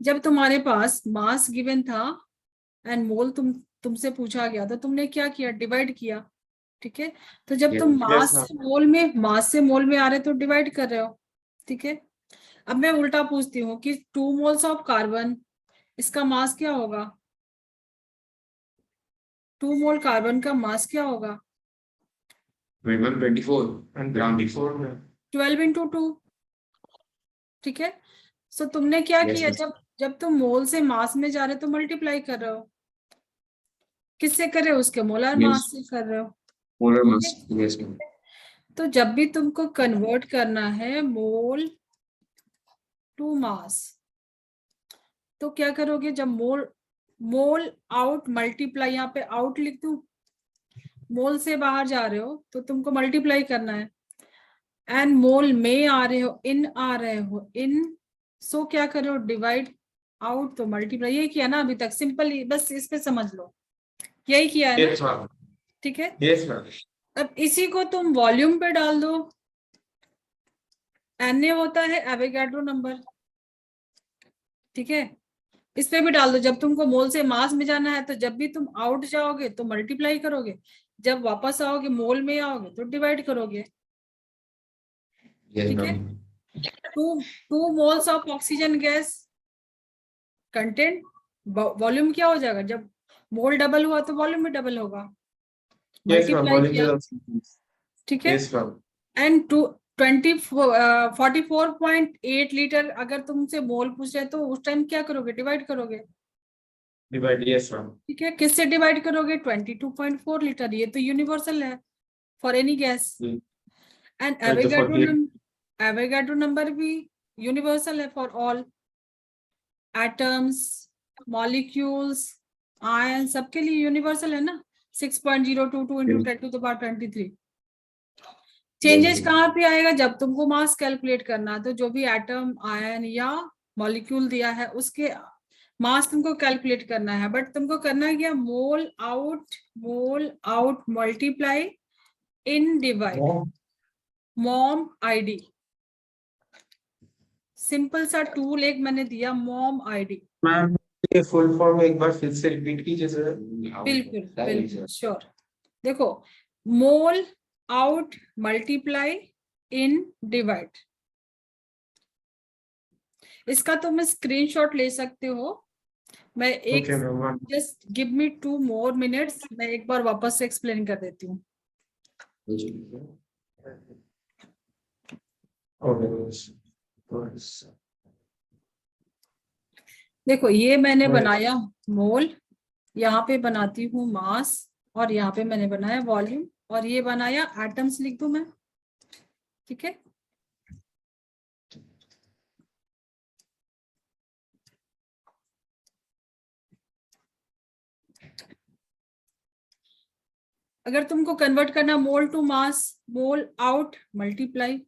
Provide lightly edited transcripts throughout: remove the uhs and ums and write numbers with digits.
जब तुम्हारे पास mass given था एंड मोल तुमसे पूछा गया तो तुमने क्या किया, डिवाइड किया। ठीक है, तो जब तुम मास से मोल में आ रहे तो डिवाइड कर रहे हो। ठीक है, अब मैं उल्टा पूछती हूँ कि 2 मोल्स ऑफ कार्बन, इसका मास क्या होगा? 2 मोल कार्बन का मास क्या होगा? 12 इंटू 2। ठीक है, सो तुमने क्या किया, जब जब तुम मोल से मास में जा रहे हो तो मल्टीप्लाई कर रहे हो। किससे कर रहे हो? उसके मोलर मास से कर रहे हो। तो जब भी तुमको कन्वर्ट करना है मोल टू मास, तो क्या करोगे? जब मोल मोल आउट मल्टीप्लाई, यहाँ पे आउट लिख दूं, मोल से बाहर जा रहे हो तो तुमको मल्टीप्लाई करना है। एंड मोल में आ रहे हो, इन आ रहे हो, इन, सो क्या कर रहे हो? डिवाइड। आउट तो मल्टीप्लाई, यही किया ना अभी तक, सिंपल, बस इस पे समझ लो, यही किया है ना। ठीक है, अब इसी को तुम वॉल्यूम पे डाल दो। एन होता है एवोगाड्रो नंबर। ठीक है, इस पे भी डाल दो। जब तुमको मोल से मास में जाना है तो जब भी तुम आउट जाओगे तो मल्टीप्लाई करोगे, जब वापस आओगे मोल में आओगे तो डिवाइड करोगे। ठीक है, 2 moles of oxygen gas content, volume क्या हो जाएगा? जब मोल डबल हुआ तो वॉल्यूम भी डबल होगा, मल्टीप्लाई किया। ठीक है, एंड 44.8 लीटर अगर तुमसे मोल पूछ रहे तो उस टाइम क्या करोगे? डिवाइड करोगे। ठीक है, किससे डिवाइड करोगे? 22.4 लीटर, ये तो यूनिवर्सल है for any gas. And Avogadro number भी यूनिवर्सल है for all atoms, molecules, ion, सबके लिए यूनिवर्सल है ना। 6.022 इंटू 10⁻23। चेंजेस कहाँ पे आएगा? जब तुमको मास कैलकुलेट करना है तो जो भी एटम, आयन या मॉलिक्यूल दिया है उसके मास तुमको कैलकुलेट करना है। बट तुमको करना है क्या? Mole out multiply in divide, mom ID. Simple सा टूल एक मैंने दिया, मॉम आईडी। मैम ये फुल फॉर्म एक बार फिर से रिपीट कीजिए सर। बिल्कुल बिल्कुल श्योर। देखो, मोल आउट मल्टीप्लाई इन डिवाइड, इसका तुम स्क्रीनशॉट ले सकते हो। मैं एक, just give me 2 more minutes, मैं एक बार वापस से एक्सप्लेन कर देती हूँ। देखो, ये मैंने बनाया मोल, यहाँ पे बनाती हूँ मास, और यहाँ पे मैंने बनाया वॉल्यूम, और ये बनाया एटम्स, लिख दूं मैं। ठीक है, अगर तुमको कन्वर्ट करना mole to mass, mole out multiply,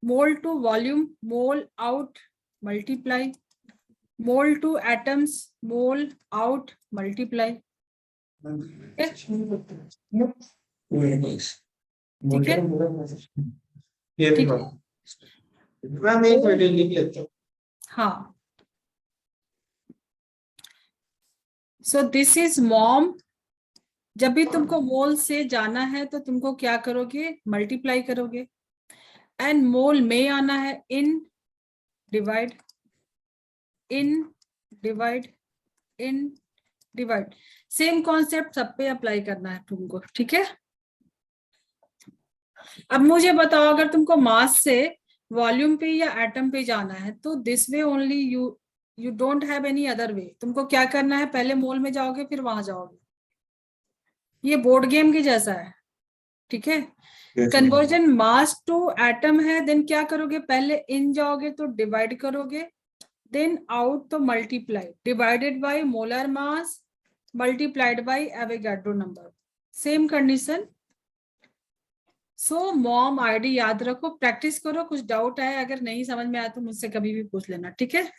mole to volume, mole out multiply, mole to atoms, mole out multiply. ठीक है, ठीक है, हाँ। So this is mom. जब भी तुमको मोल से जाना है तो तुमको क्या करोगे? मल्टीप्लाई करोगे। एंड मोल में आना है, इन डिवाइड, इन डिवाइड, इन डिवाइड। सेम कॉन्सेप्ट सब पे अप्लाई करना है तुमको। ठीक है, अब मुझे बताओ, अगर तुमको मास से वॉल्यूम पे या एटम पे जाना है तो this way only, you don't have any other way. तुमको क्या करना है? पहले मोल में जाओगे फिर वहां जाओगे, ये बोर्ड गेम की जैसा है। ठीक है, कन्वर्जन मास टू एटम है, देन क्या करोगे? पहले इन जाओगे तो डिवाइड करोगे, देन आउट तो multiply, divided by molar mass multiplied by Avogadro number, same condition. So mom ID याद रखो, प्रैक्टिस करो। कुछ डाउट है, अगर नहीं समझ में आया तो मुझसे कभी भी पूछ लेना। ठीक है,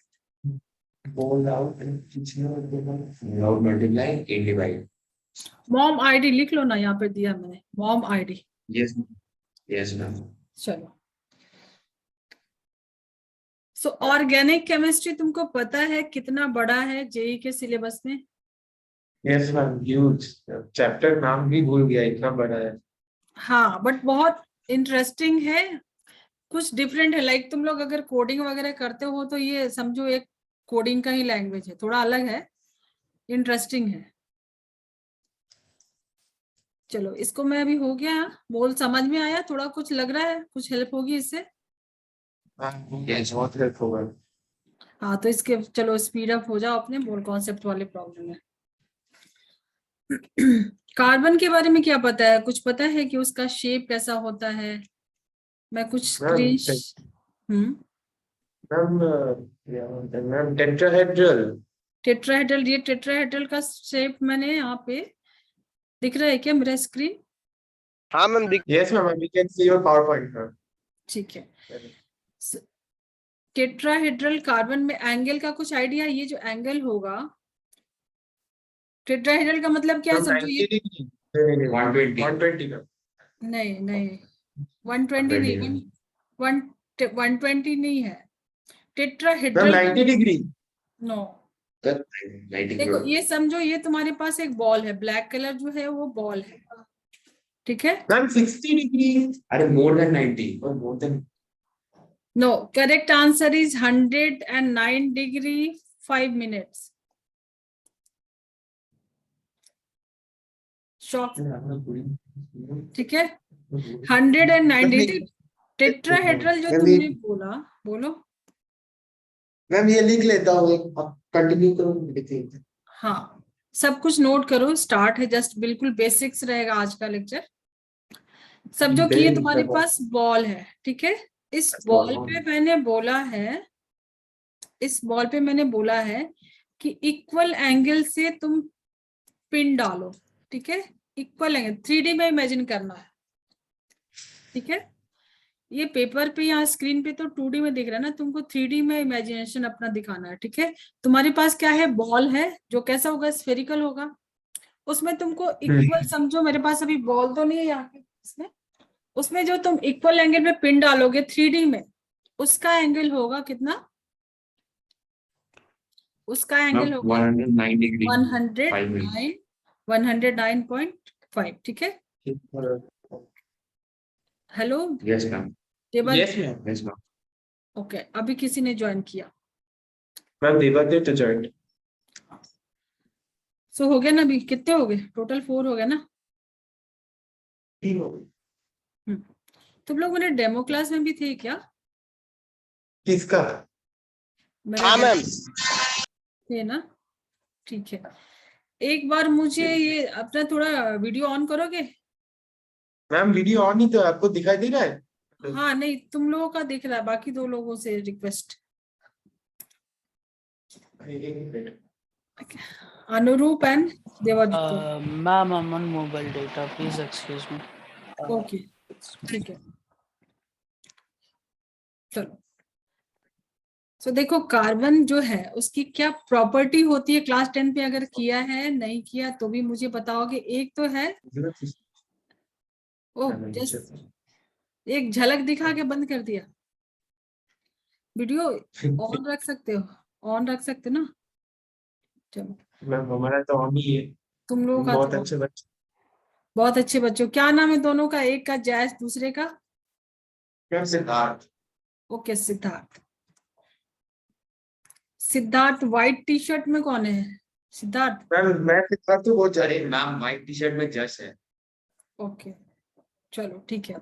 मॉम आईडी लिख लो ना, यहाँ पे दिया मैंने mom ID. Yes yes ma'am. चलो, सो ऑर्गेनिक केमिस्ट्री तुमको पता है कितना बड़ा है जेई के सिलेबस में? Yes ma'am, huge. चैप्टर नाम भी भूल गया, इतना बड़ा है। हाँ, बट बहुत इंटरेस्टिंग है, कुछ डिफरेंट है। लाइक तुम लोग अगर कोडिंग वगैरह करते हो तो ये समझो एक कोडिंग का ही लैंग्वेज है, थोड़ा अलग है, इंटरेस्टिंग है। चलो इसको मैं अभी हो गया, मोल समझ में आया, थोड़ा कुछ लग रहा है, कुछ हेल्प होगी इससे? यस, बहुत हेल्प होगा। हाँ तो इसके चलो स्पीड अप हो जाओ अपने मोल कॉन्सेप्ट वाले प्रॉब्लम में। कार्बन के बारे में क्या पता है? कुछ पता है कि उसका शेप कैसा होता है? मैं कुछ मैम स्क्रीन हम्म मैम टेट्राहेड्रल। टेट्राहेड्रल, ये टेट्राहेड्रल का शेप मैंने यहाँ पे दिख रहा है क्या मेरा स्क्रीन? हाँ मैम दिख। Yes ma'am, we can see your power point ma'am. ठीक है। टेट्राहेड्रल कार्बन में एंगल का कुछ आइडिया? ये जो एंगल होगा, टेट्राहेड्रल का मतलब क्या है समझो। 90 ये डिग्री। नहीं, 120 का। नहीं नहीं 120 नहीं, 120 नहीं है मैम टेट्राहेड्रल का। 90 डिग्री। नो, 90 देखो ये समझो, ये तुम्हारे पास एक बॉल है, ब्लैक कलर जो है वो बॉल है, ठीक है? Ma'am 60 degree. अरे मोर देन 90 और more than. No, correct answer is 109 degree 5 minutes. Shock, ठीक है? 190। टेट्राहेड्रल जो तुमने बोला, बोलो। मैम ये लिख लेता हूँ, कंटिन्यू करो, लिखिए। हाँ, सब कुछ नोट करो, स्टार्ट है जस्ट, बिल्कुल बेसिक्स रहेगा आज का लेक्चर। समझो कि ये तुम्हारे पास बॉल है, ठीक है? इस बॉल पे मैंने बोला है, इस बॉल पे मैंने बोला है कि इक्वल एंगल से तुम पिन डालो, ठीक है? इक्वल एंगल 3D में इमेजिन करना है, ठीक है? ये पेपर पे या स्क्रीन पे तो 2D में दिख रहा है ना, तुमको 3D में इमेजिनेशन अपना दिखाना है, ठीक है? तुम्हारे पास क्या है? बॉल है जो कैसा होगा? स्फेरिकल होगा। उसमें तुमको इक्वल समझो, मेरे पास अभी बॉल तो नहीं है यहाँ पे, उसमें जो तुम इक्वल एंगल में पिन डालोगे 3D में, उसका एंगल होगा कितना? उसका एंगल होगा 109 डिग्री 109, 109.5, ठीक है? Hello yes ma'am. Deva? Yes ma'am. Yes ma'am. Okay, अभी किसी ने ज्वाइन किया? मैम देवादित्य तो जॉइंट। सो हो गया ना? अभी कितने हो गए टोटल? 4 हो गया ना? तुम लोग मेरे डेमो क्लास में भी थे क्या? किसका? मेरा हाँ मैम। थे ना? ठीक है, एक बार मुझे ये अपना थोड़ा वीडियो ऑन करोगे? मैम वीडियो ऑन ही तो है, आपको दिखाई दे रहा है? हाँ नहीं, तुम लोगों का दिख रहा है, बाकी 2 लोगों से रिक्वेस्ट। एक मिनट। अनुरूप and Devaditya. Ma'am, I'm on mobile data. Please excuse me. Okay, ठीक है, चलो। सो देखो, कार्बन जो है उसकी क्या प्रॉपर्टी होती है? क्लास 10 पे अगर किया है, नहीं किया तो भी मुझे बताओगे। एक तो है, ओ जस्ट एक झलक दिखा के बंद कर दिया। वीडियो ऑन रख सकते हो, ऑन रख सकते हो ना? चलो, मैम हमारा तो ऑन ही है। तुम लोगों का बहुत तो अच्छे बच्चे। बहुत अच्छे बच्चों। क्या नाम है दोनों का? एक का जैस, दूसरे का? Ma'am Siddharth. Okay, Siddharth. Siddharth white T shirt में कौन है? सिद्धार्थ, मैम मैं सिद्धार्थ तो बहुत अरे मैम व्हाइट टी शर्ट में जस है। ओके, चलो ठीक है।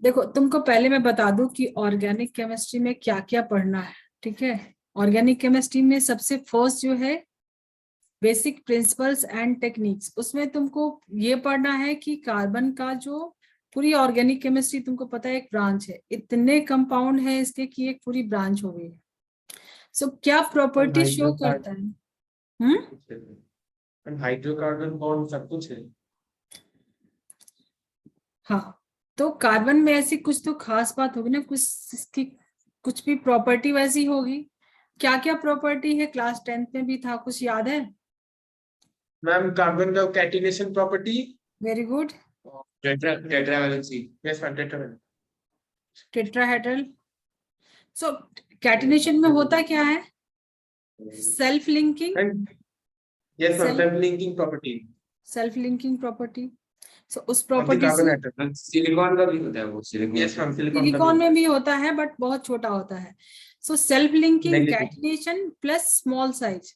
देखो, तुमको पहले मैं बता दूं कि ऑर्गेनिक केमिस्ट्री में क्या क्या पढ़ना है, ठीक है? ऑर्गेनिक केमिस्ट्री में सबसे फर्स्ट जो है बेसिक प्रिंसिपल्स एंड टेक्निक्स, उसमें तुमको ये पढ़ना है कि कार्बन का जो पूरी ऑर्गेनिक केमिस्ट्री तुमको पता है एक ब्रांच है, इतने कंपाउंड है इसके कि एक पूरी ब्रांच हो गई है। सो क्या प्रॉपर्टी शो करता है? हाइड्रोकार्बन बॉन्ड सब कुछ है। हाँ, तो कार्बन में ऐसी कुछ तो खास बात होगी ना, कुछ इसकी कुछ भी प्रॉपर्टी वैसी होगी। क्या क्या प्रॉपर्टी है? क्लास 10th में भी था, कुछ याद है? मैम कार्बन का catenation property. Very good. Tetravalency. Yes ma'am tetravalence. Tetrahedral, so catenation में होता क्या है? Self linking, And yes, ma'am, Self- self-linking property self linking property. So उस of the प्रॉपर्टी carbon से atom. सिलिकॉन का भी होता है वो सिलिकॉन Yes, ma'am, silicon का सिलिकॉन भी में भी होता है बट बहुत छोटा होता है। So self linking Negligible. Catenation plus small size,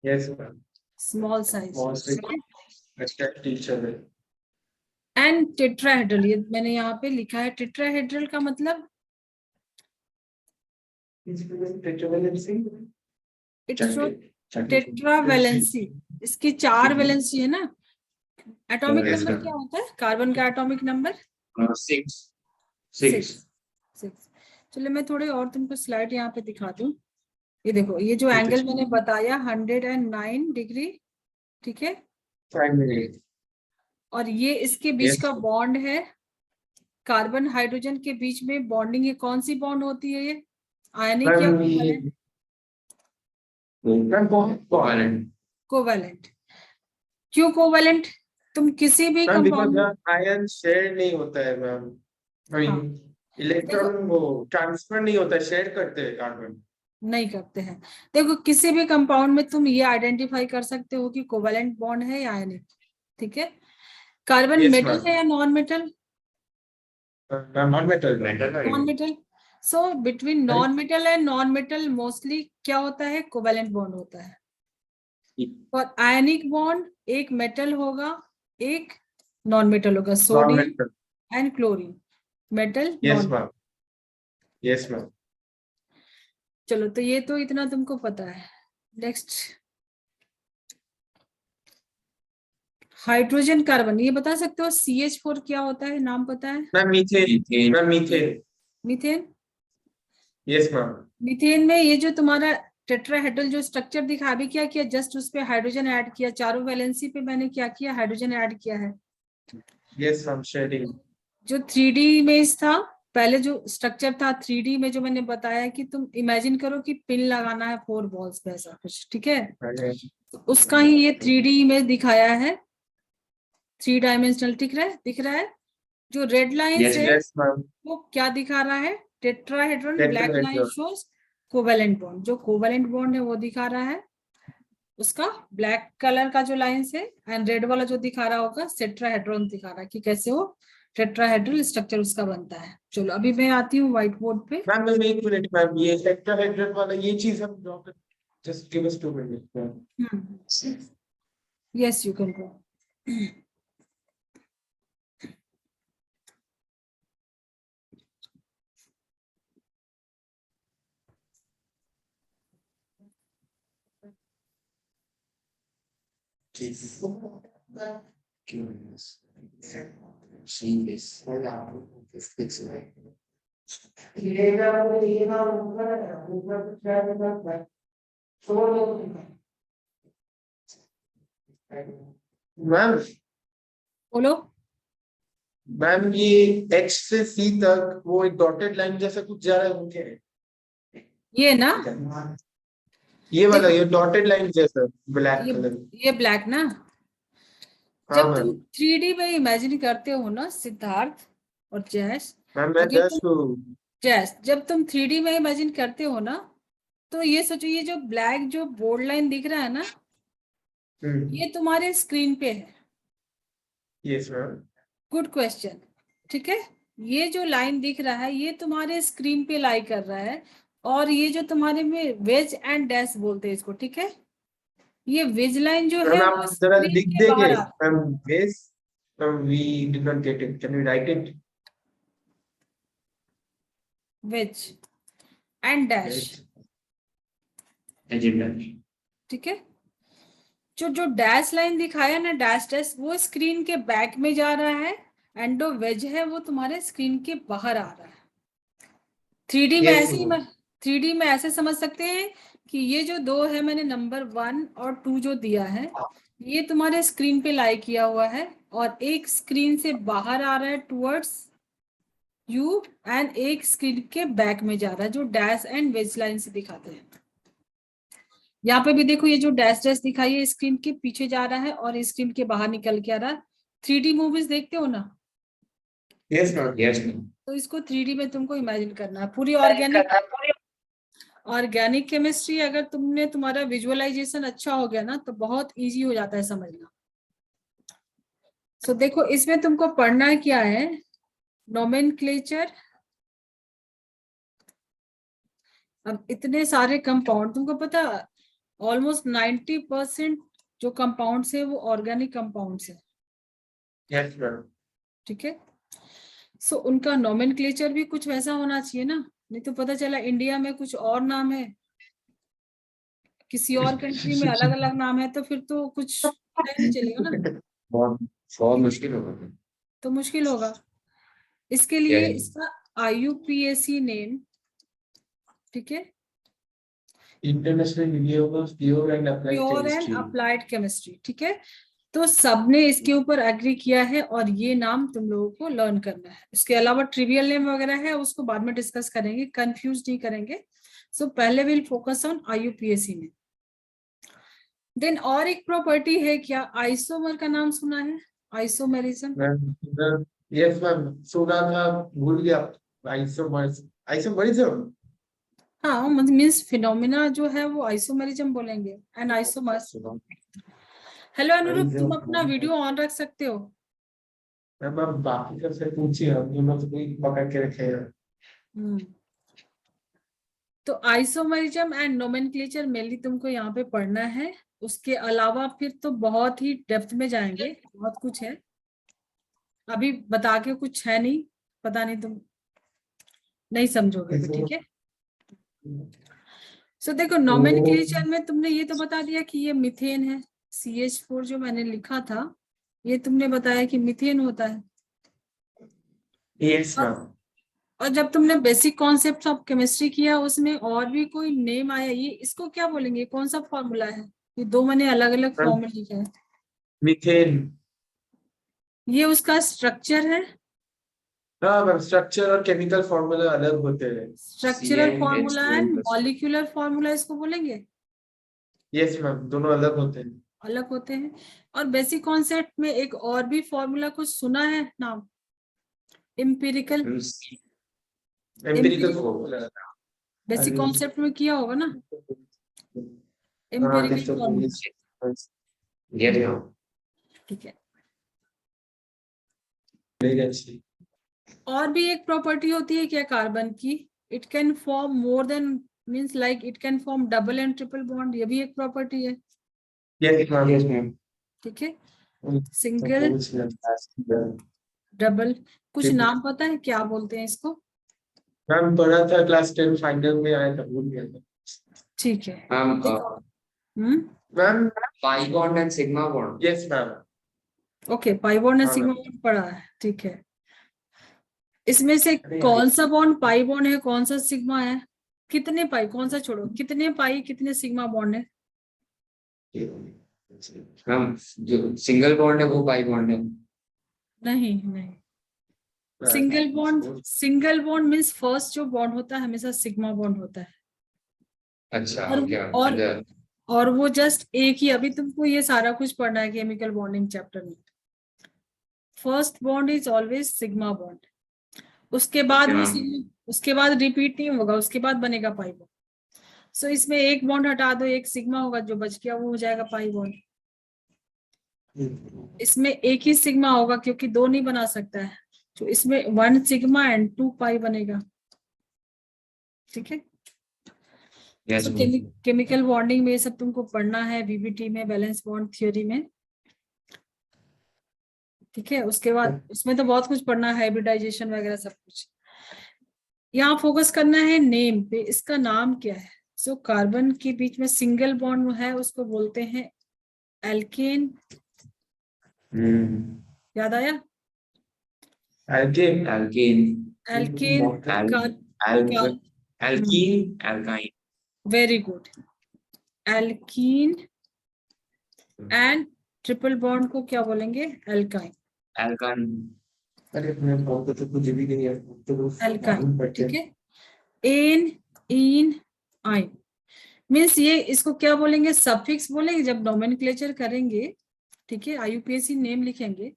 Yes, ma'am. Small size Small size. Attract each other. And tetrahedral. ये मैंने यहाँ पे लिखा है, टेट्राहेड्रल का मतलब इट शो टेट्रावैलेंसी, इसकी 4 वैलेंसी है ना। Atomic Yes, number ma'am. क्या होता है कार्बन का? Atomic number 6 6। चलो मैं थोड़े और तुमको स्लाइड यहाँ पे दिखा दूं। ये देखो, ये जो एंगल मैंने बताया 109 डिग्री, ठीक है, Primary. और ये इसके बीच Yes. का बॉन्ड है। कार्बन हाइड्रोजन के बीच में बॉन्डिंग है, कौन सी बॉन्ड होती है ये? आयनिक या कोवैलेंट? Covalent covalent. क्यों कोवैलेंट? तुम किसी भी Ma'am, because compound, the ion share नहीं होता है मैम। I mean, इलेक्ट्रॉन वो ट्रांसफर नहीं होता है, शेयर करते हैं कार्बन। नहीं करते हैं। देखो किसी भी कंपाउंड में तुम ये आइडेंटिफाई कर सकते हो कि कोवैलेंट बॉन्ड है या आयनिक, ठीक है। Carbon Yes, metal ma'am. है या non metal? Non metal. Non metal. So between non metal and non metal mostly क्या होता है? कोवैलेंट बॉन्ड होता है। और आयनिक बॉन्ड एक मेटल होगा, एक नॉन मेटल होगा। Non sodium metal. And chlorine, metal yes non. Ma'am, yes ma'am. चलो तो ये तो इतना तुमको पता है। नेक्स्ट, हाइड्रोजन कार्बन, ये बता सकते हो CH4 क्या होता है? नाम पता है? Ma'am methane, ma'am methane. Methane. Yes ma'am. Methane में ये जो तुम्हारा टेट्राहेड्रल जो स्ट्रक्चर दिखा, अभी क्या किया? जस्ट उस पे हाइड्रोजन ऐड किया, चारों वैलेंसी पे मैंने क्या किया? हाइड्रोजन ऐड किया है। Yes ma'am, shading. जो 3D इमेज था, पहले जो स्ट्रक्चर था 3D में, जो मैंने बताया कि तुम इमेजिन करो कि पिन लगाना है 4 बॉल्स पे, ऐसा कुछ, ठीक है। तो उसका ही ये 3D इमेज दिखाया है, 3 डायमेंशनल दिख रहा है। जो रेड लाइन Yes, है यस मैम। वो क्या दिखा रहा है? Tetrahedral. Black line tetrahedral. Shows covalent bond. जो कोवैलेंट बॉन्ड है वो दिखा रहा है, उसका ब्लैक कलर का जो लाइन है, एंड रेड वाला जो दिखा रहा होगा टेट्राहेड्रल दिखा रहा है कि कैसे वो टेट्राहेड्रल स्ट्रक्चर उसका बनता है। चलो अभी मैं आती हूँ व्हाइट बोर्ड पे। मैम एक मिनट मैम, ये टेट्राहेड्रल वाला ये चीज हम ड्रॉ कर, just give us 2 minutes. Yes you can draw. Ma'am, बोलो। मैम ये H से C तक वो एक डॉटेड लाइन जैसा कुछ जा रहा है, वो क्या है? ये ना, ये वाला, ये डॉटेड लाइन जैसा ब्लैक ये कलर। ये ब्लैक ना। हाँ जब तुम मैम। 3D में इमेजिन करते हो ना सिद्धार्थ और जैस, मैम मैं अगर जस्ट जब तुम 3D में इमेजिन करते हो ना, तो ये सोचो, ये जो ब्लैक जो बोर्ड लाइन दिख रहा है ना, ये तुम्हारे स्क्रीन पे है। Yes ma'am. गुड क्वेश्चन, ठीक है। ये जो लाइन दिख रहा है ये तुम्हारे स्क्रीन पे लाई कर रहा है, और ये जो तुम्हारे में वेज एंड डैश बोलते हैं इसको, ठीक है। ये वेज लाइन जो है मैम वो आप जरा स्क्रीन लिख के देंगे बाहर आ रहा है। Ma'am, base ma'am we did not get it, can you write it? Wedge and dash, agenda ठीक है। जो जो डैश लाइन दिखाया ना, डैश डैश, वो स्क्रीन के बैक में जा रहा है, एंड जो वेज है वो तुम्हारे स्क्रीन के बाहर आ रहा है। 3D में Yes, ऐसे ही, ma'am. 3D में ऐसे समझ सकते हैं कि ये जो 2 है, मैंने नंबर 1 और 2 जो दिया है, ये तुम्हारे स्क्रीन पे लाई किया हुआ है, और एक स्क्रीन से बाहर आ रहा है टुवर्ड्स यू, एंड एक स्क्रीन के बैक में जा रहा है, जो डैश एंड वेज लाइन से दिखाते हैं। यहाँ पे भी देखो, ये जो डैश डैश दिखाई है स्क्रीन के पीछे जा रहा है और स्क्रीन के बाहर निकल के आ रहा है। 3D मूवीज देखते हो ना, Yes, ma'am. Yes, ma'am. तो इसको 3D में तुमको इमेजिन करना है। पूरी ऑर्गेनिक केमिस्ट्री अगर तुम्हारा विजुअलाइजेशन अच्छा हो गया ना तो बहुत इजी हो जाता है समझना। सो देखो इसमें तुमको पढ़ना क्या है, नोमेनक्लेचर। अब इतने सारे कंपाउंड तुमको पता, ऑलमोस्ट 90% जो कंपाउंड्स है वो ऑर्गेनिक कंपाउंड्स है। Yes, ma'am. ठीक है, सो उनका नोमेनक्लेचर भी कुछ वैसा होना चाहिए ना, नहीं तो पता चला इंडिया में कुछ और नाम है, किसी और कंट्री में अलग अलग नाम है, तो फिर तो कुछ नहीं चलेगा ना, बहुत मुश्किल होगा। तो मुश्किल होगा। इसके लिए Yes. इसका IUPAC नेम, ठीक है, International Review of Pure and Applied pure and Chemistry. Applied chemistry. ठीक है, तो सबने इसके ऊपर एग्री किया है और ये नाम तुम लोगों को लर्न करना है। इसके अलावा ट्रिवियल नेम वगैरह है उसको बाद में डिस्कस करेंगे, कंफ्यूज नहीं करेंगे। सो पहले will focus on IUPAC name. Then और एक प्रॉपर्टी है क्या, आइसोमर का नाम सुना है, आइसोमेरिज्म। Ma'am, yes, ma'am. सुना था, भूल गया। Isomerism. हाँ, मीन्स फिनोमिना जो है वो आइसोमेरिज्म बोलेंगे, एंड आइसोमर्स। हेलो अनुरूप, तुम अपना वीडियो ऑन रख सकते हो। मैम आप बाकी सबसे पूछिए, हम लोग तो कोई पकड़ के रखे हैं। तो आइसोमेरिज्म एंड नोमेनक्लेचर मेनली तुमको यहाँ पे पढ़ना है। उसके अलावा फिर तो बहुत ही डेप्थ में जाएंगे, बहुत कुछ है, अभी बता के कुछ है नहीं, पता नहीं तुम नहीं समझोगे तो, ठीक है। सो देखो नोमेनक्लेचर में तुमने ये तो बता दिया कि ये मीथेन है, CH4 जो मैंने लिखा था ये तुमने बताया कि मीथेन होता है। Yes, ma'am. और जब तुमने बेसिक कॉन्सेप्ट ऑफ केमिस्ट्री किया उसमें और भी कोई नेम आया, ये इसको क्या बोलेंगे, कौन सा फॉर्मूला है, ये दो मैंने अलग अलग फॉर्मूला लिखे हैं। Methane. ये उसका स्ट्रक्चर है, हाँ मैम, स्ट्रक्चर और केमिकल फॉर्मूला अलग होते हैं। Structural formula and CN+. Molecular formula इसको बोलेंगे, यस मैम, दोनों अलग होते हैं। अलग होते हैं। और बेसिक कॉन्सेप्ट में एक और भी फॉर्मूला कुछ सुना है नाम, empirical. Empirical formula. Basic concept में किया होगा ना, एम्पिरिकल फॉर्मूला, Yes, ma'am. ठीक है। अच्छी। और भी एक प्रॉपर्टी होती है क्या कार्बन की, it can form more than, means like it can form double and triple bond, ये भी एक प्रॉपर्टी है, यस मैम। Yes, ma'am. ठीक है। सिंगल, डबल, कुछ नाम पता है क्या बोलते हैं इसको, मैम पढ़ा था क्लास 10 फाइनल में, आया था, भूल गया था। ठीक है। Ma'am, ma'am pi bond and sigma bond. Yes ma'am. Okay, pi bond और हाँ, सिग्मा बॉन्ड पढ़ा है, ठीक है। इसमें से कौन सा बॉन्ड पाई बॉन्ड है, कौन सा सिग्मा है, कितने पाई, कौन सा छोड़ो, कितने पाई कितने सिग्मा बॉन्ड है। Ma'am, जो single bond है वो pi bond है. नहीं नहीं, सिंगल बॉन्ड मीन्स फर्स्ट जो बॉन्ड होता है हमेशा सिग्मा बॉन्ड होता है, अच्छा, और okay. और वो जस्ट एक ही, अभी तुमको ये सारा कुछ पढ़ना है केमिकल बॉन्डिंग चैप्टर में। First bond is always sigma bond, उसके बाद उसके बाद रिपीट नहीं होगा, उसके बाद बनेगा पाई बॉन्ड। सो इसमें एक बॉन्ड हटा दो, एक सिग्मा होगा, जो बच गया वो हो जाएगा पाई बॉन्ड। इसमें एक ही सिग्मा होगा क्योंकि दो नहीं बना सकता है, तो इसमें 1 सिग्मा एंड 2 पाई बनेगा, ठीक है। Yes, ma'am. केमिकल बॉन्डिंग में ये सब तुमको पढ़ना है, VBT में, बैलेंस बॉन्ड थ्योरी में, ठीक है। उसके बाद उसमें तो बहुत कुछ पढ़ना है, हाइब्रिडाइजेशन वगैरह सब कुछ। यहाँ फोकस करना है नेम पे, इसका नाम क्या है। सो कार्बन के बीच में सिंगल बॉन्ड है उसको बोलते हैं एल्केन, याद आया, alkane. Alkene. Very good, alkene. And triple bond को क्या बोलेंगे, एल्काइन, Alkyne. अरे मैं बहुत तो कुछ भी नहीं है, तो एल्काइन, ठीक है। एन, इन, आइन, मीन्स ये इसको क्या बोलेंगे, सफिक्स बोलेंगे जब नोमेनक्लेचर करेंगे, ठीक है। IUPAC नेम लिखेंगे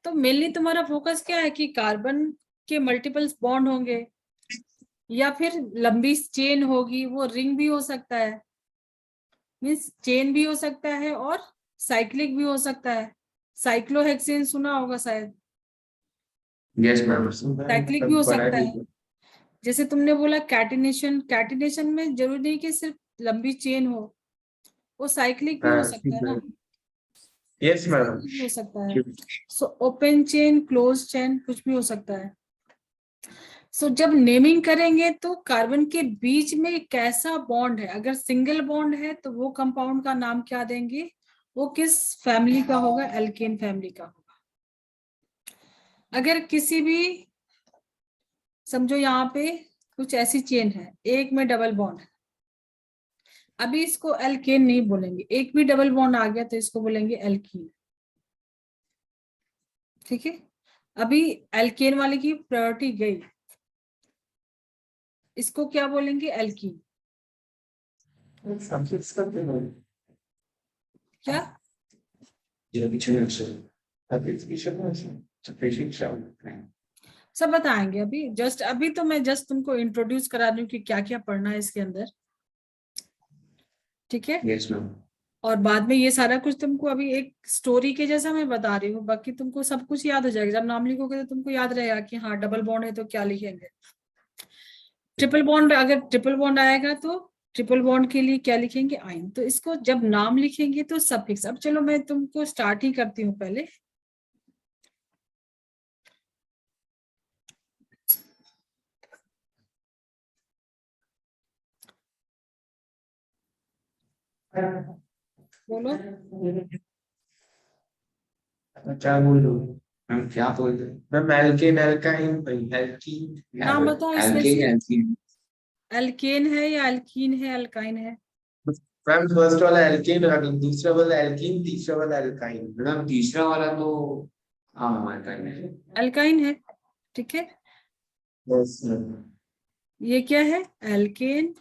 तो मेनली तुम्हारा फोकस क्या है कि कार्बन के मल्टीपल्स बॉन्ड होंगे या फिर लंबी चेन होगी, वो रिंग भी हो सकता है, मीन्स चेन भी हो सकता है और साइक्लिक भी हो सकता है। साइक्लोहेक्सेन सुना होगा शायद, यस मैम। साइक्लिक भी हो सकता है। जैसे तुमने बोला कैटिनेशन, कैटिनेशन में जरूरी नहीं कि सिर्फ लंबी चेन हो, वो साइक्लिक भी हो सकता है ना, यस मैम। साइक्लिक भी हो सकता है। So open chain, close chain, कुछ भी हो सकता है। सो जब नेमिंग करेंगे तो कार्बन के बीच में कैसा बॉन्ड है, अगर सिंगल बॉन्ड है तो वो कंपाउंड का नाम क्या देंगे, वो किस फैमिली का होगा, एल्केन फैमिली का होगा। अगर किसी भी, समझो यहाँ पे कुछ ऐसी चेन है, एक में डबल बॉन्ड है, अभी इसको एल्केन नहीं बोलेंगे, एक भी डबल बॉन्ड आ गया तो इसको बोलेंगे एल्कीन। ठीक है, अभी एल्केन वाले की प्रायोरिटी गई, इसको क्या बोलेंगे, एल्कीन। क्या सब बताएंगे अभी, जस्ट अभी तो मैं जस्ट तुमको इंट्रोड्यूस करा रही हूँ कि क्या क्या पढ़ना है इसके अंदर। ठीक है, यस मैम। और बाद में ये सारा कुछ तुमको अभी एक स्टोरी के जैसा मैं बता रही हूँ, बाकी तुमको सब कुछ याद हो जाएगा। जब नाम लिखोगे तो तुमको याद रहेगा कि हाँ डबल बॉन्ड है तो क्या लिखेंगे, ट्रिपल बॉन्ड, अगर ट्रिपल बॉन्ड आएगा तो ट्रिपल बॉन्ड के लिए क्या लिखेंगे, आइन। तो इसको जब नाम लिखेंगे तो सफिक्स। अब चलो मैं तुमको स्टार्ट ही करती हूँ पहले। बोलो क्या बोल रहे हो मैम क्या बोल रहे हैं? मैम? Alkane, alkyne, alkene. नाम बताओ इसमें एल्केन से, एल्कीन। एल्केन है या एल्कीन है, एल्काइन है? मैम फर्स्ट वाला एल्केन, दूसरा वाला एल्कीन, तीसरा वाला एल्काइन। मैडम तीसरा वाला तो हाँ मैम एल्काइन है। एल्काइन है, ठीक है। Yes ma'am. ये क्या है, एल्केन,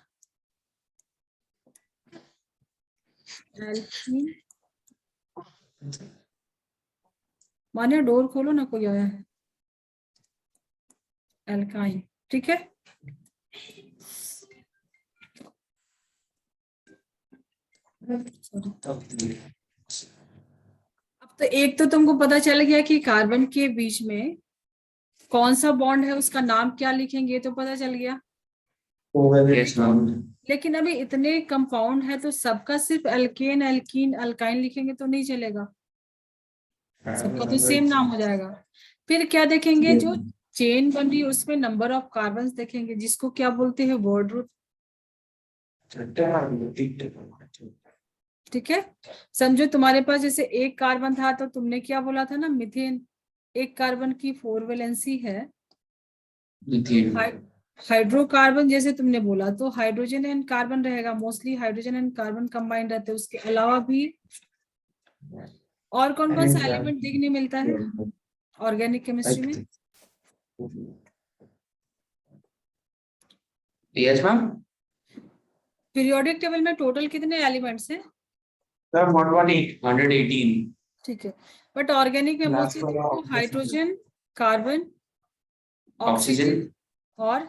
एल्कीन। माने डोर खोलो ना, कोई आया है। एल्काइन, ठीक है। अब तो एक तो तुमको पता चल गया कि कार्बन के बीच में कौन सा बॉन्ड है, उसका नाम क्या लिखेंगे, ये तो पता चल गया। Yes ma'am. लेकिन अभी इतने कंपाउंड है तो सबका सिर्फ एल्केन, एल्कीन, अल्काइन लिखेंगे तो नहीं चलेगा, सबका तो सेम नाम हो जाएगा। फिर क्या देखेंगे, जो चेन बन रही है उसमें नंबर ऑफ कार्बन देखेंगे, जिसको क्या बोलते हैं, वर्ड रूट। ठीक है, समझो तुम्हारे पास जैसे एक कार्बन था तो तुमने क्या बोला था ना, मीथेन। एक कार्बन की 4 वैलेंसी है। मीथेन। हाइड्रोकार्बन जैसे तुमने बोला तो हाइड्रोजन एंड कार्बन रहेगा, mostly hydrogen and carbon combined रहते हैं। उसके अलावा भी और कौन कौन सा एलिमेंट देखने मिलता है ऑर्गेनिक केमिस्ट्री में? Yes ma'am. पीरियोडिक टेबल में टोटल कितने एलिमेंट्स हैं? 118। ठीक है, बट ऑर्गेनिक में मोस्टली देखो हाइड्रोजन, कार्बन, ऑक्सीजन और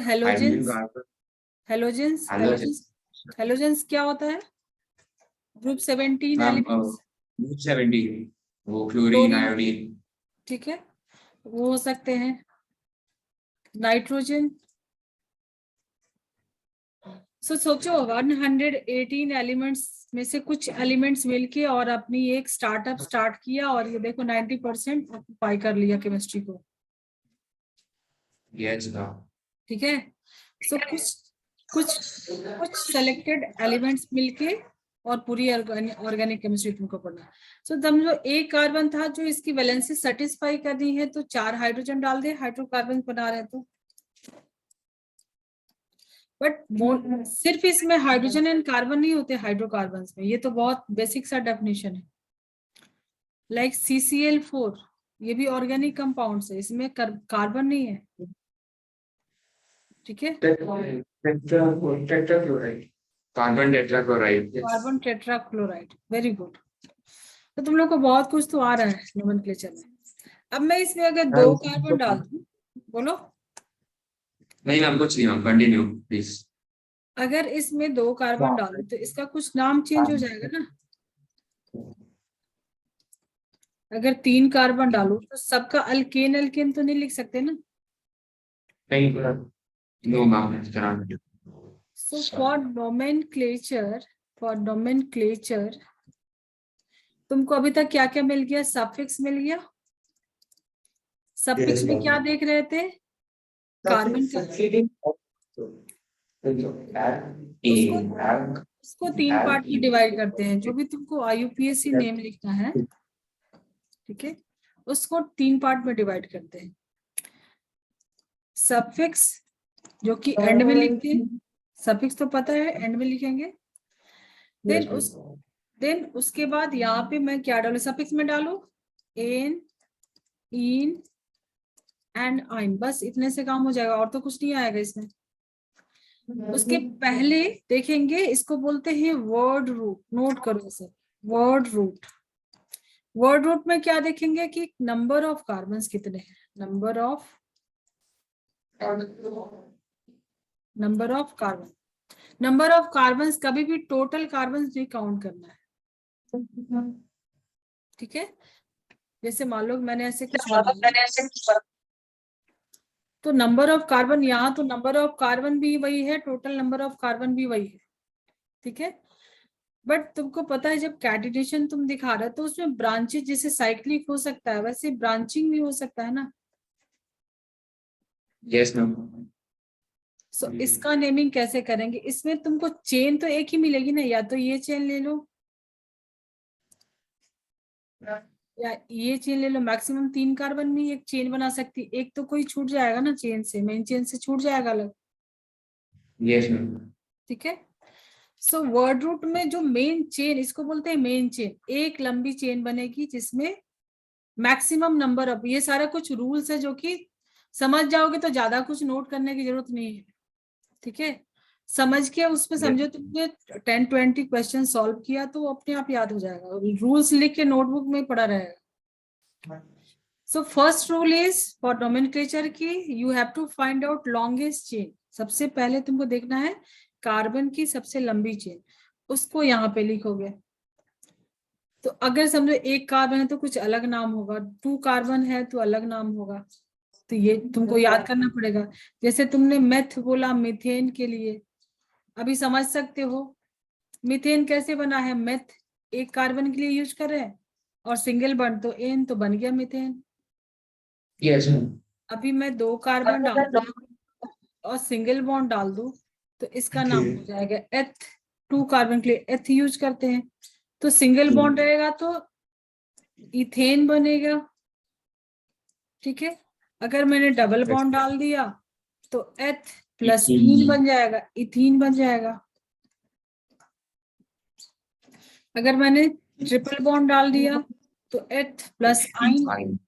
हेलोजेंस। हेलोजेंस, हेलोजेंस क्या होता है? Group 17 elements. ग्रुप 17 वो क्लोरीन आयोडीन। ठीक है, वो हो सकते हैं। नाइट्रोजन। सोचो 118 एलिमेंट्स में से कुछ एलिमेंट्स मिलके और अपनी एक स्टार्टअप स्टार्ट किया और ये देखो 90% ऑक्यूपाई कर लिया केमिस्ट्री को। Yes ma'am. ठीक है, सो कुछ सेलेक्टेड एलिमेंट्स मिलके और पूरी ऑर्गेनिक केमिस्ट्री तुमको पढ़ना। सो समझो एक कार्बन था जो इसकी वैलेंसी सेटिस्फाई करनी है तो 4 हाइड्रोजन डाल दे, हाइड्रोकार्बन बना रहे तो। बट सिर्फ इसमें हाइड्रोजन एंड कार्बन नहीं होते हाइड्रोकार्बन में, ये तो बहुत बेसिक सा डेफिनेशन है। लाइक CCl4, ये भी ऑर्गेनिक कंपाउंड है, इसमें कार्बन नहीं है। ठीक है, tetrachloride. Carbon tetrachloride. Carbon tetrachloride, very good. तो तुम लोग को बहुत कुछ तो आ रहा है नोमेनक्लेचर में। अब मैं इसमें अगर 2 कार्बन डाल दूं, बोलो, नहीं मैम कुछ नहीं मैम, कंटिन्यू प्लीज। अगर इसमें 2 कार्बन डालूं तो इसका कुछ नाम चेंज हो जाएगा ना। अगर 3 कार्बन डालूं तो सबका अल्केन अल्केन तो नहीं लिख सकते ना। नहीं नो मैम, इस तरह नहीं। सो फॉर नोमेनक्लेचर तुमको अभी तक क्या क्या मिल गया? सफिक्स मिल गया। सफिक्स में क्या देख रहे थे? कार्बन का, उसको 3 पार्ट में डिवाइड करते हैं। जो भी तुमको IUPAC नेम लिखना है, ठीक है, उसको 3 पार्ट में डिवाइड करते हैं। सफिक्स जो कि एंड में लिखते हैं, सफिक्स तो पता है एंड में लिखेंगे। देन उसके बाद यहाँ पे मैं क्या डालू? सफिक्स में डालू एन, इन एंड आइन, बस इतने से काम हो जाएगा और तो कुछ नहीं आएगा इसमें। उसके पहले देखेंगे, इसको बोलते हैं वर्ड रूट। नोट करो इसे, वर्ड रूट। वर्ड रूट में क्या देखेंगे कि नंबर ऑफ कार्बन्स कितने हैं। नंबर ऑफ कार्बन्स कभी भी टोटल कार्बन्स नहीं काउंट करना है, ठीक है। जैसे मान लो मैंने ऐसे कुछ बनाया, तो नंबर ऑफ कार्बन, यहाँ तो नंबर ऑफ कार्बन भी वही है, टोटल नंबर ऑफ कार्बन भी वही है, ठीक है। बट तुमको पता है जब कैटिनेशन तुम दिखा रहे हो तो उसमें ब्रांचेस, जैसे साइक्लिक हो सकता है वैसे ब्रांचिंग भी हो सकता है ना। Yes ma'am. सो इसका नेमिंग कैसे करेंगे? इसमें तुमको चेन तो एक ही मिलेगी ना, या तो ये चेन ले लो या ये चेन ले लो। मैक्सिमम 3 कार्बन में एक चेन बना सकती, एक तो कोई छूट जाएगा ना चेन से, मेन चेन से छूट जाएगा अलग, यस मैम। ठीक है। सो वर्ड रूट में जो मेन चेन, इसको बोलते हैं मेन चेन, एक लंबी चेन बनेगी जिसमें मैक्सिमम नंबर ऑफ, ये सारा कुछ रूल्स है जो कि समझ जाओगे तो ज्यादा कुछ नोट करने की जरूरत नहीं है, ठीक है। समझ के उसमें समझो, तुमने 10-20 क्वेश्चन सॉल्व किया तो अपने आप याद हो जाएगा। रूल्स लिख के नोटबुक में पड़ा रहेगा। So first rule is for nomenclature की you have to find out longest chain. सबसे पहले तुमको देखना है कार्बन की सबसे लंबी चेन, उसको यहाँ पे लिखोगे। तो अगर समझो 1 कार्बन है तो कुछ अलग नाम होगा, 2 कार्बन है तो अलग नाम होगा, तो ये तुमको याद करना पड़ेगा। जैसे तुमने मेथ बोला मीथेन के लिए, अभी समझ सकते हो मीथेन कैसे बना है। मेथ 1 कार्बन के लिए यूज कर रहे हैं और सिंगल बॉन्ड तो एन, तो बन गया मीथेन। Yes ma'am. अभी मैं 2 कार्बन डाल दूं और सिंगल बॉन्ड डाल दूं तो इसका नाम हो जाएगा एथ। 2 कार्बन के लिए एथ यूज करते हैं, तो सिंगल बॉन्ड रहेगा तो इथेन बनेगा, ठीक है। अगर मैंने डबल बॉन्ड डाल दिया तो एथ प्लस इन बन जाएगा, इथीन बन जाएगा। अगर मैंने ट्रिपल बॉन्ड डाल दिया तो एथ प्लस आइन,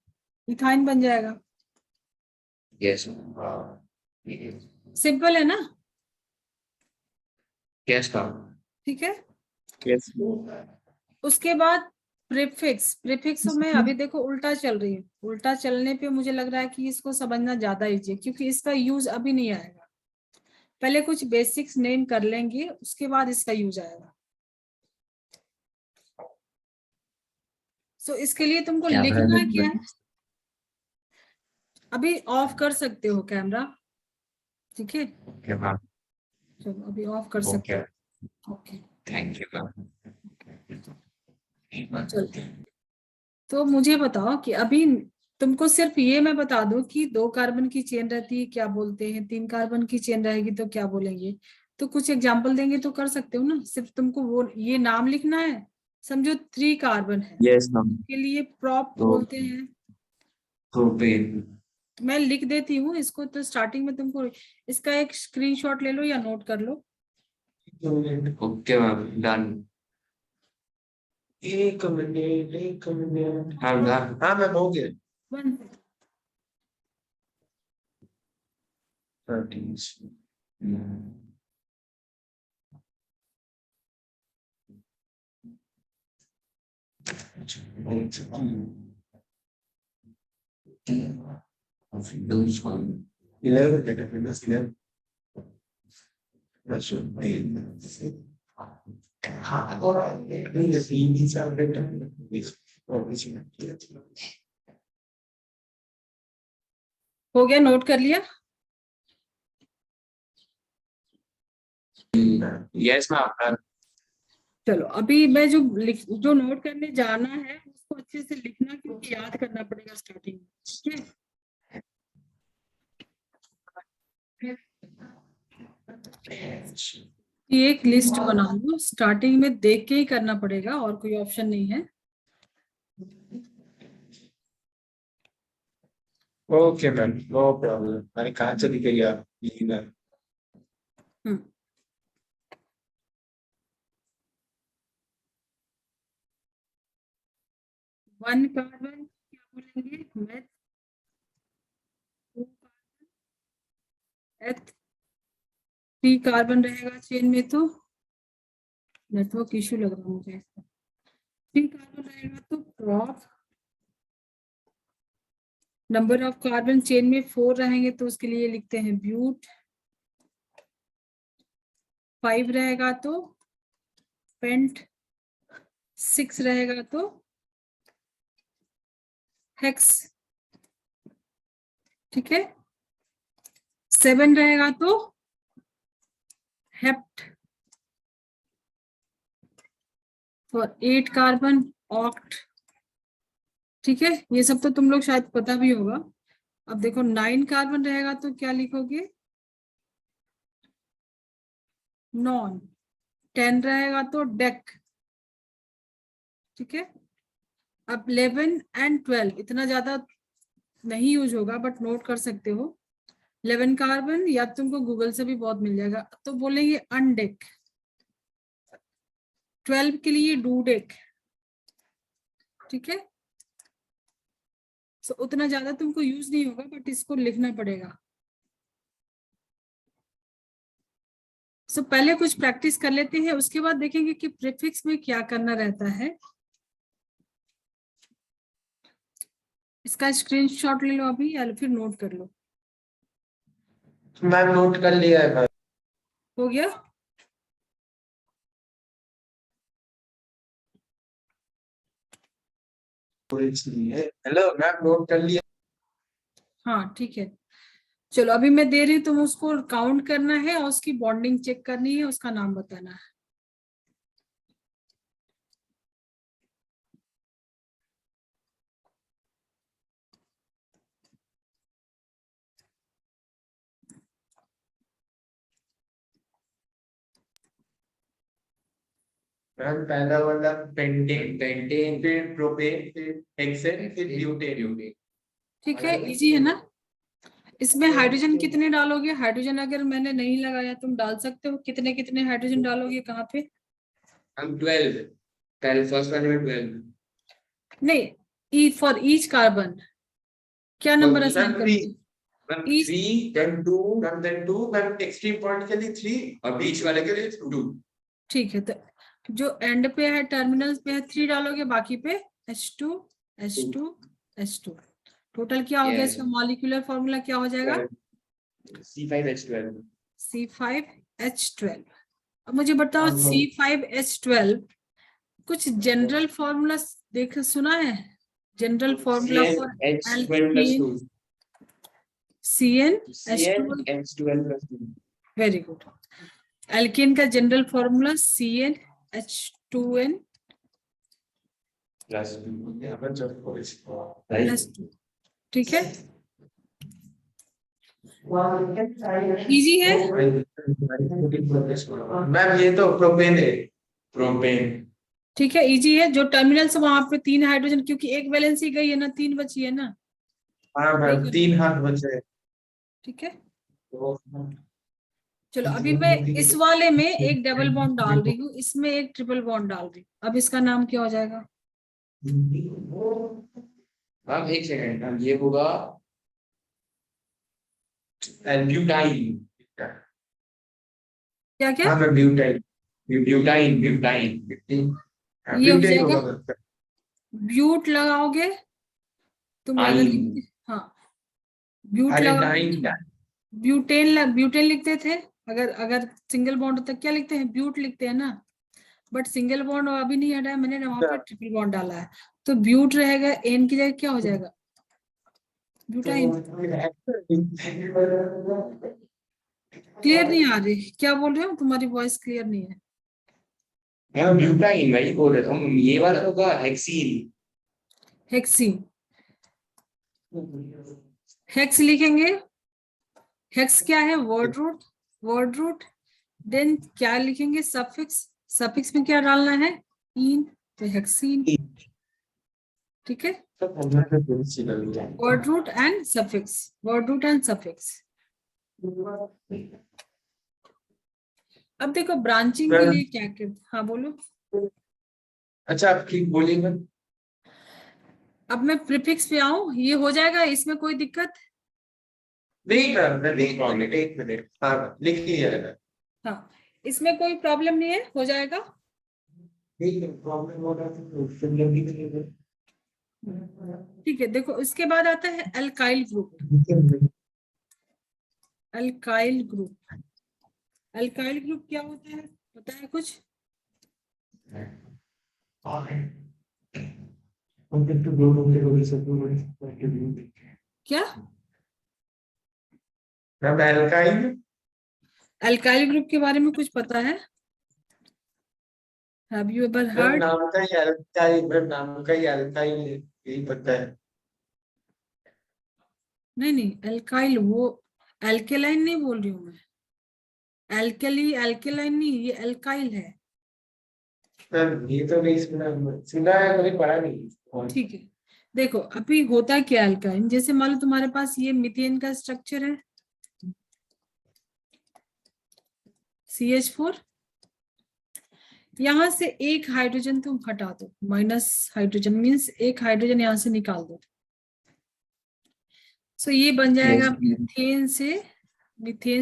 इथाइन बन जाएगा। यस सिंपल है ना, यस मैम। ठीक है। यस उसके बाद प्रीफिक्स में अभी देखो उल्टा चल रही है। उल्टा चलने पे मुझे लग रहा है कि इसको समझना ज्यादा इजी है, क्योंकि इसका यूज अभी नहीं आएगा। पहले कुछ बेसिक्स नेम कर लेंगे, उसके बाद इसका यूज आएगा। सो इसके लिए तुमको लिखना क्या है, अभी ऑफ कर सकते हो कैमरा, ठीक है। चलो अभी ऑफ कर सकते हो, ओके। Thank you ma'am. चलो तो मुझे बताओ कि अभी तुमको सिर्फ ये मैं बता दूं कि 2 कार्बन की चेन रहती है क्या बोलते हैं, 3 कार्बन की चेन रहेगी तो क्या बोलेंगे। तो कुछ एग्जांपल देंगे तो कर सकते हो ना। सिर्फ तुमको वो ये नाम लिखना है। समझो 3 कार्बन है, यस मैम। के लिए प्रॉप तो बोलते हैं। प्रोपेन। मैं लिख देती हूँ इसको, तो स्टार्टिंग में तुमको इसका एक स्क्रीनशॉट ले लो या नोट कर लो। Okay ma'am, done. एक मिनट हाँ डन। हाँ मैम हो गया। 1 13 हो गया, नोट कर लिया? Yes ma'am. चलो अभी मैं जो नोट करने जाना है उसको अच्छे से लिखना, क्योंकि याद करना पड़ेगा स्टार्टिंग में, ठीक है? ये एक लिस्ट बना लो, स्टार्टिंग में देख के ही करना पड़ेगा, और कोई ऑप्शन नहीं है। Okay ma'am, no problem. मैंने कहा चली गई आप मैम। हम्म। वन कार्बन क्या बोलेंगे? मेथ। टू कार्बन एथ। थ्री कार्बन रहेगा चेन में, तो नेटवर्क इश्यू लग रहा है मुझे इसका। थ्री कार्बन रहेगा तो prop. Number of carbon chain में 4 रहेंगे तो उसके लिए लिखते हैं ब्यूट। 5 रहेगा तो पेंट। 6 रहेगा तो हेक्स, ठीक है? 7 रहेगा तो हेप्ट। और 8 कार्बन ऑक्ट, ठीक है? ये सब तो तुम लोग शायद पता भी होगा। अब देखो 9 कार्बन रहेगा तो क्या लिखोगे? नॉन। 10 रहेगा तो डेक, ठीक है? अब 11 एंड 12 इतना ज्यादा नहीं यूज होगा, बट नोट कर सकते हो। 11 कार्बन या तुमको गूगल से भी बहुत मिल जाएगा, तो बोलेंगे अनडेक। 12 के लिए डूडेक, ठीक है? सो उतना ज्यादा तुमको यूज नहीं होगा, बट इसको लिखना पड़ेगा। सो पहले कुछ प्रैक्टिस कर लेते हैं, उसके बाद देखेंगे कि प्रीफिक्स में क्या करना रहता है। इसका स्क्रीनशॉट ले लो अभी, या फिर नोट कर लो। मैम नोट कर लिया है मैम। हो गया? हेलो मैम, नोट कर लिया। हाँ ठीक है। चलो अभी मैं दे रही हूँ, तुम उसको काउंट करना है और उसकी बॉन्डिंग चेक करनी है, उसका नाम बताना है। मैम पहला वाला पेंटेन, फिर प्रोपेन, फिर हेक्सेन, फिर ब्यूटेन। ठीक है, इजी है ना? इसमें हाइड्रोजन कितने डालोगे? हाइड्रोजन अगर मैंने नहीं लगाया, तुम डाल सकते हो। कितने कितने हाइड्रोजन डालोगे, कहाँ पे? हम 12 फर्स्ट वाले में 12। नहीं, ई फॉर ईच कार्बन क्या नंबर मैम असाइन थ्री, करते? Ma'am each, 3 then 2 then 2 ma'am extreme point के लिए 3 और बीच वाले के लिए 2। ठीक है। तो जो एंड पे है, टर्मिनल्स पे है, 3 डालोगे, बाकी पे H2 H2 H2। टोटल क्या हो गया? Yes. इसका मॉलिक्यूलर फॉर्मूला क्या हो जाएगा? C5H12। C5H12। अब मुझे बताओ, C5H12 कुछ जनरल फॉर्मूला देख सुना है? General formula for alkene, CnH12+2। CnH2। CnH12+2। Very good. Alkene का जनरल फॉर्मूला CnH2n +2, ठीक है? इजी है? मैम ये तो प्रोपेन है। प्रोपेन। ठीक है, इजी है। जो टर्मिनल से वहां पे 3 हाइड्रोजन, क्योंकि एक वैलेंसी गई है ना, 3 बची है ना, हाँ मैम 3 हाथ बचे। ठीक है? चलो अभी मैं इस वाले में एक डबल बॉन्ड डाल रही हूँ, इसमें एक ट्रिपल बॉन्ड डाल रही हूँ। अब इसका नाम क्या हो जाएगा? मैम एक सेकंड मैम, ये होगा ब्यूटाइन। क्या क्या? हाँ मैम ब्यूटाइन। Butyne butyne. ये हो ब्यूटेन जाएगा होगा। ब्यूट लगाओगे तुम अगर आइन। हाँ ब्यूट आयोडाइन लगाओगे, ब्यूटेन लिखते थे, अगर अगर सिंगल बॉन्ड होता क्या लिखते हैं, ब्यूट लिखते हैं ना, बट सिंगल बॉन्ड अभी नहीं हटा है मैंने, वहां पे ट्रिपल बॉन्ड डाला है, तो ब्यूट रहेगा, एन की जगह क्या हो जाएगा, ब्यूटाइन। क्लियर नहीं आ रही, क्या बोल रहे हो, तुम्हारी वॉइस क्लियर नहीं है। मैं ब्यूटाइन वही बोल रहा हूँ, ये वाला होगा हेक्सीन। हेक्सीन, हेक्स लिखेंगे, हेक्स क्या है, वर्ड रूट, देन क्या लिखेंगे, सफिक्स, सफिक्स में क्या डालना है, इन, तो हेक्सीन, ठीक है, word root and suffix, word root and suffix. अब देखो ब्रांचिंग के लिए क्या क्या, हाँ बोलो। अच्छा आप ठीक बोलिएगा। अब मैं प्रीफिक्स पे आऊं, ये हो जाएगा, इसमें कोई दिक्कत, नहीं मैम, मैं देख रहा हूँ, एक मिनट, हाँ लिख लिया है। हाँ इसमें कोई प्रॉब्लम नहीं है, हो जाएगा। प्रॉब्लम हो रहा है। ठीक है, देखो इसके बाद आता है alkyl group, alkyl group, alkyl group क्या होता है पता है कुछ, क्या, मैम एल्काइन, अल्काइल ग्रुप के बारे में कुछ पता है, have you ever ma'am heard, नाम का ही एल्काइन, मैम नाम का ही एल्काइन है, यही पता है। नहीं नहीं अल्काइल वो एल्केलाइन नहीं बोल रही हूँ मैं, एल्कली एल्केलाइन नहीं, ये अल्काइल है, मैम ये तो नहीं सुना, सुना है कभी पढ़ा नहीं। ठीक है। देखो अभी होता क्या अल्काइन, जैसे मान लो तुम्हारे पास ये मीथेन का स्ट्रक्चर है, CH4, यहां से एक हाइड्रोजन तुम हटा दो, माइनस हाइड्रोजन मीन्स एक हाइड्रोजन यहां से निकाल दो, सो ये बन जाएगा मीथेन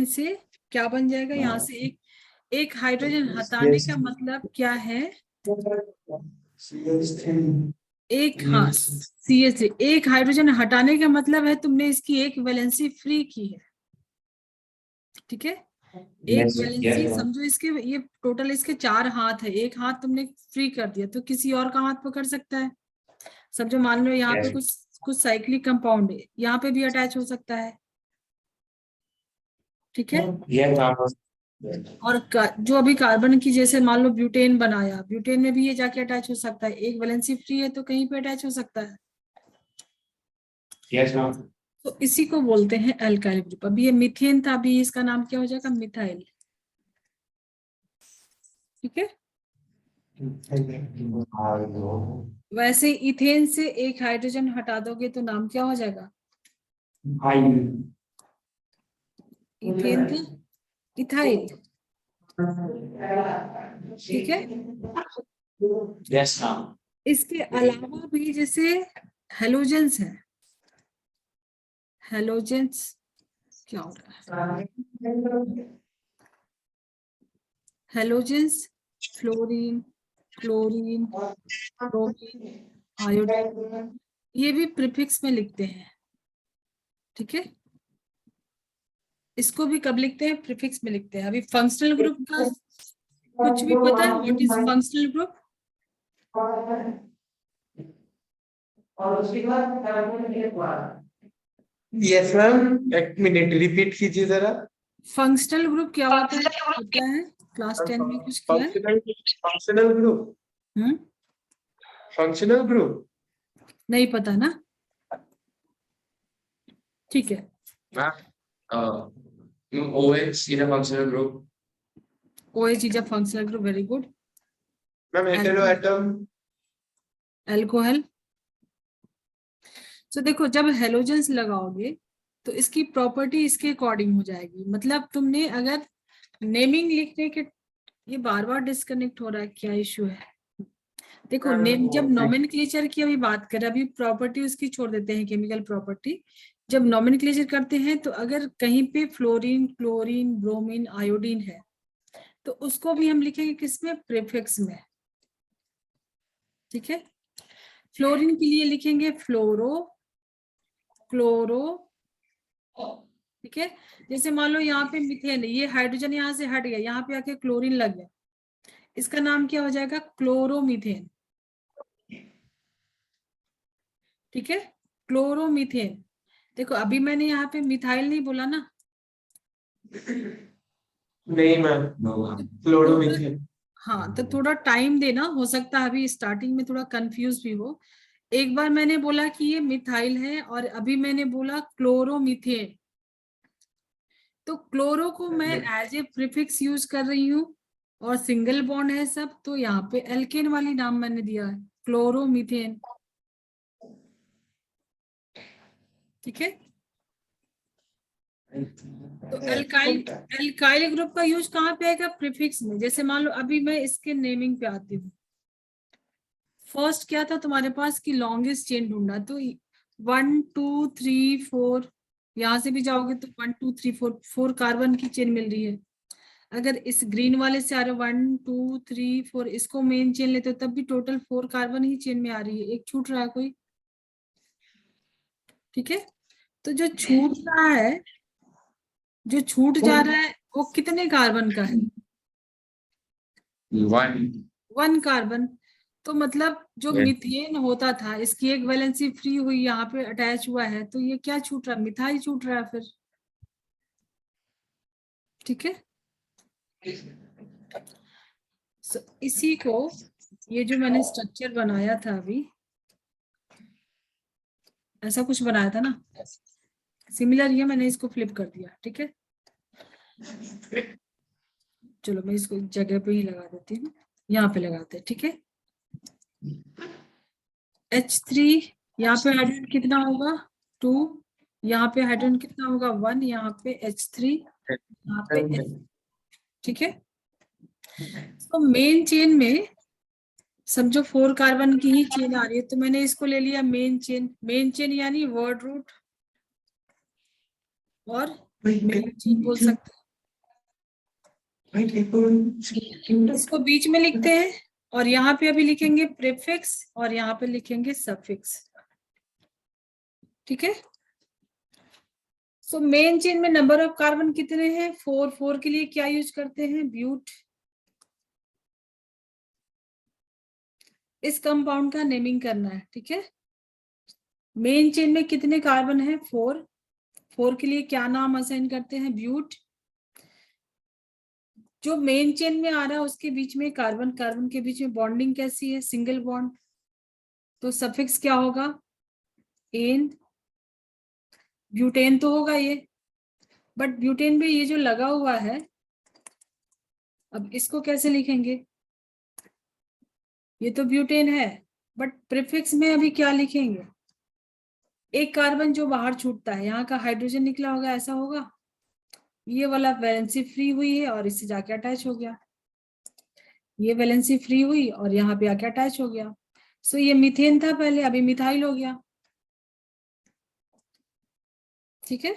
से क्या बन जाएगा, यहाँ से एक हाइड्रोजन हटाने का मतलब क्या है, एक, हाँ CH3, एक हाइड्रोजन हटाने का मतलब है तुमने इसकी एक वैलेंसी फ्री की है, ठीक है, एक वैलेंसी समझो, इसके ये टोटल इसके 4 हाथ है, एक हाथ तुमने फ्री कर दिया तो किसी और का हाथ पकड़ सकता है, समझो मान लो यहाँ पे कुछ साइक्लिक कंपाउंड है, यहाँ पे भी अटैच हो सकता है, ठीक है, और जो अभी कार्बन की जैसे मान लो ब्यूटेन बनाया, ब्यूटेन में भी ये जाके अटैच हो सकता है, एक वैलेंसी फ्री है तो कहीं पे अटैच हो सकता है, तो इसी को बोलते हैं अल्काइल ग्रुप। अभी ये मीथेन था, अभी इसका नाम क्या हो जाएगा, मिथाइल, ठीक है। वैसे इथेन से एक हाइड्रोजन हटा दोगे तो नाम क्या हो जाएगा, इथेन का इथाइल, ठीक है। इसके अलावा भी जैसे हेलोजेंस है, हेलोजेंस क्या हो रहा है, halogens fluorine, chlorine, bromine, iodine, ये भी प्रीफिक्स में लिखते हैं, ठीक है, इसको भी कब लिखते हैं, प्रीफिक्स में लिखते हैं। अभी फंक्शनल ग्रुप का कुछ भी पता है, what is functional group, yes ma'am, एक मिनट रिपीट कीजिए जरा। फंक्शनल ग्रुप क्या होता है पता है, क्लास 10 में कुछ किया है, फंक्शनल ग्रुप, फंक्शनल ग्रुप नहीं पता ना, ठीक है, OH is a functional group. OH is a functional group, very good, ma'am hetero atom, alcohol. तो देखो जब हेलोजेंस लगाओगे तो इसकी प्रॉपर्टी इसके अकॉर्डिंग हो जाएगी, मतलब तुमने अगर नेमिंग लिखने के, ये बार बार डिस्कनेक्ट हो रहा है, क्या इशू है, देखो नेम, जब नोमेनक्लेचर की अभी बात करें, अभी प्रॉपर्टी उसकी छोड़ देते हैं, केमिकल प्रॉपर्टी, जब नोमेनक्लेचर करते हैं तो अगर कहीं पे फ्लोरीन, क्लोरीन, ब्रोमीन, आयोडीन है तो उसको भी हम लिखेंगे किसमें, प्रीफिक्स में, ठीक है। फ्लोरीन के लिए लिखेंगे फ्लोरो, क्लोरो, ठीक है। जैसे मान लो यहाँ पे मीथेन, ये हाइड्रोजन यहाँ से हट गया, यहाँ पे आके क्लोरीन लग गया, इसका नाम क्या हो जाएगा? क्लोरोमीथेन, ठीक है, क्लोरोमीथेन। देखो अभी मैंने यहाँ पे मिथाइल नहीं बोला ना, नहीं मैम, क्लोरोमीथेन। हाँ, तो थोड़ा टाइम देना, हो सकता है अभी स्टार्टिंग में थोड़ा कंफ्यूज भी हो। एक बार मैंने बोला कि ये मिथाइल है और अभी मैंने बोला क्लोरोमीथेन, तो क्लोरो को मैं एज ए प्रीफिक्स यूज कर रही हूँ और सिंगल बॉन्ड है सब, तो यहाँ पे एल्केन वाली नाम मैंने दिया है, क्लोरोमीथेन, ठीक है। तो एल्काइल, एल्काइल ग्रुप का यूज कहाँ पे आएगा? प्रीफिक्स में। जैसे मान लो अभी मैं इसके नेमिंग पे आती हूँ, फर्स्ट क्या था तुम्हारे पास कि लॉन्गेस्ट चेन ढूंढा, तो 1 2 3 4, यहां से भी जाओगे तो 1 2 3 4, 4 कार्बन की चेन मिल रही है। अगर इस ग्रीन वाले से आ रहे 1 2 3 4, इसको मेन चेन लेते हो तब भी टोटल 4 कार्बन ही चेन में आ रही है, एक छूट रहा है कोई, ठीक है। तो जो छूट रहा है, जो छूट जा रहा है वो कितने कार्बन का है? 1 कार्बन। तो मतलब जो Yes. मीथेन होता था, इसकी एक वैलेंसी फ्री हुई, यहाँ पे अटैच हुआ है, तो ये क्या छूट रहा है? मिथाइल छूट रहा है फिर, ठीक है। इसी को, ये जो मैंने स्ट्रक्चर बनाया था अभी, ऐसा कुछ बनाया था ना, सिमिलर, ये मैंने इसको फ्लिप कर दिया, ठीक है। चलो मैं इसको एक जगह पे ही लगा देती हूँ, यहाँ पे लगाते हैं, ठीक है। H3, यहाँ पे हाइड्रोजन कितना होगा? 2, यहाँ पे हाइड्रोजन कितना होगा? 1, यहाँ पे H3, यहाँ पे H, ठीक है। तो मेन चेन में समझो 4 कार्बन की ही चेन आ रही है, तो मैंने इसको ले लिया मेन चेन। मेन चेन यानी वर्ड रूट और मेन चेन बोल सकते हैं। इसको बीच में लिखते हैं और यहाँ पे अभी लिखेंगे प्रीफिक्स और यहाँ पे लिखेंगे सफिक्स, ठीक है। सो मेन चेन में नंबर ऑफ कार्बन कितने हैं? 4, 4 के लिए क्या यूज करते हैं? ब्यूट। इस कंपाउंड का नेमिंग करना है, ठीक है। मेन चेन में कितने कार्बन है? 4, 4 के लिए क्या नाम असाइन करते हैं? ब्यूट। जो मेन चेन में आ रहा है उसके बीच में कार्बन कार्बन के बीच में बॉन्डिंग कैसी है? सिंगल बॉन्ड, तो सफिक्स क्या होगा? एन। ब्यूटेन तो होगा ये, बट ब्यूटेन में ये जो लगा हुआ है, अब इसको कैसे लिखेंगे? ये तो ब्यूटेन है, बट प्रीफिक्स में अभी क्या लिखेंगे? एक कार्बन जो बाहर छूटता है, यहाँ का हाइड्रोजन निकला होगा, ऐसा होगा। ये वाला वैलेंसी फ्री हुई है और इससे जाके अटैच हो गया, ये वैलेंसी फ्री हुई और यहाँ पे आके अटैच हो गया। सो ये मीथेन था पहले, अभी मिथाइल हो गया, ठीक है।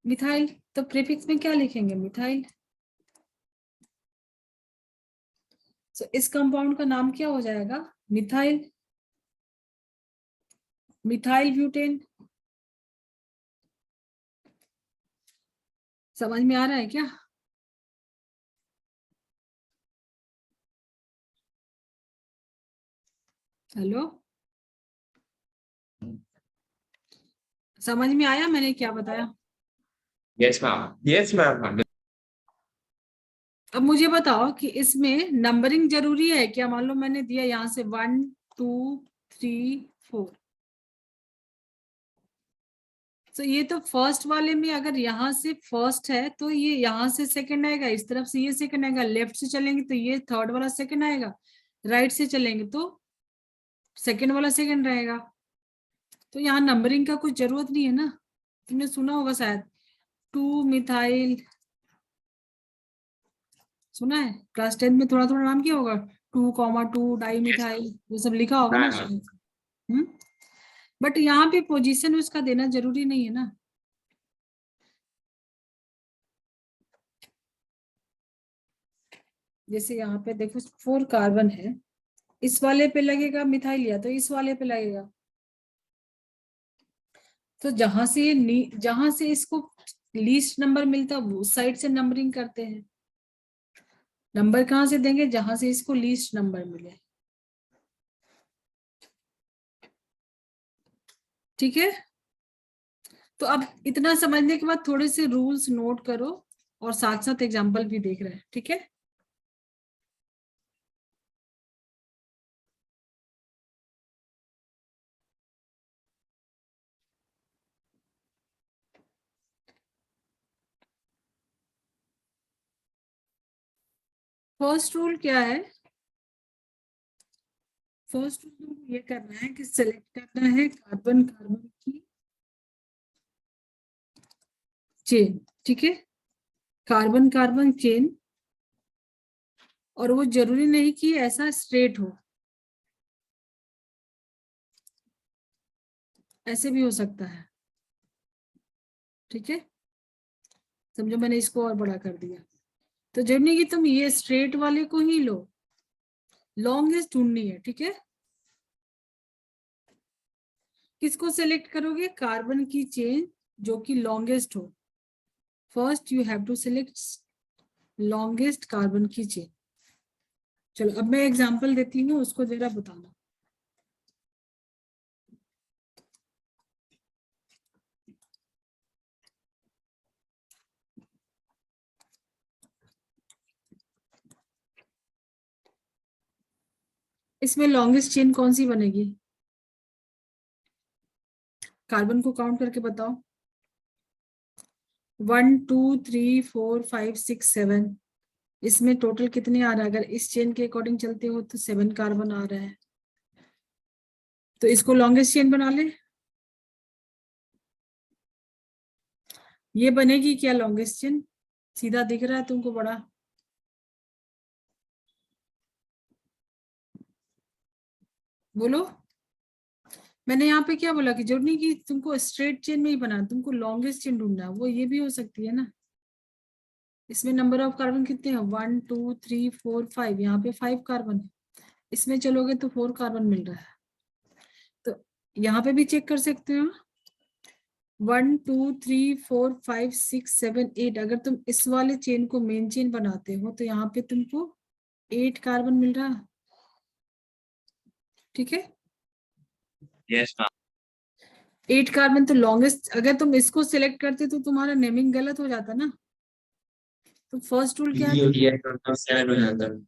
मिथाइल, तो प्रीफिक्स में क्या लिखेंगे? मिथाइल। सो इस कंपाउंड का नाम क्या हो जाएगा? Methyl, methyl butane. समझ में आ रहा है क्या? हेलो, समझ में आया मैंने क्या बताया? Yes, ma'am. Yes ma'am. अब मुझे बताओ कि इसमें नंबरिंग जरूरी है क्या? मान लो मैंने दिया यहाँ से 1 2 3 4, तो ये तो फर्स्ट वाले में अगर यहाँ से फर्स्ट है तो ये यहाँ से सेकंड आएगा, इस तरफ से ये सेकंड आएगा, लेफ्ट से चलेंगे तो ये थर्ड वाला सेकंड आएगा, राइट से चलेंगे तो सेकंड वाला सेकंड रहेगा। तो यहाँ नंबरिंग का कुछ जरूरत नहीं है ना। तुमने सुना होगा शायद 2 मिथाइल, सुना है क्लास 10 में, थोड़ा थोड़ा नाम किया होगा, 2,2 डाई मिथाइल, ये सब लिखा होगा ना शायद। बट यहाँ पे पोजीशन उसका देना जरूरी नहीं है ना। जैसे यहाँ पे देखो 4 कार्बन है, इस वाले पे लगेगा मिथाइल, या तो इस वाले पे लगेगा। तो जहां से इसको लीस्ट नंबर मिलता है उस साइड से नंबरिंग करते हैं। नंबर कहाँ से देंगे? जहां से इसको लीस्ट नंबर मिले। ठीक है, तो अब इतना समझने के बाद थोड़े से रूल्स नोट करो और साथ साथ एग्जाम्पल भी देख रहे हैं। ठीक है, फर्स्ट रूल क्या है? फर्स्ट रूल ये करना है कि सिलेक्ट करना है कार्बन कार्बन की चेन। ठीक है, कार्बन कार्बन चेन, और वो जरूरी नहीं कि ऐसा स्ट्रेट हो, ऐसे भी हो सकता है। ठीक है, समझो, मैंने इसको और बड़ा कर दिया। तो जरूरी नहीं कि तुम ये स्ट्रेट वाले को ही लो, लॉन्गेस्ट ढूंढनी है। ठीक है, किसको सेलेक्ट करोगे? कार्बन की चेन जो कि लॉन्गेस्ट हो। First you have to select longest carbon की चेन। चलो अब मैं एग्जांपल देती हूँ, उसको जरा बताना। इसमें लॉन्गेस्ट चेन कौन सी बनेगी? कार्बन को काउंट करके बताओ। 1 2 3 4 5 6 7, इसमें टोटल कितने आ रहा है? अगर इस चेन के अकॉर्डिंग चलते हो तो 7 कार्बन आ रहा है। तो इसको लॉन्गेस्ट चेन बना ले। ये बनेगी क्या लॉन्गेस्ट चेन? सीधा दिख रहा है तुमको बड़ा? बोलो। मैंने यहाँ पे क्या बोला कि जरूरी नहीं कि तुमको स्ट्रेट चेन में ही बनाना, तुमको लॉन्गेस्ट चेन ढूंढना है। वो ये भी हो सकती है ना। इसमें नंबर ऑफ कार्बन कितने हैं? 1 2 3 4 5, यहाँ पे 5 कार्बन है। इसमें चलोगे तो 4 कार्बन मिल रहा है। तो यहाँ पे भी चेक कर सकते हो। 1 2 3 4 5 6 7 8, अगर तुम इस वाले चेन को मेन चेन बनाते हो तो यहाँ पे तुमको 8 कार्बन मिल रहा है। ठीक है, यस मैम। 8 कार्बन तो लॉन्गेस्ट। अगर तुम इसको सिलेक्ट करते तो तुम्हारा नेमिंग गलत हो जाता ना। तो फर्स्ट रूल क्या है? सेवन हो जाता है।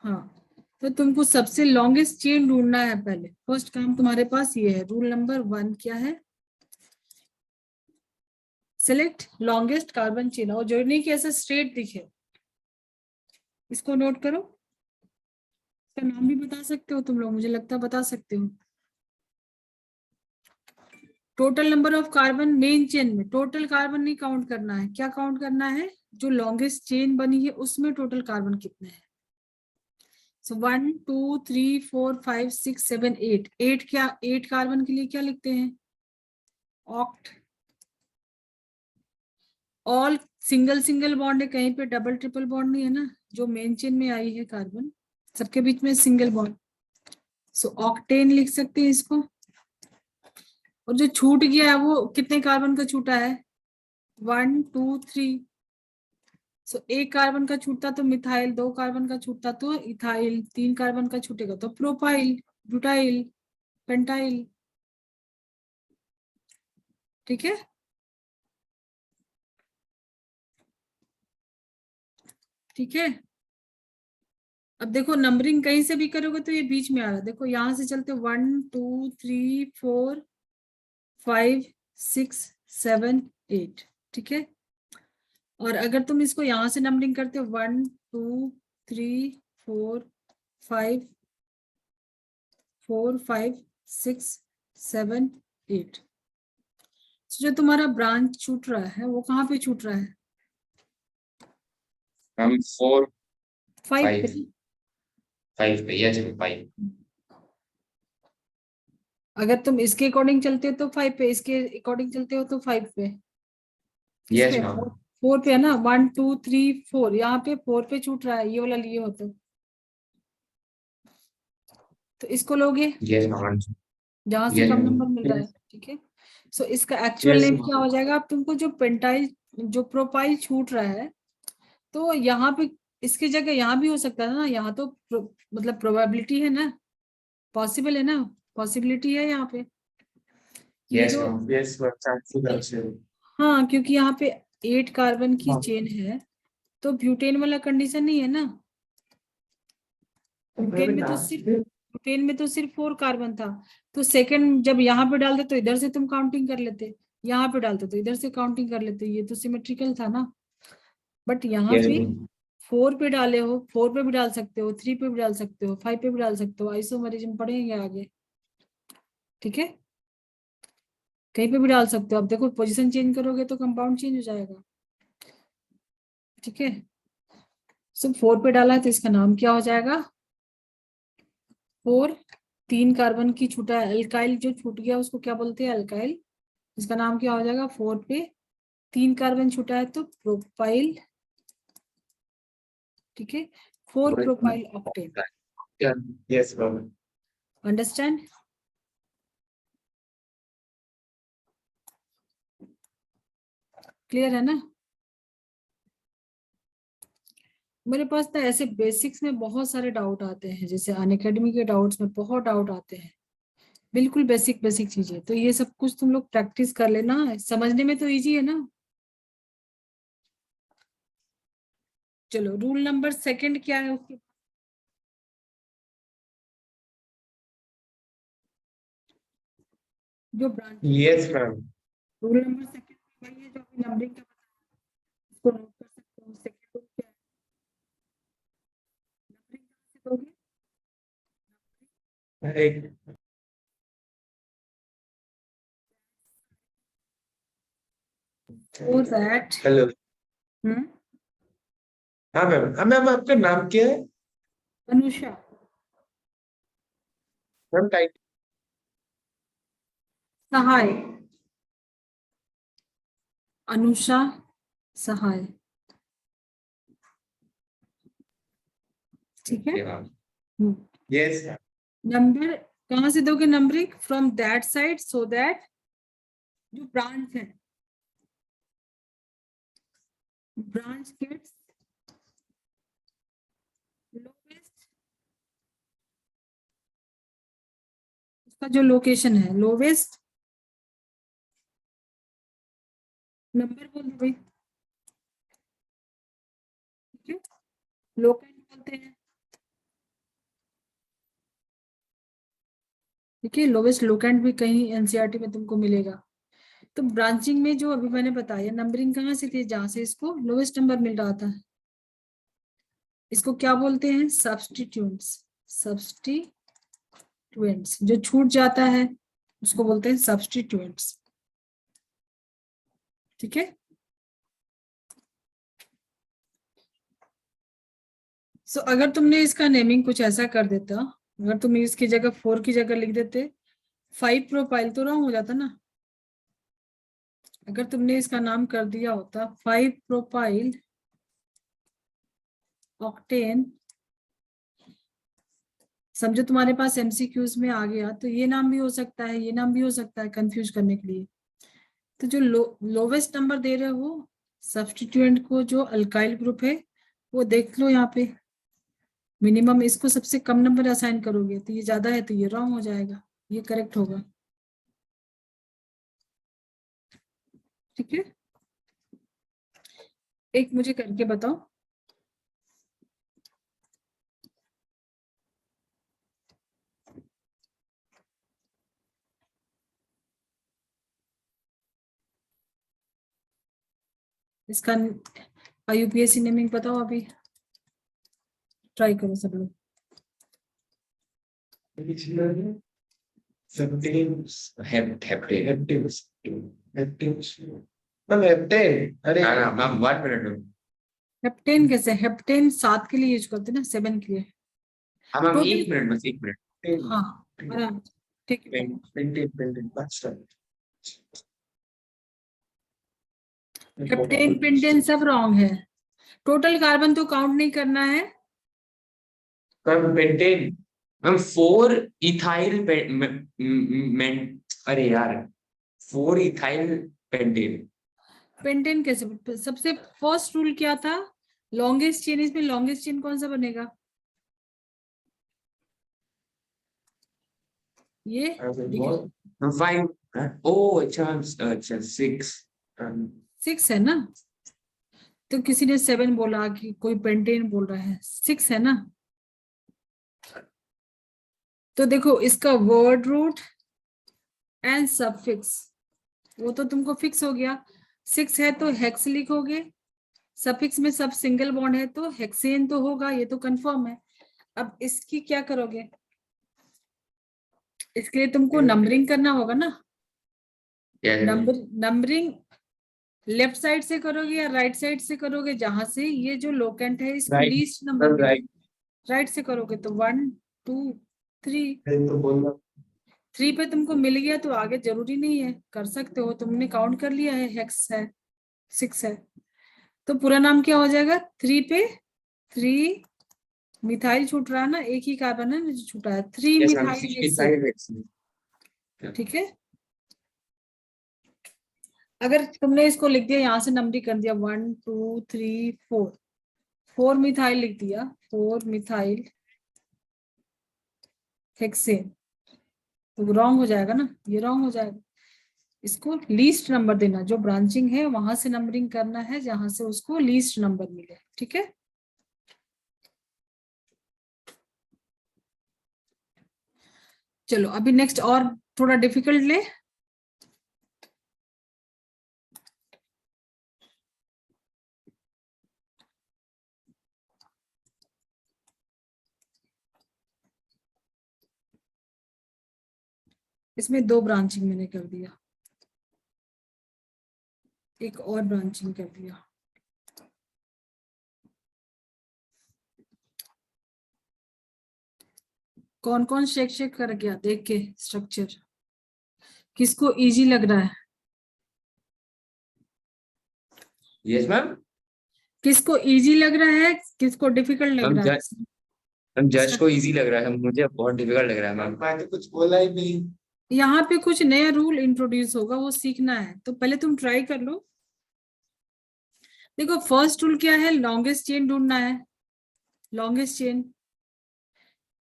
हाँ, तो तुमको सबसे लॉन्गेस्ट चेन ढूंढना है पहले। फर्स्ट काम तुम्हारे पास ये है। रूल नंबर 1 क्या है? Select longest carbon chain. और जरूरी नहीं कि ऐसा स्ट्रेट दिखे, इसको नोट करो। इसका नाम भी बता सकते हो तुम लोग, मुझे लगता है बता सकते हो। Total number of carbon main chain में, टोटल कार्बन नहीं काउंट करना है। क्या काउंट करना है? जो लॉन्गेस्ट चेन बनी है उसमें टोटल कार्बन कितने हैं। सो 1 2 3 4 5 6 7 8, 8 क्या? 8 कार्बन के लिए क्या लिखते हैं? Oct. All single single bond है, कहीं पे डबल ट्रिपल बॉन्ड नहीं है ना। जो मेन चेन में आई है कार्बन, सबके बीच में सिंगल बॉन्ड। सो ऑक्टेन लिख सकते हैं इसको। और जो छूट गया है वो कितने कार्बन का छूटा है? 1 2 3। सो एक कार्बन का छूटता तो मिथाइल, 2 कार्बन का छूटता तो इथाइल, 3 कार्बन का छूटेगा तो प्रोपाइल, ब्यूटाइल, पेंटाइल। ठीक है, ठीक है। अब देखो नंबरिंग कहीं से भी करोगे तो ये बीच में आ रहा है। देखो यहां से चलते 1 2 3 4 5 6 7 8। ठीक है, और अगर तुम इसको यहां से नंबरिंग करते हो 1 2 3 4 5 4 5 6 7 8, जो तुम्हारा ब्रांच छूट रहा है वो कहाँ पे छूट रहा है? मैम 4 5 पे। 5 5 पे। यस 5। अगर तुम इसके अकॉर्डिंग चलते हो तो 5 पे, इसके अकॉर्डिंग चलते हो तो 5 पे। किस यस पे? मैम। 4 पे है ना। 1 2 3 4, यहाँ पे 4 पे छूट रहा है। ये वाला लिए हो तो तो इसको लोगे Yes, ma'am. जहां से Yes, कम ma'am. नंबर मिल रहा है, Yes. ठीक है। सो इसका एक्चुअल Yes, नेम ma'am. क्या हो जाएगा? अब तुमको जो पेंटाइल जो प्रोपाइल छूट रहा है, तो यहाँ पे इसकी जगह यहाँ भी हो सकता है ना, यहाँ तो मतलब प्रोबेबिलिटी है ना, पॉसिबल है ना, पॉसिबिलिटी है यहाँ पे। ये Yes, जो ma'am. Yes, ma'am. Chances are zero. हाँ, क्योंकि यहाँ पे 8 कार्बन की हाँ। चेन है, तो ब्यूटेन वाला कंडीशन नहीं है ना। ब्यूटेन में तो सिर्फ 4 कार्बन था, तो सेकंड जब यहाँ पे डालते तो इधर से तुम काउंटिंग कर लेते, यहाँ पे डालते तो इधर से काउंटिंग कर लेते, ये तो सिमेट्रिकल था ना। बट यहाँ Yes, पे ma'am. 4 पे डाले हो, 4 पे भी डाल सकते हो, 3 पे भी डाल सकते हो, 5 पे भी डाल सकते हो, आइसोमेरिज्म पढ़ेंगे आगे, ठीक है। कहीं पे भी डाल सकते हो। अब देखो पोजीशन चेंज करोगे तो कंपाउंड चेंज हो जाएगा, ठीक है। सिर्फ 4 पे डाला है तो इसका नाम क्या हो जाएगा? 4, 3 कार्बन की छूटा अल्काइल जो छूट गया उसको क्या बोलते हैं? अल्काइल। इसका नाम क्या हो जाएगा? 4 पे 3 कार्बन छूटा है तो प्रोपाइल, ठीक है। 4 propyl octane. Yes, ma'am. Understand? Clear है ना? मेरे पास तो ऐसे बेसिक्स में बहुत सारे डाउट आते हैं, जैसे अनअकैडमी के डाउट्स में बहुत डाउट आते हैं, बिल्कुल बेसिक बेसिक चीजें। तो ये सब कुछ तुम लोग प्रैक्टिस कर लेना, समझने में तो इजी है ना। चलो रूल नंबर सेकंड क्या है उसके, जो branch. Yes, ma'am. Rule number second वही है जो अभी नंबरिंग का बताया, इसको नोट कर सकते हो। सेकंड रूल क्या है? नंबरिंग कहाँ से दोगे? एक So that हेलो। हम्म, हाँ मैम, हाँ मैम, आपका नाम क्या है? अनुषा मैम टाइट। सहाय, अनुषा सहाय, ठीक है। यस। नंबर कहाँ से दोगे? Numbering from that side, so that जो ब्रांच है, ब्रांच गेट्स लोवेस्ट, उसका जो लोकेशन है लोवेस्ट नंबर बोल दो भाई, ठीक है। लोकेंट बोलते हैं, ठीक है। लोवेस्ट लोकेंट भी कहीं एनसीईआरटी में तुमको मिलेगा। तो ब्रांचिंग में जो अभी मैंने बताया, नंबरिंग कहाँ से थी? जहां से इसको लोवेस्ट नंबर मिल रहा था, इसको क्या बोलते हैं? सब्स्टिट्यूएंट्स। सब्स्टिट्यूएंट्स जो छूट जाता है उसको बोलते हैं सब्स्टिट्यूएंट्स, ठीक है। सो अगर तुमने इसका नेमिंग कुछ ऐसा कर देता, अगर तुम इसकी जगह 4 की जगह लिख देते 5 प्रोपाइल, तो रॉन्ग हो जाता ना। अगर तुमने इसका नाम कर दिया होता 5 प्रोपाइल ऑक्टेन, समझो तुम्हारे पास एमसीक्यूज में आ गया, तो ये नाम भी हो सकता है, ये नाम भी हो सकता है, कंफ्यूज करने के लिए। तो जो लोवेस्ट नंबर दे रहे हो सब्स्टिट्यूएंट को, जो अल्काइल ग्रुप है, वो देख लो यहाँ पे मिनिमम, इसको सबसे कम नंबर असाइन करोगे तो ये ज्यादा है, तो ये रॉन्ग हो जाएगा, ये करेक्ट होगा, ठीक है। एक मुझे करके बताओ। इसका आईयूपीएसी नेमिंग बताओ, अभी ट्राई करो सब लोग। 17 Heptane. हेप्टेन्स। मैम हेप्टेन, अरे Ma'am, 1 minute. हेप्टेन कैसे? हेप्टेन 7 के लिए यूज करते हैं ना, 7 के लिए। Ma'am, टोटल 1 minute, बस 1 minute. हाँ आराम से, ठीक है। हेप्टेन पेंटेन सब रॉन्ग है, टोटल कार्बन तो काउंट नहीं करना है। मैम पेंटेन मैम 4 इथाइल अरे यार 4 इथाइल पेंटेन। पेंटेन कैसे? सबसे फर्स्ट रूल क्या था? लॉन्गेस्ट चेन, इसमें लॉन्गेस्ट चेन कौन सा बनेगा? ये ठीक है, 5 ओ अच्छा अच्छा 6 6 है ना? तो किसी ने 7 बोला कि कोई पेंटेन बोल रहा है, 6 है ना? तो देखो इसका वर्ड रूट एंड सफिक्स वो तो तुमको फिक्स हो गया। 6 है तो हेक्स लिखोगे, सफिक्स में सब सिंगल बॉन्ड है तो हेक्सेन तो होगा, ये तो कंफर्म है। अब इसकी क्या करोगे? इसके लिए तुमको नंबरिंग करना होगा ना। नंबरिंग लेफ्ट साइड से करोगे या राइट साइड से करोगे? जहां से ये जो लोकेंट है इसको Right. लीस्ट नंबर मिले, राइट राइट से करोगे तो 1 2 3। तो बोलना 3 पे तुमको मिल गया तो आगे जरूरी नहीं है, कर सकते हो, तुमने काउंट कर लिया है, हेक्स है, 6 है। तो पूरा नाम क्या हो जाएगा? 3 पे 3 मिथाइल छूट रहा है ना, एक ही कार्बन है जो छूटा है, 3 yes ma'am methyl 3 hexane. Ethyl. ठीक है, अगर तुमने इसको लिख दिया यहाँ से नंबरिंग कर दिया 1 2 3 4, 4 मिथाइल लिख दिया, 4 मिथाइल हेक्सेन, तो रॉन्ग हो जाएगा ना, ये रॉन्ग हो जाएगा। इसको लीस्ट नंबर देना, जो ब्रांचिंग है वहां से नंबरिंग करना है जहां से उसको लीस्ट नंबर मिले। ठीक है, चलो अभी नेक्स्ट और थोड़ा डिफिकल्ट ले। इसमें 2 ब्रांचिंग मैंने कर दिया, एक और ब्रांचिंग कर दिया। कौन कौन शेक कर गया देख के स्ट्रक्चर, किसको इजी लग रहा है? Yes ma'am. किसको इजी लग रहा है, किसको डिफिकल्ट लग हम रहा है? जज को इजी लग रहा है, मुझे बहुत डिफिकल्ट लग रहा है मैम। मैं तो कुछ बोला ही नहीं। यहाँ पे कुछ नया रूल इंट्रोड्यूस होगा, वो सीखना है, तो पहले तुम ट्राई कर लो। देखो फर्स्ट रूल क्या है? लॉन्गेस्ट चेन ढूंढना है, लॉन्गेस्ट चेन।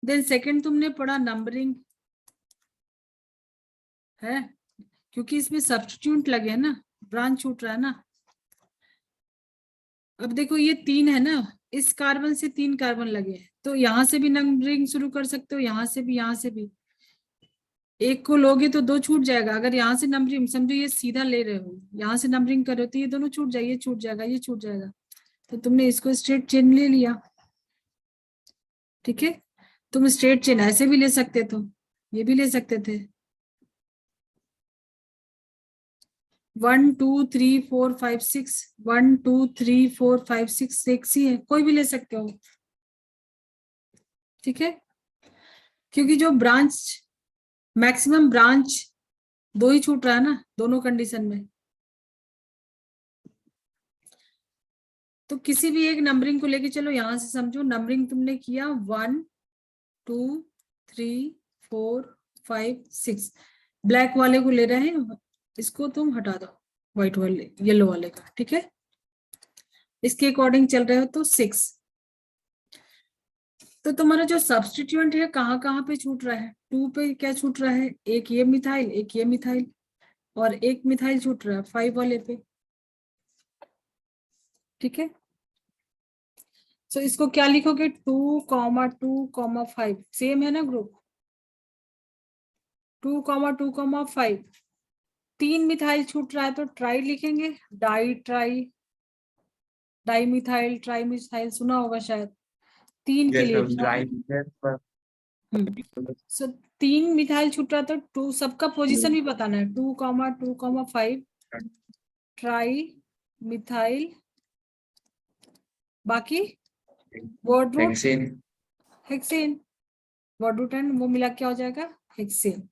देन सेकंड तुमने पढ़ा नंबरिंग है, क्योंकि इसमें सब्स्टिट्यूट लगे हैं ना, ब्रांच छूट रहा है ना। अब देखो ये 3 है ना, इस कार्बन से 3 कार्बन लगे हैं, तो यहाँ से भी नंबरिंग शुरू कर सकते हो, यहाँ से भी, यहाँ से भी। एक को लोगे तो 2 छूट जाएगा। अगर यहाँ से नंबरिंग, समझो ये सीधा ले रहे हो, यहाँ से नंबरिंग कर रहे हो तो ये दोनों छूट जाएगा, ये छूट जाएगा, ये छूट जाएगा, तो तुमने इसको स्ट्रेट चेन ले लिया। ठीक है, तुम स्ट्रेट चेन ऐसे भी ले सकते थे, ये भी ले सकते थे, 1 2 3 4 5 6, 1 2 3 4 5 6, 6 ही है, कोई भी ले सकते हो। ठीक है, क्योंकि जो ब्रांच मैक्सिमम ब्रांच 2 ही छूट रहा है ना दोनों कंडीशन में, तो किसी भी एक नंबरिंग को लेके चलो। यहां से समझो नंबरिंग तुमने किया 1 2 3 4 5 6, ब्लैक वाले को ले रहे हैं, इसको तुम हटा दो व्हाइट वाले, येलो वाले का। ठीक है, इसके अकॉर्डिंग चल रहे हो तो 6। तो तुम्हारा जो सब्स्टिट्यूएंट है कहाँ कहाँ पे छूट रहा है? 2 पे क्या छूट रहा है? एक ये मिथाइल, एक ये मिथाइल, और एक मिथाइल छूट रहा है 5 वाले पे। ठीक है, सो इसको क्या लिखोगे? 2,2,5, सेम है ना ग्रुप, 2,2,5। 3 मिथाइल छूट रहा है तो ट्राई लिखेंगे, di tri, di methyl, tri methyl, सुना होगा शायद। 3 के यस लिए मैम ट्राई। ट्राई। सो 3 मिथाइल छूट रहा तो 2, सबका पोजीशन भी बताना है, 2,2,5 ट्राई मिथाइल, बाकी word root hexane, word root and वो मिला क्या हो जाएगा? हेक्सेन।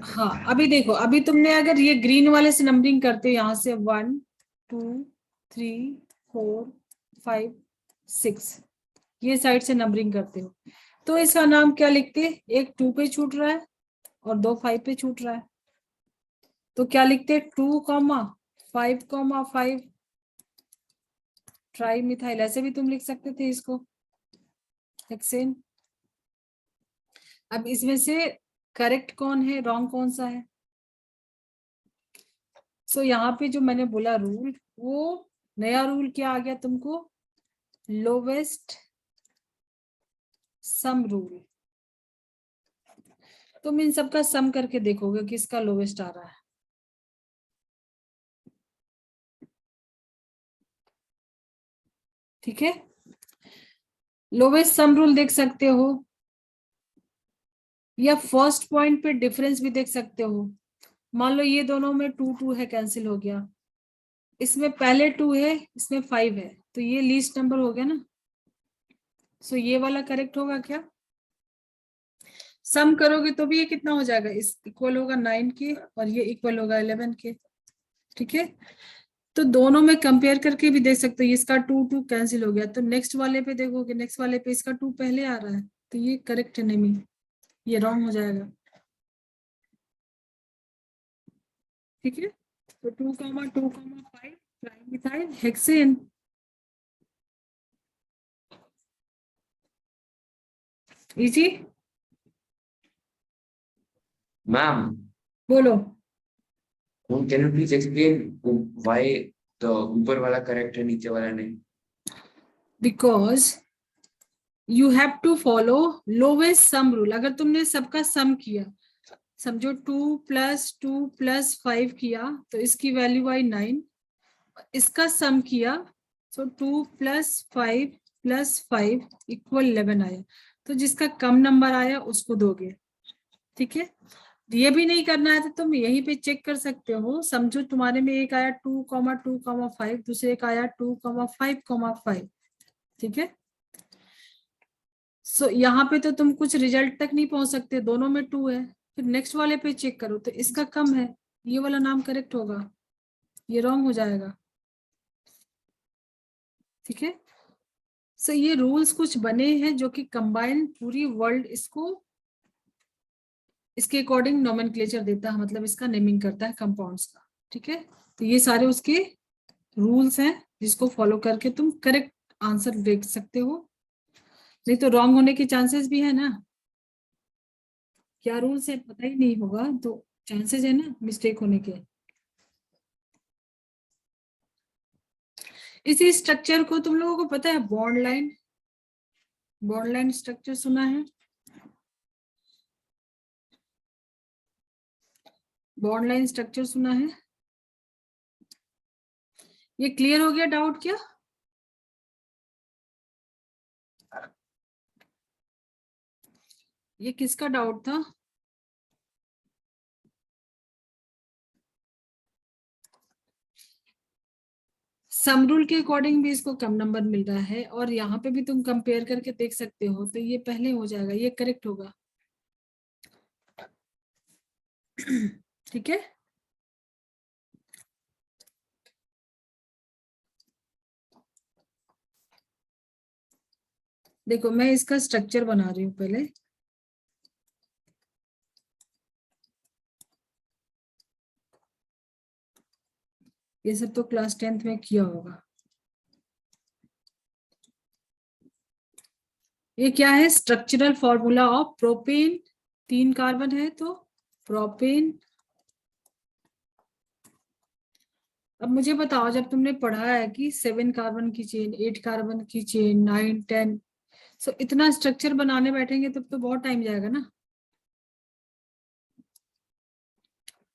हाँ अभी देखो, अभी तुमने अगर ये ग्रीन वाले से नंबरिंग करते हो, यहाँ से 1 2 3 4 5 6, ये साइड से नंबरिंग करते हो। तो इसका नाम क्या लिखते हैं? एक 2 पे छूट रहा है और 2 5 पे छूट रहा है, तो क्या लिखते हैं? 2,5,5 ट्राई मिथाइल, ऐसे भी तुम लिख सकते थे इसको, हेक्सेन। अब इसमें से करेक्ट कौन है, रॉन्ग कौन सा है? सो यहाँ पे जो मैंने बोला रूल, वो नया रूल क्या आ गया तुमको? Lowest sum rule. तुम इन सबका सम करके देखोगे किसका लोवेस्ट आ रहा है। ठीक है, लोवेस्ट सम रूल देख सकते हो, या फर्स्ट पॉइंट पे डिफरेंस भी देख सकते हो। मान लो ये दोनों में 2 2 है, कैंसिल हो गया, इसमें पहले 2 है, इसमें 5 है, तो ये लीस्ट नंबर हो गया ना। सो ये वाला करेक्ट होगा क्या? सम करोगे तो भी ये कितना हो जाएगा? इस इक्वल होगा 9 के और ये इक्वल होगा 11 के। ठीक है, तो दोनों में कंपेयर करके भी देख सकते हो, इसका 2 2 कैंसिल हो गया, तो नेक्स्ट वाले पे देखोगे, नेक्स्ट वाले पे इसका 2 पहले आ रहा है, तो ये करेक्ट है नहीं, ये रॉन्ग हो जाएगा। ठीक है, तो 2,2,5 ट्राइमिथाइल हेक्सेन। इजी, मैम, बोलो। Can you please explain why the ऊपर वाला करेक्ट है, नीचे वाला नहीं? Because you have to follow lowest sum rule. अगर तुमने सबका सम किया, समझो 2 + 2 + 5 किया, तो इसकी वैल्यू आई 9, इसका सम किया, सो 2 + 5 + 5 = 11 आया, तो जिसका कम नंबर आया उसको दोगे। ठीक है, ये भी नहीं करना है तो तुम यहीं पे चेक कर सकते हो। समझो तुम्हारे में एक आया 2,2,5, दूसरे का आया 2,5,5। ठीक है, सो यहाँ पे तो तुम कुछ रिजल्ट तक नहीं पहुंच सकते, दोनों में 2 है, फिर नेक्स्ट वाले पे चेक करो तो इसका कम है, ये वाला नाम करेक्ट होगा, ये रॉन्ग हो जाएगा। ठीक है, सो ये रूल्स कुछ बने हैं जो कि कंबाइन पूरी वर्ल्ड इसको, इसके अकॉर्डिंग नोमेनक्लेचर देता है, मतलब इसका नेमिंग करता है कंपाउंड्स का। ठीक है, तो ये सारे उसके रूल्स हैं जिसको फॉलो करके तुम करेक्ट आंसर देख सकते हो, नहीं तो रॉन्ग होने के चांसेस भी है ना। क्या रूल्स है पता ही नहीं होगा तो चांसेस है ना मिस्टेक होने के। इसी स्ट्रक्चर को तुम लोगों को पता है bond line, bond line structure सुना है? बॉन्ड लाइन स्ट्रक्चर सुना है? ये क्लियर हो गया डाउट क्या? ये किसका डाउट था? सम रूल के अकॉर्डिंग भी इसको कम नंबर मिल रहा है, और यहाँ पे भी तुम कंपेयर करके देख सकते हो, तो ये पहले हो जाएगा, ये करेक्ट होगा। ठीक है, देखो मैं इसका स्ट्रक्चर बना रही हूँ पहले। ये सब तो क्लास 10th में किया होगा। ये क्या है? Structural formula of propane, 3 carbon है तो प्रोपेन। अब मुझे बताओ, जब तुमने पढ़ा है कि 7 कार्बन की चेन, 8 कार्बन की चेन, 9 10, सो इतना स्ट्रक्चर बनाने बैठेंगे तब तो बहुत टाइम जाएगा ना,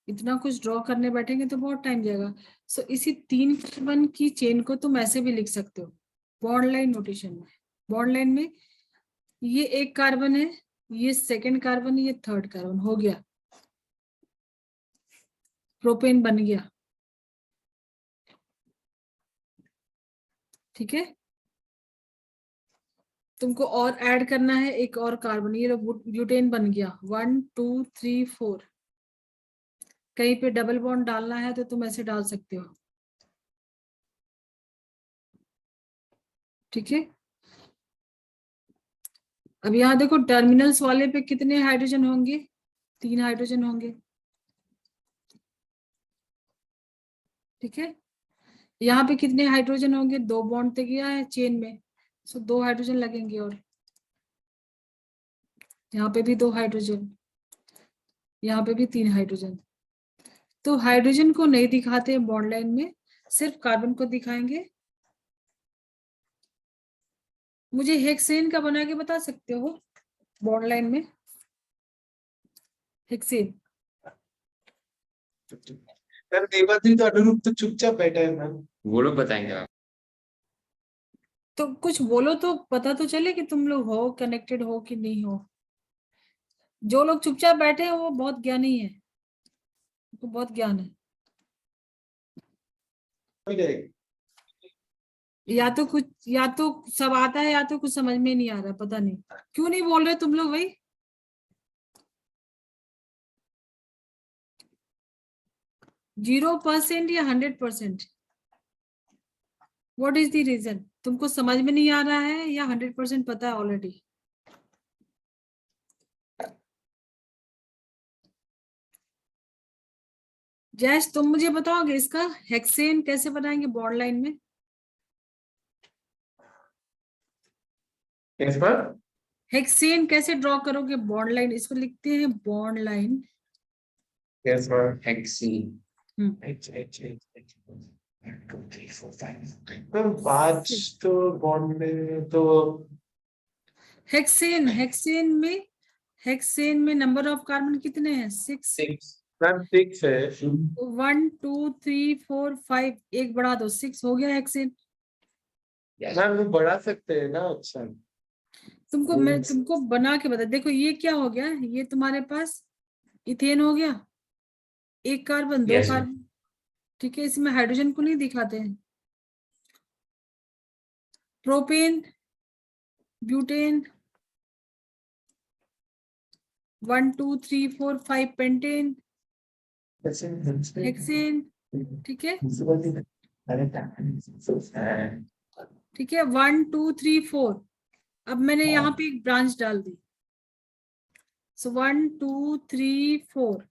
इतना कुछ ड्रॉ करने बैठेंगे तो बहुत टाइम जाएगा। सो इसी 3 कार्बन की चेन को तुम ऐसे भी लिख सकते हो बॉन्ड लाइन नोटेशन में। बॉन्ड लाइन में ये 1 कार्बन है, ये 2nd कार्बन, ये 3rd कार्बन, हो गया, प्रोपेन बन गया। ठीक है, तुमको और ऐड करना है एक और कार्बन, ये ब्यूटेन बन गया, 1 2 3 4। कहीं पे डबल बॉन्ड डालना है तो तुम ऐसे डाल सकते हो। ठीक है, अब यहाँ देखो टर्मिनल्स वाले पे कितने हाइड्रोजन होंगे, 3 हाइड्रोजन होंगे, ठीक है। यहाँ पे कितने हाइड्रोजन होंगे, 2 बॉन्ड तक गया है चेन में, सो 2 हाइड्रोजन लगेंगे। और यहाँ पे भी 2 हाइड्रोजन, यहाँ पे भी 3 हाइड्रोजन। तो हाइड्रोजन को नहीं दिखाते बॉन्ड लाइन में, सिर्फ कार्बन को दिखाएंगे। मुझे हेक्सेन का बना के बता सकते हो बॉन्ड लाइन में, हेक्सेन। मैम देवाद्री तो अनुरूप तो चुपचाप बैठा है मैम। वो लोग बताएंगे आप। तो कुछ बोलो तो पता तो चले कि तुम लोग हो कनेक्टेड हो कि नहीं हो। जो लोग चुपचाप बैठे हैं वो बहुत ज्ञानी है, उनको बहुत ज्ञान है। या तो सब आता है, या तो कुछ समझ में नहीं आ रहा, पता नहीं क्यों नहीं बोल रहे तुम लोग भाई। 0% या 100%? What is the reason? तुमको समझ में नहीं आ रहा है या 100% पता है ऑलरेडी? जैस तुम मुझे बताओगे इसका हेक्सेन कैसे बनाएंगे बॉन्ड लाइन में? Yes ma'am. हेक्सेन कैसे ड्रॉ करोगे बॉन्ड लाइन? इसको लिखते हैं bond line. Yes ma'am. Hexane. Hmm. H H H H 1 2 3 4 5 ma'am 5 तो बॉन्ड में तो हेक्सेन में नंबर ऑफ कार्बन कितने हैं? 6। 6 मैम 6 है। 1 2 3 4 5, एक बढ़ा दो, 6 हो गया हेक्सेन। मैम वो बढ़ा सकते हैं ना ऑप्शन। मैं तुमको बना के बता, देखो ये क्या हो गया, ये तुम्हारे पास इथेन हो गया, 1 कार्बन 2 Yes, ma'am. कार्बन, ठीक है। इसमें हाइड्रोजन को नहीं दिखाते हैं। प्रोपेन, ब्यूटेन, 1 2 3 4 5 पेंटेन, हेक्सेन, ठीक है, ठीक है। 1 2 3 4। अब मैंने यहाँ पे एक ब्रांच डाल दी, सो 1 2 3 4।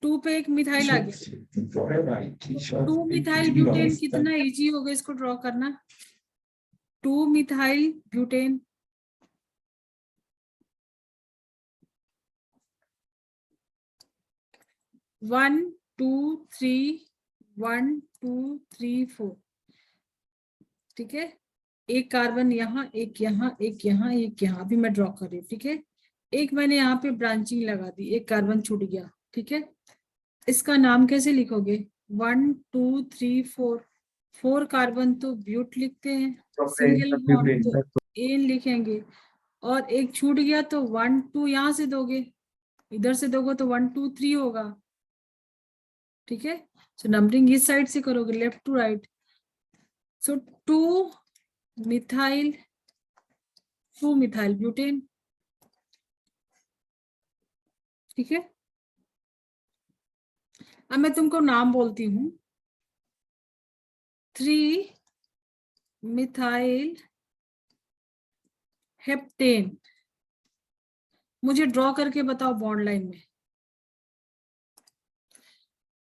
2 पे एक मिथाइल आ गया। 2 मिथाइल ब्यूटेन कितना इजी होगा इसको ड्रॉ करना। 2 methyl butane, one two three 1 2 3 4, ठीक है। एक कार्बन यहाँ, एक यहाँ, एक यहाँ, एक यहाँ, अभी मैं ड्रॉ कर रही हूँ, ठीक है। एक मैंने यहाँ पे ब्रांचिंग लगा दी, एक कार्बन छूट गया, ठीक है। इसका नाम कैसे लिखोगे? 1 2 3 4, 4 कार्बन तो ब्यूट लिखते हैं, सिंगल बॉन्ड तो एन लिखेंगे, और एक छूट गया तो 1 2 यहाँ से दोगे, इधर से दोगे तो 1 2 3 होगा, ठीक है। सो नंबरिंग इस साइड से करोगे, left to right. So 2 methyl butane, ठीक है। अब मैं तुमको नाम बोलती हूँ, 3 मिथाइल हेप्टेन। मुझे ड्रॉ करके बताओ बॉन्ड लाइन में।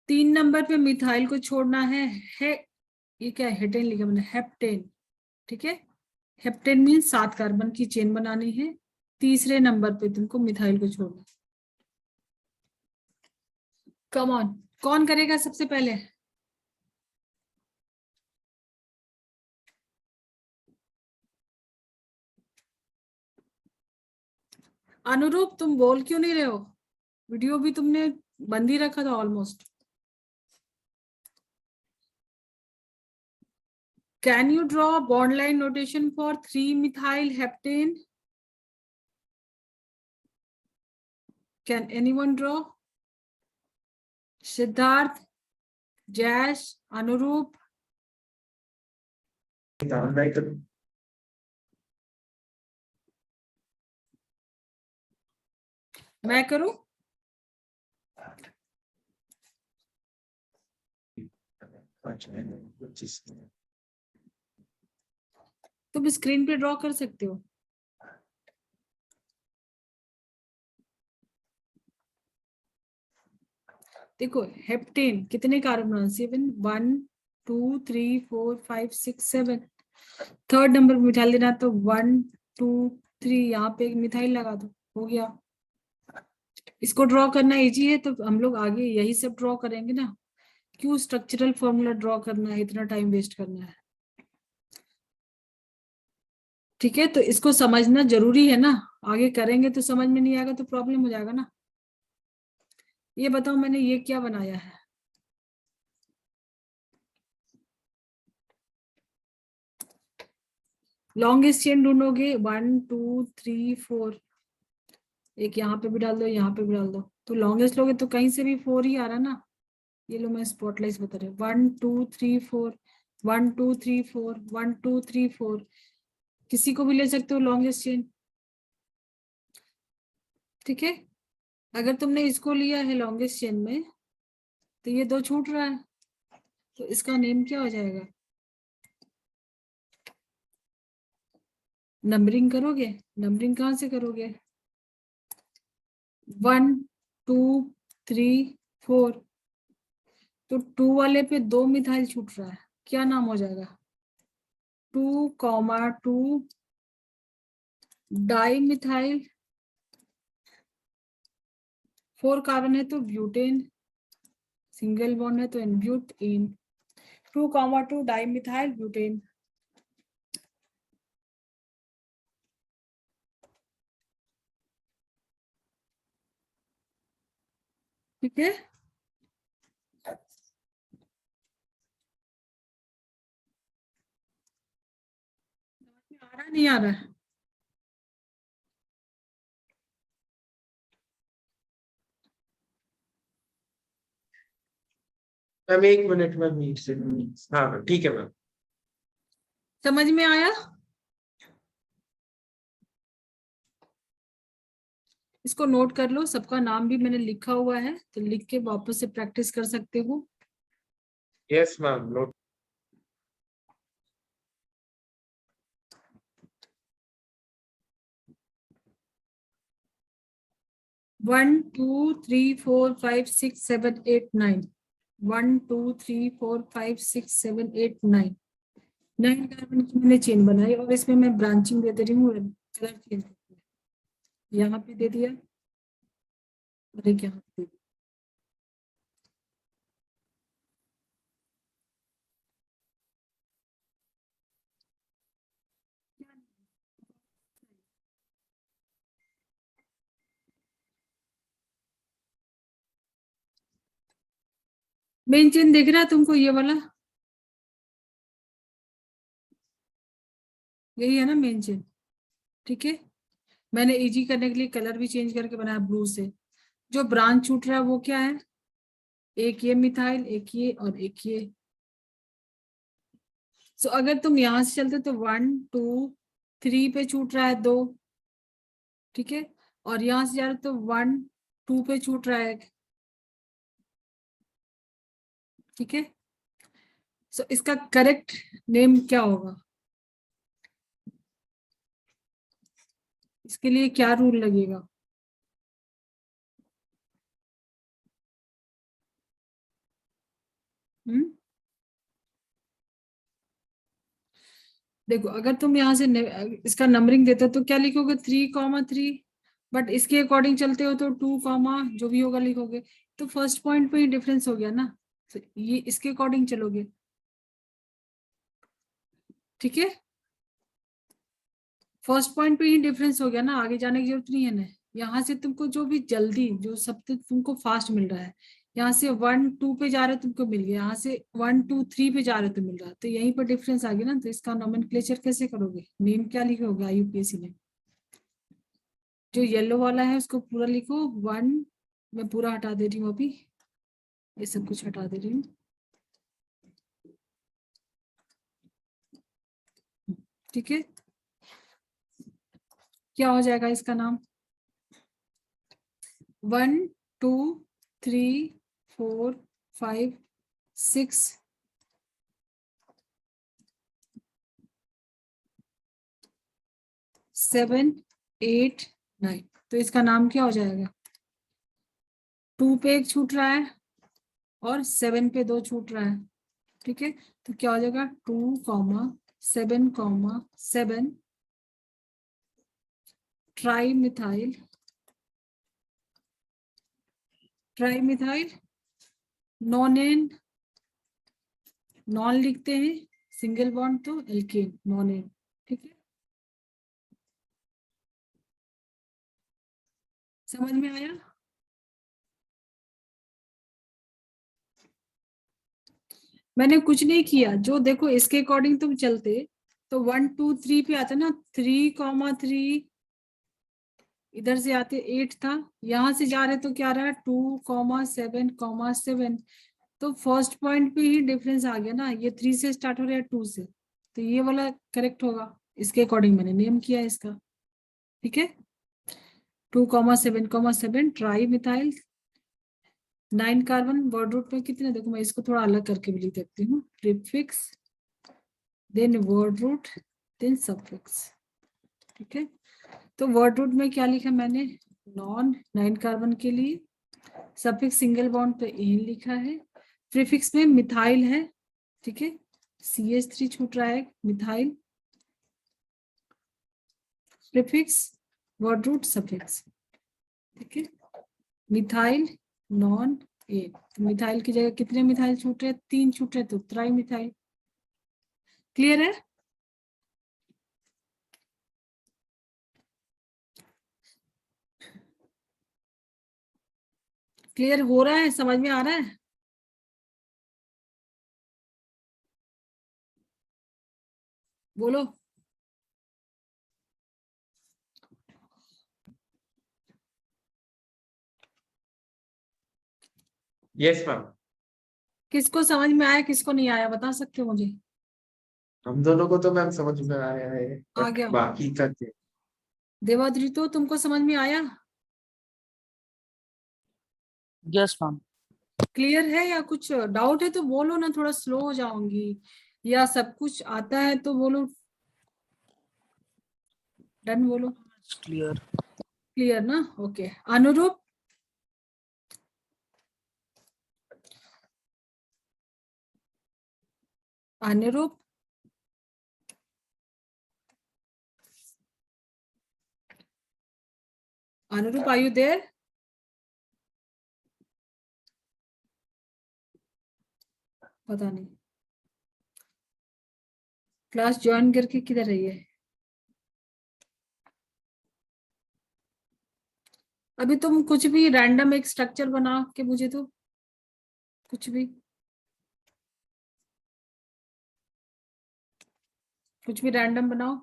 3 नंबर पे मिथाइल को छोड़ना है, ये क्या है, हेटेन लिखा मैंने, हेप्टेन, ठीक है। हेप्टेन मीन्स 7 कार्बन की चेन बनानी है। तीसरे नंबर पे तुमको मिथाइल को छोड़ना। कम ऑन, कौन करेगा सबसे पहले? अनुरूप तुम बोल क्यों नहीं रहे हो? वीडियो भी तुमने बंद ही रखा था almost. Can you draw bond line notation for 3 methyl heptane? Can anyone draw? Siddharth, Jaish, अनुरूप? मैं करूं? तुम स्क्रीन पे ड्रॉ कर सकते हो। देखो हेप्टेन कितने कार्बन, 7, 1 2 3 4 5 6 7, थर्ड नंबर पे मिथाइल देना तो 1 2 3, यहाँ पे एक मिथाइल लगा दो, हो गया। इसको ड्रॉ करना इजी है तो हम लोग आगे यही सब ड्रॉ करेंगे ना, क्यों स्ट्रक्चरल फॉर्मूला ड्रॉ करना है, इतना टाइम वेस्ट करना है। ठीक है, तो इसको समझना जरूरी है ना, आगे करेंगे तो समझ में नहीं आएगा तो प्रॉब्लम हो जाएगा ना। ये बताओ मैंने ये क्या बनाया है, लॉन्गेस्ट चेन ढूंढोगे 1 2 3 4, एक यहाँ पे भी डाल दो, यहाँ पे भी डाल दो, तो लॉन्गेस्ट लोगे तो कहीं से भी 4 ही आ रहा ना। ये लो मैं स्पॉटलाइट बता रही हूँ, 1 2 3 4, 1 2 3 4, 1 2 3 4, किसी को भी ले सकते हो लॉन्गेस्ट चेन। ठीक है, अगर तुमने इसको लिया है लॉन्गेस्ट चेन में तो ये 2 छूट रहा है, तो इसका नेम क्या हो जाएगा, नंबरिंग करोगे, नंबरिंग कहाँ से करोगे, 1 2 3 4, तो 2 वाले पे 2 मिथाइल छूट रहा है, क्या नाम हो जाएगा, 2,2 डाई मिथाइल, 4 कार्बन है तो ब्यूटेन, सिंगल बॉन्ड है तो ब्यूटेन, 2,2 डाई मिथाइल ब्यूटेन। ठीक है, आ रहा नहीं आ रहा है, मैम 1 मिनट मैम, हाँ ठीक है मैम। समझ में आया। इसको नोट कर लो, सबका नाम भी मैंने लिखा हुआ है तो लिख के वापस से प्रैक्टिस कर सकते हो। Yes ma'am, note. 1 2 3 4 5 6 7 8 9, 1 2 3 4 5 6 7 8 9, 9 कार्बन की मैंने चेन बनाई और इसमें मैं ब्रांचिंग दे दे रही हूँ, कलर चेंज, यहाँ पे दे दिया और एक यहाँ पे दे दिया। मेन चेन दिख रहा है तुमको, ये वाला, यही है ना मेन चेन। ठीक है, मैंने इजी करने के लिए कलर भी चेंज करके बनाया ब्लू से। जो ब्रांच छूट रहा है वो क्या है, एक ये मिथाइल, एक ये और एक ये। सो अगर तुम यहां से चलते तो 1 2 3 पे छूट रहा है 2, ठीक है, और यहां से जा रहे तो 1 2 पे छूट रहा है, ठीक है। सो इसका करेक्ट नेम क्या होगा, इसके लिए क्या रूल लगेगा, देखो अगर तुम यहाँ से इसका नंबरिंग देते हो तो क्या लिखोगे, 3,3, बट इसके अकॉर्डिंग चलते हो तो 2, जो भी होगा लिखोगे, तो फर्स्ट पॉइंट पे ही डिफरेंस हो गया ना, तो ये इसके अकॉर्डिंग चलोगे। ठीक है, फर्स्ट पॉइंट पे ही डिफरेंस हो गया ना, आगे जाने की जरूरत नहीं है ना। यहाँ से तुमको जो भी जल्दी, जो सबसे तुमको फास्ट मिल रहा है, यहाँ से 1 2 पे जा रहे हो तुमको मिल गया, यहाँ से 1 2 3 पे जा रहे हो तो मिल रहा है, तो यहीं पर डिफरेंस आ गया ना। तो इसका नोमेनक्लेचर कैसे करोगे, नेम क्या लिखोगे IUPAC में, जो येलो वाला है उसको पूरा लिखो 1, मैं पूरा हटा दे रही हूँ अभी, ये सब कुछ हटा दे रही हूँ। ठीक है, क्या हो जाएगा इसका नाम, 1 2 3 4 5 6 7 8 9, तो इसका नाम क्या हो जाएगा, 2 पे एक छूट रहा है, और 7 पे 2 छूट रहा है, ठीक है। तो क्या हो जाएगा 2,7,7 ट्राइमिथाइल नॉन नॉन लिखते हैं, सिंगल बॉन्ड तो एल्केन नॉन, ठीक है। समझ में आया? मैंने कुछ नहीं किया, जो देखो इसके अकॉर्डिंग तुम चलते तो 1 2 3 पे आता ना, 3,3 इधर से आते 8 था, यहाँ से जा रहे तो क्या रहा 2,7,7, तो फर्स्ट पॉइंट पे ही डिफरेंस आ गया ना, ये 3 से स्टार्ट हो रहा है 2 से, तो ये वाला करेक्ट होगा, इसके अकॉर्डिंग मैंने नेम किया इसका, ठीक है। 2,7,7 tri methyl 9 carbon, word root में कितने, देखो मैं इसको थोड़ा अलग करके भी लिख देती हूँ, prefix then word root then suffix, ठीक है। तो वर्ड रूट में क्या लिखा मैंने, नॉन 9 कार्बन के लिए, सफिक्स सिंगल बॉन्ड पे एन लिखा है, प्रीफिक्स में मिथाइल है, ठीक है, CH3 छूट रहा है methyl, prefix word root suffix, ठीक है। मिथाइल नॉन एन, तो मिथाइल की जगह कितने मिथाइल छूट रहे, 3 छूट रहे, तो ट्राई मिथाइल। क्लियर है? क्लियर हो रहा है, समझ में आ रहा है? बोलो। Yes ma'am. किसको समझ में आया, किसको नहीं आया, बता सकते हो मुझे? हम दोनों को तो मैम समझ में आया है, आ बट गया। बाकी का क्या? देवाद्रितो तुमको समझ में आया? Yes, ma'am. क्लियर है या कुछ डाउट है तो बोलो ना, थोड़ा स्लो हो जाऊंगी, या सब कुछ आता है तो बोलो, डन बोलो। It's clear. क्लियर ना? ओके। अनुरूप, अनुरूप अनुरूप आर यू देयर? पता नहीं, क्लास ज्वाइन करके किधर रही है? अभी तुम कुछ भी रैंडम एक स्ट्रक्चर बना के मुझे तो, कुछ भी रैंडम बनाओ।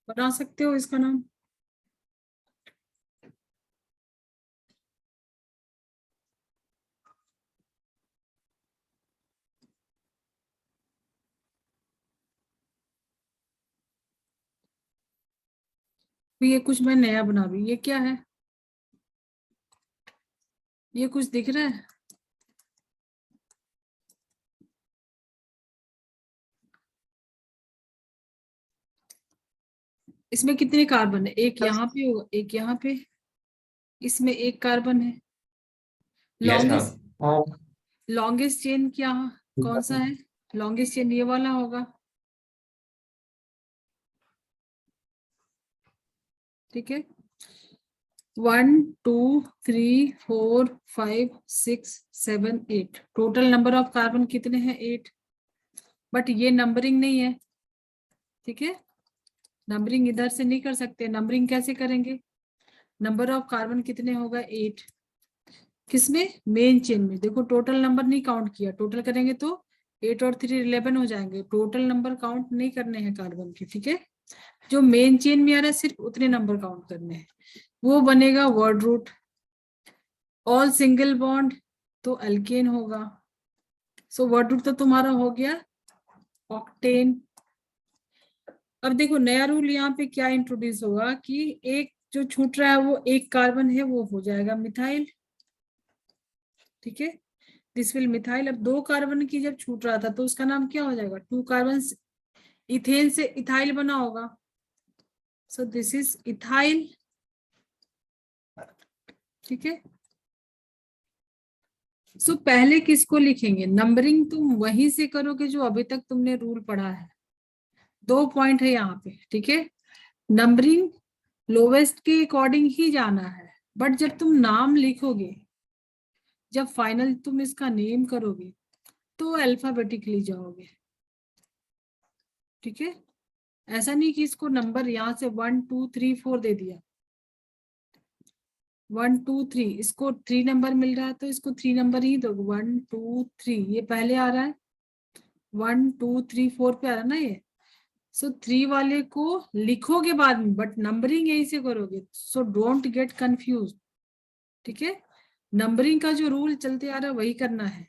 बना सकते हो इसका नाम? ये कुछ मैं नया बना रही हूँ, ये क्या है? ये कुछ दिख रहा है? इसमें कितने कार्बन है, एक यहाँ पे होगा, एक यहाँ पे, इसमें एक कार्बन है। Yes, longest ma'am. Longest chain क्या, कौन सा है? लॉन्गेस्ट चेन ये वाला होगा, ठीक है। 1 2 3 4 5 6 7 8 टोटल नंबर ऑफ कार्बन कितने हैं? 8, बट ये नंबरिंग नहीं है, ठीक है। नंबरिंग इधर से नहीं कर सकते, नंबरिंग कैसे करेंगे? नंबर ऑफ कार्बन कितने होगा? 8, किसमें? मेन चेन में। देखो टोटल नंबर नहीं काउंट किया, टोटल करेंगे तो 8 और 3 11 हो जाएंगे, टोटल नंबर काउंट नहीं करने हैं कार्बन के, ठीक है। जो मेन चेन में आ रहा है सिर्फ उतने नंबर काउंट करने हैं, वो बनेगा word root. All single bond तो अल्केन होगा, सो वर्ड रूट तो तुम्हारा हो गया ऑक्टेन। अब देखो नया रूल यहाँ पे क्या इंट्रोड्यूस होगा कि एक जो छूट रहा है वो एक कार्बन है, वो हो जाएगा मिथाइल, ठीक है। This will methyl. अब 2 कार्बन की जब छूट रहा था तो उसका नाम क्या हो जाएगा? 2 कार्बन इथेन से इथाइल बना होगा, सो दिस इज इथाइल। ठीक है, सो पहले किसको लिखेंगे? नंबरिंग तुम वहीं से करोगे जो अभी तक तुमने रूल पढ़ा है। 2 पॉइंट है यहाँ पे, ठीक है। नंबरिंग लोवेस्ट के अकॉर्डिंग ही जाना है, बट जब तुम नाम लिखोगे, जब फाइनल तुम इसका नेम करोगे तो अल्फाबेटिकली जाओगे। ठीक है, ऐसा नहीं कि इसको नंबर यहाँ से 1 2 3 4 दे दिया। 1 2 3, इसको 3 नंबर मिल रहा है तो इसको 3 नंबर ही दो। 1 2 3 ये पहले आ रहा है, 1 2 3 4 पे आ रहा है ना ये। सो 3 वाले को लिखोगे बाद में, बट नंबरिंग यहीं से करोगे, सो डोंट गेट कंफ्यूज। ठीक है, नंबरिंग का जो रूल चलते आ रहा है वही करना है।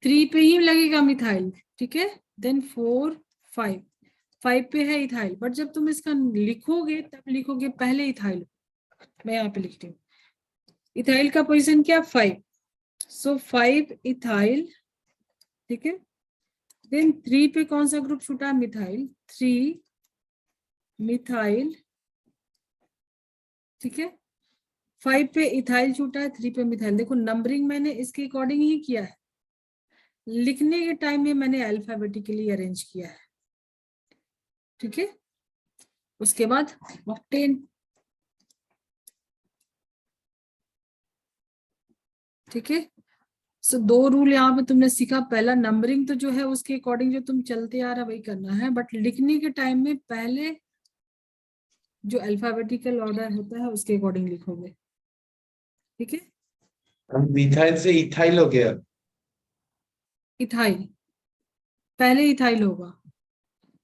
3 पे ही लगेगा मिथाइल, ठीक है, देन 4 5 5 पे है इथाइल, बट जब तुम इसका लिखोगे तब लिखोगे पहले इथाइल। मैं यहाँ पे लिखती हूँ इथाइल का पोजीशन क्या? 5, सो 5 इथाइल। ठीक है, देन 3 पे कौन सा ग्रुप छूटा है? Methyl, 3 methyl. ठीक है, 5 पे इथाइल छूटा है, 3 पे मिथाइल। देखो नंबरिंग मैंने इसके अकॉर्डिंग ही किया है, लिखने के टाइम में मैंने अल्फाबेटिकली अरेंज किया है। ठीक है, उसके बाद ऑक्टेन। ठीक है, सो 2 रूल यहाँ पे तुमने सीखा। पहला, नंबरिंग तो जो है उसके अकॉर्डिंग जो तुम चलते आ रहा वही करना है, बट लिखने के टाइम में पहले जो अल्फाबेटिकल ऑर्डर होता है उसके अकॉर्डिंग लिखोगे। ठीक है, मिथाइल से इथाइल हो गया। इथाइल पहले इथाइल होगा,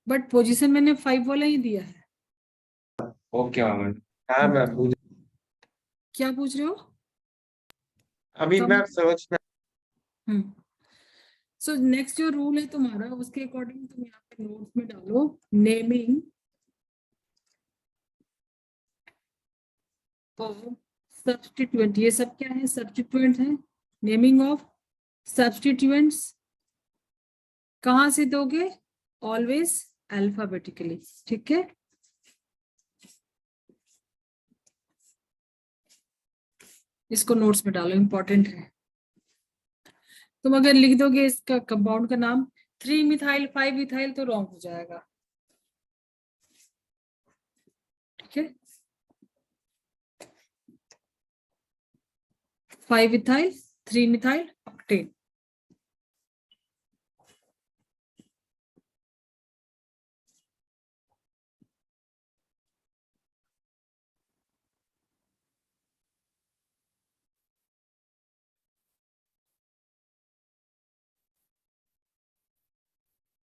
बट पोजीशन मैंने 5 वाला ही दिया है। Okay ma'am. हाँ मैम, क्या पूछ रहे हो? अभी कम। मैम समझ में। सो नेक्स्ट जो रूल है तुम्हारा उसके अकॉर्डिंग तुम यहाँ पे नोट्स में डालो नेमिंग ऑफ सब्स्टिट्यूएंट। ये सब क्या है? सब्स्टिट्यूएंट है। नेमिंग ऑफ सब्स्टिट्यूएंट्स कहाँ से दोगे? Always alphabetically. ठीक है, इसको नोट्स में डालो, इंपॉर्टेंट है। तुम अगर लिख दोगे इसका कंपाउंड का नाम 3 मिथाइल 5 इथाइल तो रॉन्ग हो जाएगा। ठीक है, 5 इथाइल 3 मिथाइल ऑक्टेन।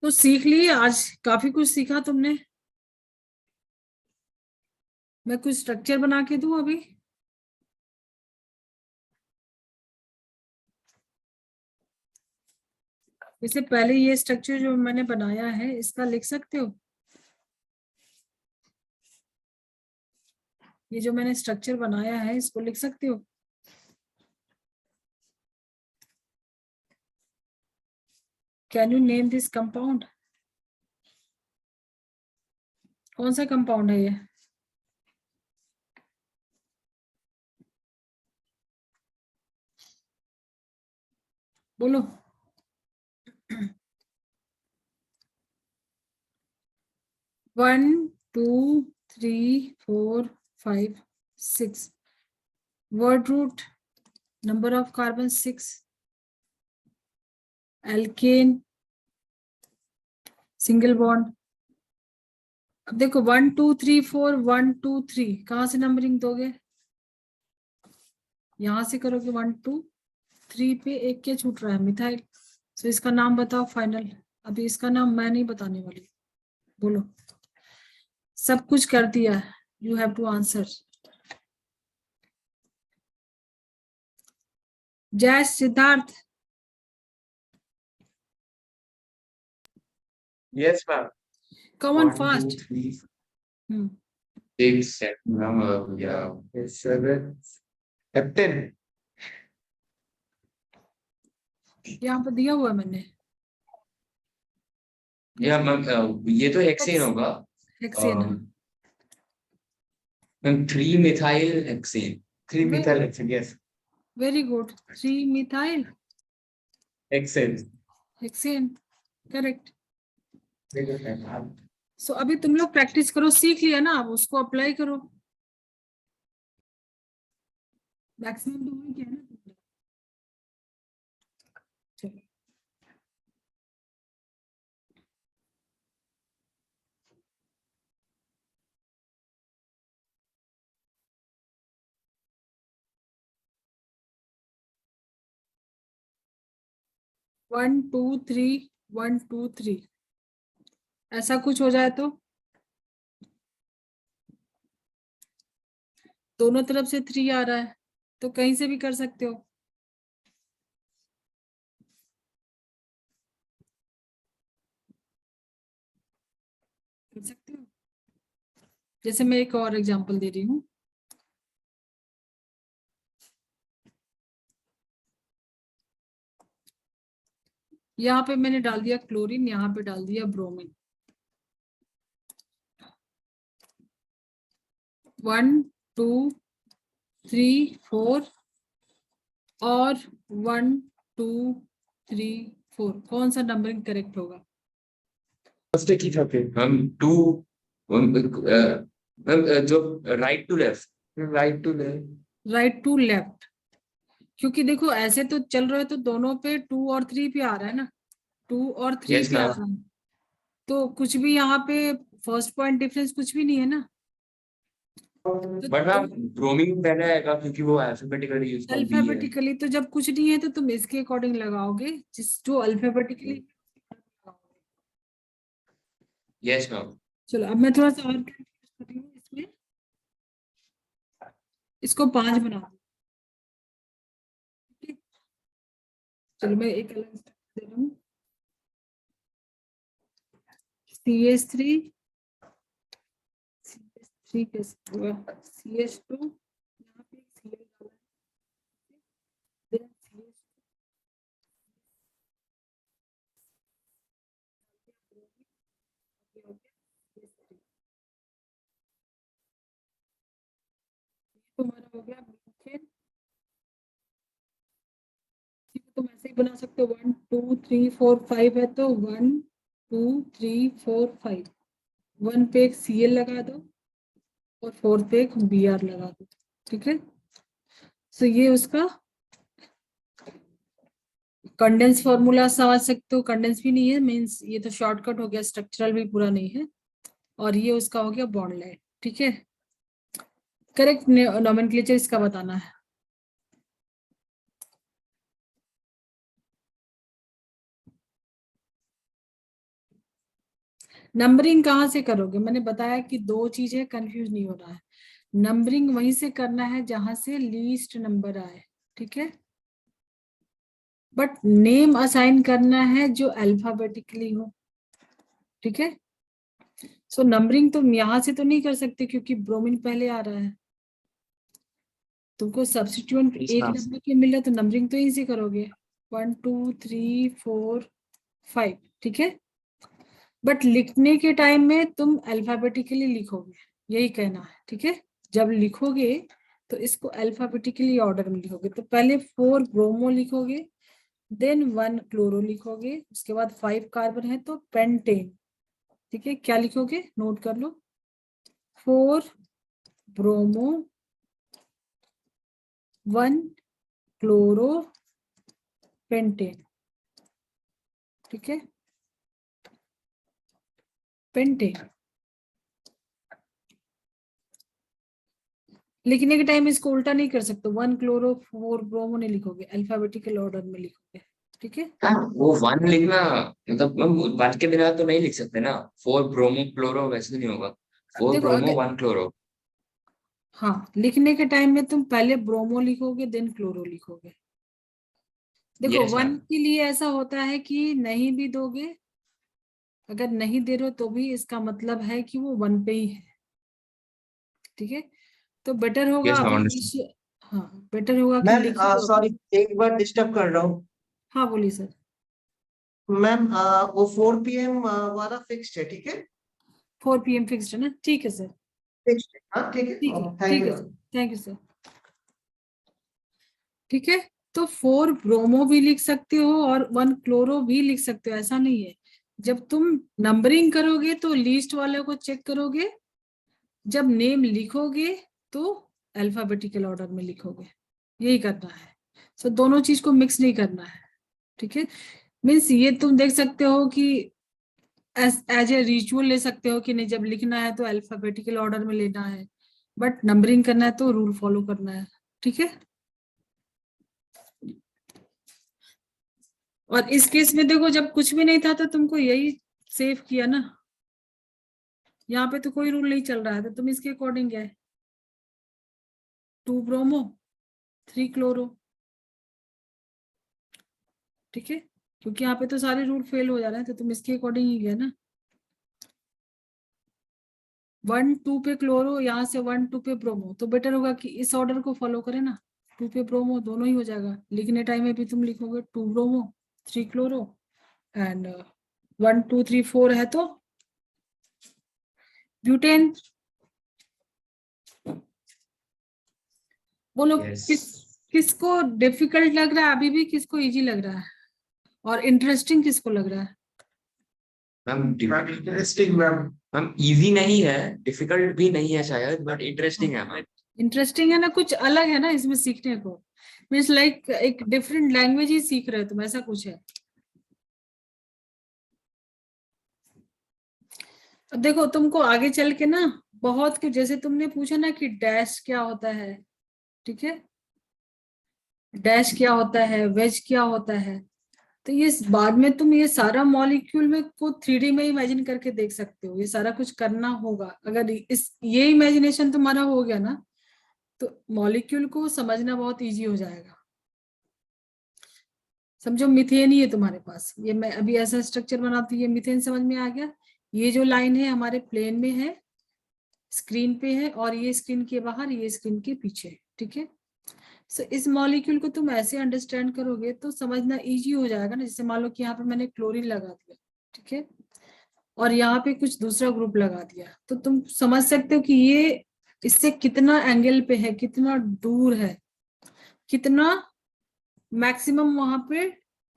तो सीख लिए आज, काफी कुछ सीखा तुमने। मैं कुछ स्ट्रक्चर बना के दूं अभी? इससे पहले ये स्ट्रक्चर जो मैंने बनाया है इसका लिख सकते हो? ये जो मैंने स्ट्रक्चर बनाया है इसको लिख सकते हो? Can you name this compound? कौन सा कंपाउंड है ये? बोलो। 1 2 3 4 5 6 word root, number of carbon 6, alkane, single bond। अब देखो 1 2 3 4 1 2 3 कहाँ से नंबरिंग दोगे? यहां से करोगे। 1 2 3 पे एक क्या छूट रहा है? मिथाइल। सो इसका नाम बताओ फाइनल। अभी इसका नाम मैं नहीं बताने वाली, बोलो। सब कुछ कर दिया, you have to answer. Jai Siddharth. Yes ma'am. Come on 1 fast. 2 3 hmm 6 7 ma'am. या 7 कैप्टन यहाँ पे दिया हुआ है मैंने या मैम ये तो हेक्सेन होगा। Hexane. Ma'am 3 methyl hexane. 3 methyl hexane, yes. Very good, 3 methyl Hexane. Hexane, correct. Very good, ma'am. सो अभी तुम लोग प्रैक्टिस करो, सीख लिया ना, अब उसको अप्लाई करो। मैक्सिमम तो वही किया ना तुमने। चलो, वन टू थ्री, 1 2 3 ऐसा कुछ हो जाए तो दोनों तरफ से 3 आ रहा है, तो कहीं से भी कर सकते हो। कर सकते हो। जैसे मैं एक और एग्जांपल दे रही हूँ, यहाँ पे मैंने डाल दिया क्लोरीन, यहाँ पे डाल दिया ब्रोमीन। 1 2 3 4 और 1 2 3 4 कौन सा नंबरिंग करेक्ट होगा? First की था फिर मैम 2 मैम जो right to left. right to left. Right to left, क्योंकि देखो ऐसे तो चल रहे हो तो दोनों पे 2 और 3 पे आ रहा है ना, 2 और 3 Yes, पे आ ma'am. रहा है, तो कुछ भी यहाँ पे फर्स्ट पॉइंट डिफरेंस कुछ भी नहीं है ना। तो बट मैम ब्रोमीन पहले आएगा क्योंकि वो अल्फाबेटिकली यूज कर दी है। अल्फाबेटिकली तो जब कुछ नहीं है तो तुम इसके अकॉर्डिंग लगाओगे, जिस जो अल्फाबेटिकली। Yes ma'am. चलो अब मैं थोड़ा सा और कंफ्यूज कर रही हूँ इसमें, इसको 5 बना दूं। ठीक है? चलो मैं एक अलग स्टेप दे रहा हूँ। CH3 कैसे हुआ? CH2 यहाँ पे Cl डाला है, then CH2 ये हो गया CH3। तुम्हारा हो गया मीथेन। तुम ऐसे ही बना सकते हो, 1 2 3 4 5 है तो 1 2 3 4 5, 1 पे एक Cl लगा दो और 4 पे एक Br लगा दो। ठीक है, सो ये उसका कंडेंस फॉर्मूला समझ सकते हो। कंडेंस भी नहीं है, मींस ये तो शॉर्टकट हो गया, स्ट्रक्चरल भी पूरा नहीं है, और ये उसका हो गया बॉन्ड लाइन। ठीक है, करेक्ट नोमेनक्लेचर इसका बताना है। नंबरिंग कहाँ से करोगे? मैंने बताया कि 2 चीजें, कंफ्यूज नहीं होना है। नंबरिंग वहीं से करना है जहां से लीस्ट नंबर आए। ठीक है, बट नेम असाइन करना है जो अल्फाबेटिकली हो। ठीक है, सो नंबरिंग तुम यहां से तो नहीं कर सकते क्योंकि ब्रोमीन पहले आ रहा है, तुमको सब्स्टिट्यूएंट एक नंबर के मिल रहा है तो नंबरिंग तो यहीं से करोगे, 1 2 3 4 5। ठीक है, बट लिखने के टाइम में तुम अल्फाबेटिकली लिखोगे, यही कहना है। ठीक है, जब लिखोगे तो इसको अल्फाबेटिकली ऑर्डर में लिखोगे, तो पहले 4 ब्रोमो लिखोगे, देन 1 क्लोरो लिखोगे, उसके बाद 5 कार्बन है तो पेंटेन। ठीक है, क्या लिखोगे नोट कर लो, 4 ब्रोमो 1 क्लोरो पेंटेन। ठीक है, पेंटेन। लिखने के टाइम इसको उल्टा नहीं कर सकते, 1 क्लोरो 4 ब्रोमो नहीं लिखोगे, अल्फाबेटिकल ऑर्डर में लिखोगे। ठीक है, हाँ वो 1 लिखना मतलब मैम 1 के बिना तो नहीं लिख सकते ना। 4 ब्रोमो क्लोरो वैसे नहीं होगा। 4 देखो ब्रोमो अगर 1 क्लोरो। हाँ, लिखने के टाइम में तुम पहले ब्रोमो लिखोगे देन क्लोरो लिखोगे। देखो यस 1 मैम। के लिए ऐसा होता है कि नहीं भी दोगे, अगर नहीं दे रहे हो तो भी इसका मतलब है कि वो 1 पे ही है। ठीक है, तो बेटर होगा यस मैम अभी अंडरस्टूड। हाँ, बेटर होगा कि मैम लिख लो सॉरी अभी। एक बार डिस्टर्ब कर रहा हूँ। हाँ बोलिए सर। मैम वो 4 PM वाला फिक्स्ड है, ठीक है? 4 PM फिक्स्ड है ना, ठीक है सर। फिक्स्ड है, हाँ ठीक है, ठीक है, थैंक ठीक यू। है सर, थैंक यू सर। ठीक है, तो 4 ब्रोमो भी लिख सकते हो और 1 क्लोरो भी लिख सकते हो, ऐसा नहीं है। जब तुम नंबरिंग करोगे तो लीस्ट वाले को चेक करोगे, जब नेम लिखोगे तो अल्फाबेटिकल ऑर्डर में लिखोगे, यही करना है। सो दोनों चीज को मिक्स नहीं करना है, ठीक है। मीन्स ये तुम देख सकते हो कि एज ए रिचुअल ले सकते हो कि नहीं, जब लिखना है तो अल्फाबेटिकल ऑर्डर में लेना है, बट नंबरिंग करना है तो रूल फॉलो करना है, ठीक है। और इस केस में देखो, जब कुछ भी नहीं था तो तुमको यही सेव किया ना, यहाँ पे तो कोई रूल नहीं चल रहा है, तो तुम इसके अकॉर्डिंग गए 2 ब्रोमो 3 क्लोरो, ठीक है। क्योंकि यहाँ पे तो सारे रूल फेल हो जा रहे हैं, तो तुम इसके अकॉर्डिंग ही गए ना। 1 2 पे क्लोरो, यहाँ से 1 2 पे ब्रोमो, तो बेटर होगा कि इस ऑर्डर को फॉलो करें ना। 2 पे ब्रोमो दोनों ही हो जाएगा, लिखने टाइम में भी तुम लिखोगे 2 ब्रोमो 3 क्लोरो, एंड 1 2 3 4 है तो ब्यूटेन। बोलो Yes. किसको डिफिकल्ट लग रहा है अभी भी, किसको इजी लग रहा है, और इंटरेस्टिंग किसको लग रहा है? Ma'am interesting ma'am. Ma'am easy नहीं है, डिफिकल्ट भी नहीं है शायद, बट इंटरेस्टिंग है मैम। इंटरेस्टिंग है ना, कुछ अलग है ना इसमें सीखने को। मीन्स लाइक एक डिफरेंट लैंग्वेज ही सीख रहे हो तुम, ऐसा कुछ है। अब देखो तुमको आगे चल के ना बहुत कुछ, जैसे तुमने पूछा ना कि डैश क्या होता है, ठीक है, डैश क्या होता है, वेज क्या होता है, तो ये बाद में तुम ये सारा मॉलिक्यूल में को 3D में इमेजिन करके देख सकते हो। ये सारा कुछ करना होगा, अगर इस ये इमेजिनेशन तुम्हारा हो गया ना, तो मॉलिक्यूल को समझना बहुत इजी हो जाएगा। समझो मिथेन ही है तुम्हारे पास, ये मैं अभी ऐसा स्ट्रक्चर बनाती हूँ, ये मिथेन समझ में आ गया। ये जो लाइन है हमारे प्लेन में है, स्क्रीन पे है, और ये स्क्रीन के बाहर, ये स्क्रीन के पीछे, ठीक है। सो इस मॉलिक्यूल को तुम ऐसे अंडरस्टैंड करोगे तो समझना इजी हो जाएगा ना। जैसे मान लो कि यहाँ पे मैंने क्लोरीन लगा दिया, ठीक है, और यहाँ पे कुछ दूसरा ग्रुप लगा दिया, तो तुम समझ सकते हो कि ये इससे कितना एंगल पे है, कितना दूर है, कितना मैक्सिमम वहां पे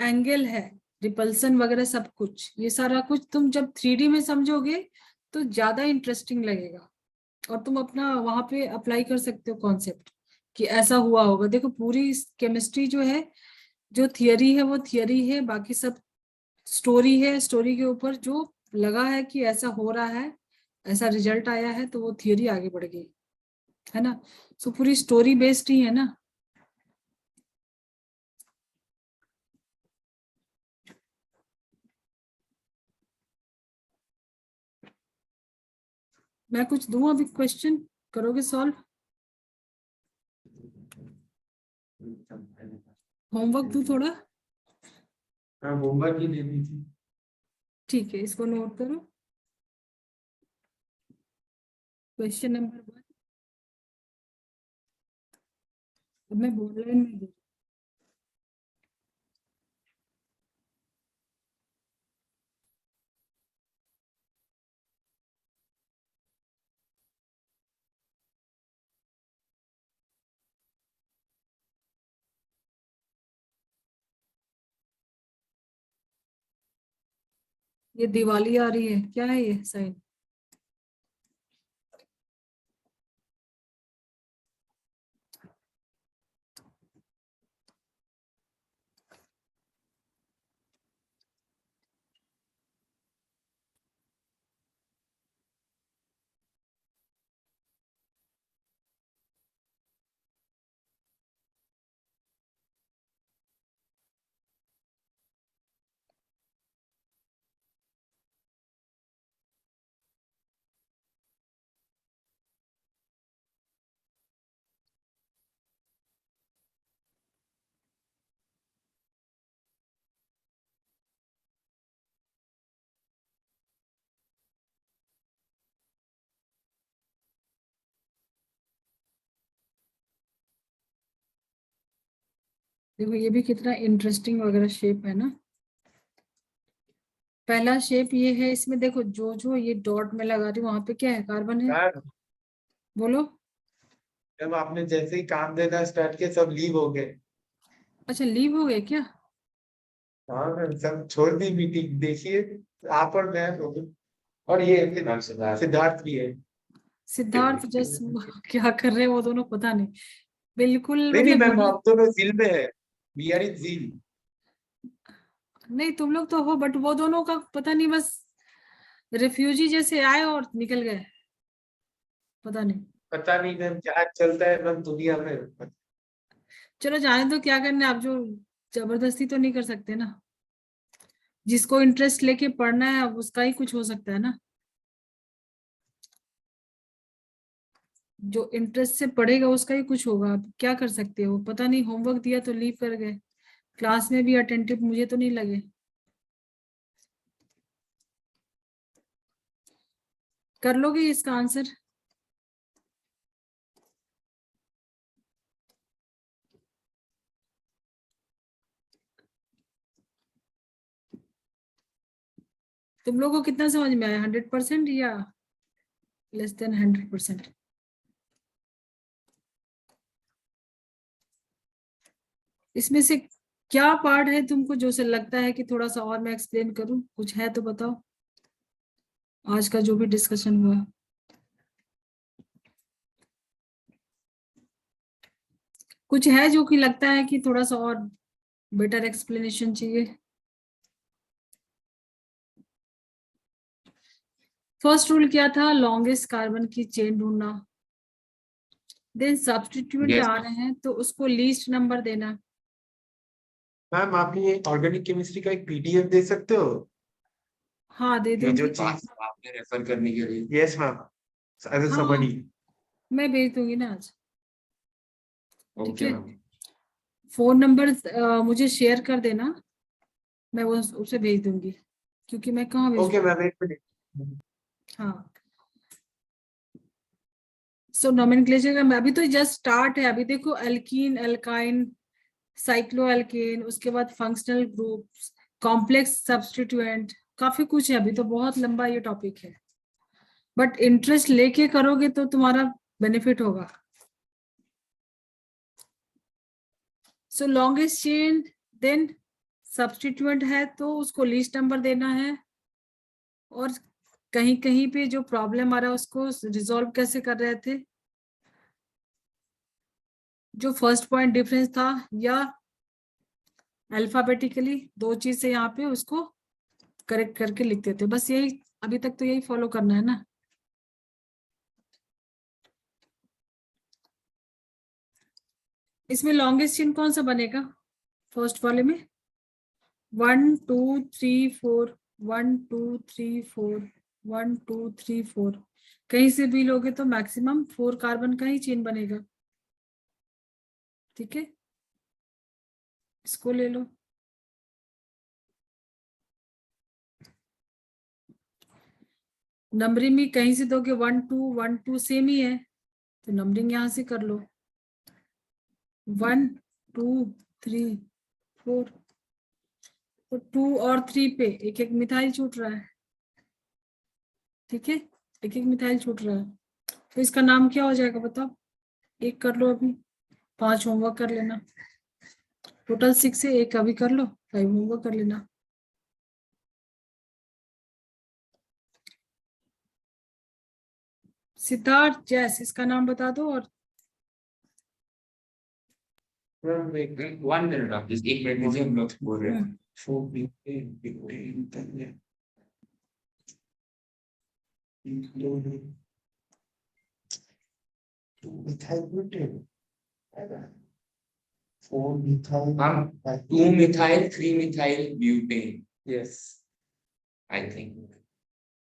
एंगल है, रिपल्सन वगैरह सब कुछ। ये सारा कुछ तुम जब 3D में समझोगे तो ज्यादा इंटरेस्टिंग लगेगा, और तुम अपना वहां पे अप्लाई कर सकते हो कॉन्सेप्ट कि ऐसा हुआ होगा। देखो पूरी केमिस्ट्री जो है, जो थियरी है वो थियरी है, बाकी सब स्टोरी है, स्टोरी के ऊपर जो लगा है कि ऐसा हो रहा है, ऐसा रिजल्ट आया है, तो वो थियरी आगे बढ़ गई, है ना। सो पूरी स्टोरी बेस्ड ही है ना। मैं कुछ दूं अभी, क्वेश्चन करोगे सॉल्व? होमवर्क दूं थोड़ा? हाँ होमवर्क ही देनी थी। ठीक है, इसको नोट करो। क्वेश्चन नंबर 1, अब मैं बोर्ड लाइन में दे, ये दिवाली आ रही है, क्या है ये साइन? देखो ये भी कितना इंटरेस्टिंग वगैरह शेप है ना। पहला शेप ये है, इसमें देखो जो जो ये डॉट में लगा रही हूँ वहां पे क्या है, कार्बन है। मैम बोलो। जब आपने जैसे ही काम देना स्टार्ट किया सब लीव हो गए। अच्छा लीव हो गए क्या? हाँ मैम सब छोड़ दी मीटिंग, देखिए आप और मैं हो गए। और ये सिद्धार्थ भी है। सिद्धार्थ जस्ट क्या कर रहे हैं वो दोनों पता नहीं, बिल्कुल नहीं नहीं मतलब मैम वही। आप दोनों जिल में है, वी आर इन जिल। नहीं तुम लोग तो हो, बट वो दोनों का पता नहीं, बस रिफ्यूजी जैसे आए और निकल गए, पता नहीं। पता नहीं मैम क्या चलता है मैम दुनिया में। चलो जाने दो, क्या करना है, आप जो जबरदस्ती तो नहीं कर सकते ना। जिसको इंटरेस्ट लेके पढ़ना है अब उसका ही कुछ हो सकता है ना। जो इंटरेस्ट से पढ़ेगा उसका ही कुछ होगा, आप क्या कर सकते हो, पता नहीं होमवर्क दिया तो लीव कर गए। क्लास में भी अटेंटिव मुझे तो नहीं लगे। कर लोगे इसका आंसर? तुम लोगों को कितना समझ में आया, 100% या लेस देन 100%? इसमें से क्या पार्ट है तुमको जो से लगता है कि थोड़ा सा और मैं एक्सप्लेन करूं, कुछ है तो बताओ, आज का जो भी डिस्कशन हुआ। कुछ है जो कि लगता है कि थोड़ा सा और बेटर एक्सप्लेनेशन चाहिए? फर्स्ट रूल क्या था, लॉन्गेस्ट कार्बन की चेन ढूंढना। Then substituent Yes. आ रहे हैं तो उसको लीस्ट नंबर देना। मैम आप ये ऑर्गेनिक केमिस्ट्री का एक पीडीएफ दे सकते हो? हाँ दे ये जो दूंगी। चीज आपने रेफर करने के लिए। यस मैम एज अ हाँ समरी। मैं भेज दूंगी ना आज। ठीक ओके है, मैम। फोन नंबर मुझे शेयर कर देना, मैं वो उसे भेज दूंगी, क्योंकि मैं कहाँ ओके भेजूँ। मैम एक मिनट। हाँ सो नोमेनक्लेचर का अभी तो जस्ट स्टार्ट है। अभी देखो एल्कीन, एल्काइन, साइक्लोएल्केन, उसके बाद फंक्शनल ग्रुप्स, कॉम्प्लेक्स सब्स्टिट्यूएंट, काफी कुछ है, अभी तो बहुत लंबा ये टॉपिक है। बट इंटरेस्ट लेके करोगे तो तुम्हारा बेनिफिट होगा। सो लॉन्गेस्ट चेन, देन सब्स्टिट्यूएंट है तो उसको लीस्ट नंबर देना है, और कहीं कहीं पे जो प्रॉब्लम आ रहा है उसको रिजॉल्व कैसे कर रहे थे। जो फर्स्ट पॉइंट डिफरेंस था, या अल्फाबेटिकली दो चीज से यहाँ पे उसको करेक्ट करके लिखते थे, बस यही अभी तक तो यही फॉलो करना है ना। इसमें लॉन्गेस्ट चेन कौन सा बनेगा फर्स्ट वाले में? 1 2 3 4, 1 2 3 4, 1 2 3 4, कहीं से भी लोगे तो मैक्सिमम 4 कार्बन का ही चेन बनेगा। ठीक है, इसको ले लो। नंबरिंग भी कहीं से दोगे 1 2 1 2 सेम ही है, तो नंबरिंग यहां से कर लो 1 2 3 4। तो 2 और 3 पे एक एक मिथाइल छूट रहा है। ठीक है, एक एक मिथाइल छूट रहा है, तो इसका नाम क्या हो जाएगा बताओ? एक कर लो अभी, 5 होमवर्क कर लेना। टोटल 6 है, एक अभी कर लो, 5 होमवर्क कर लेना। सिद्धार्थ जैस, इसका नाम बता दो। और मैम एक 1 मिनट आप प्लीज, 1 मिनट मुझे हम लोग बोल रहे हैं। Four B methyl butane 4 methyl हाँ, 2 methyl 3 methyl butane yes I think.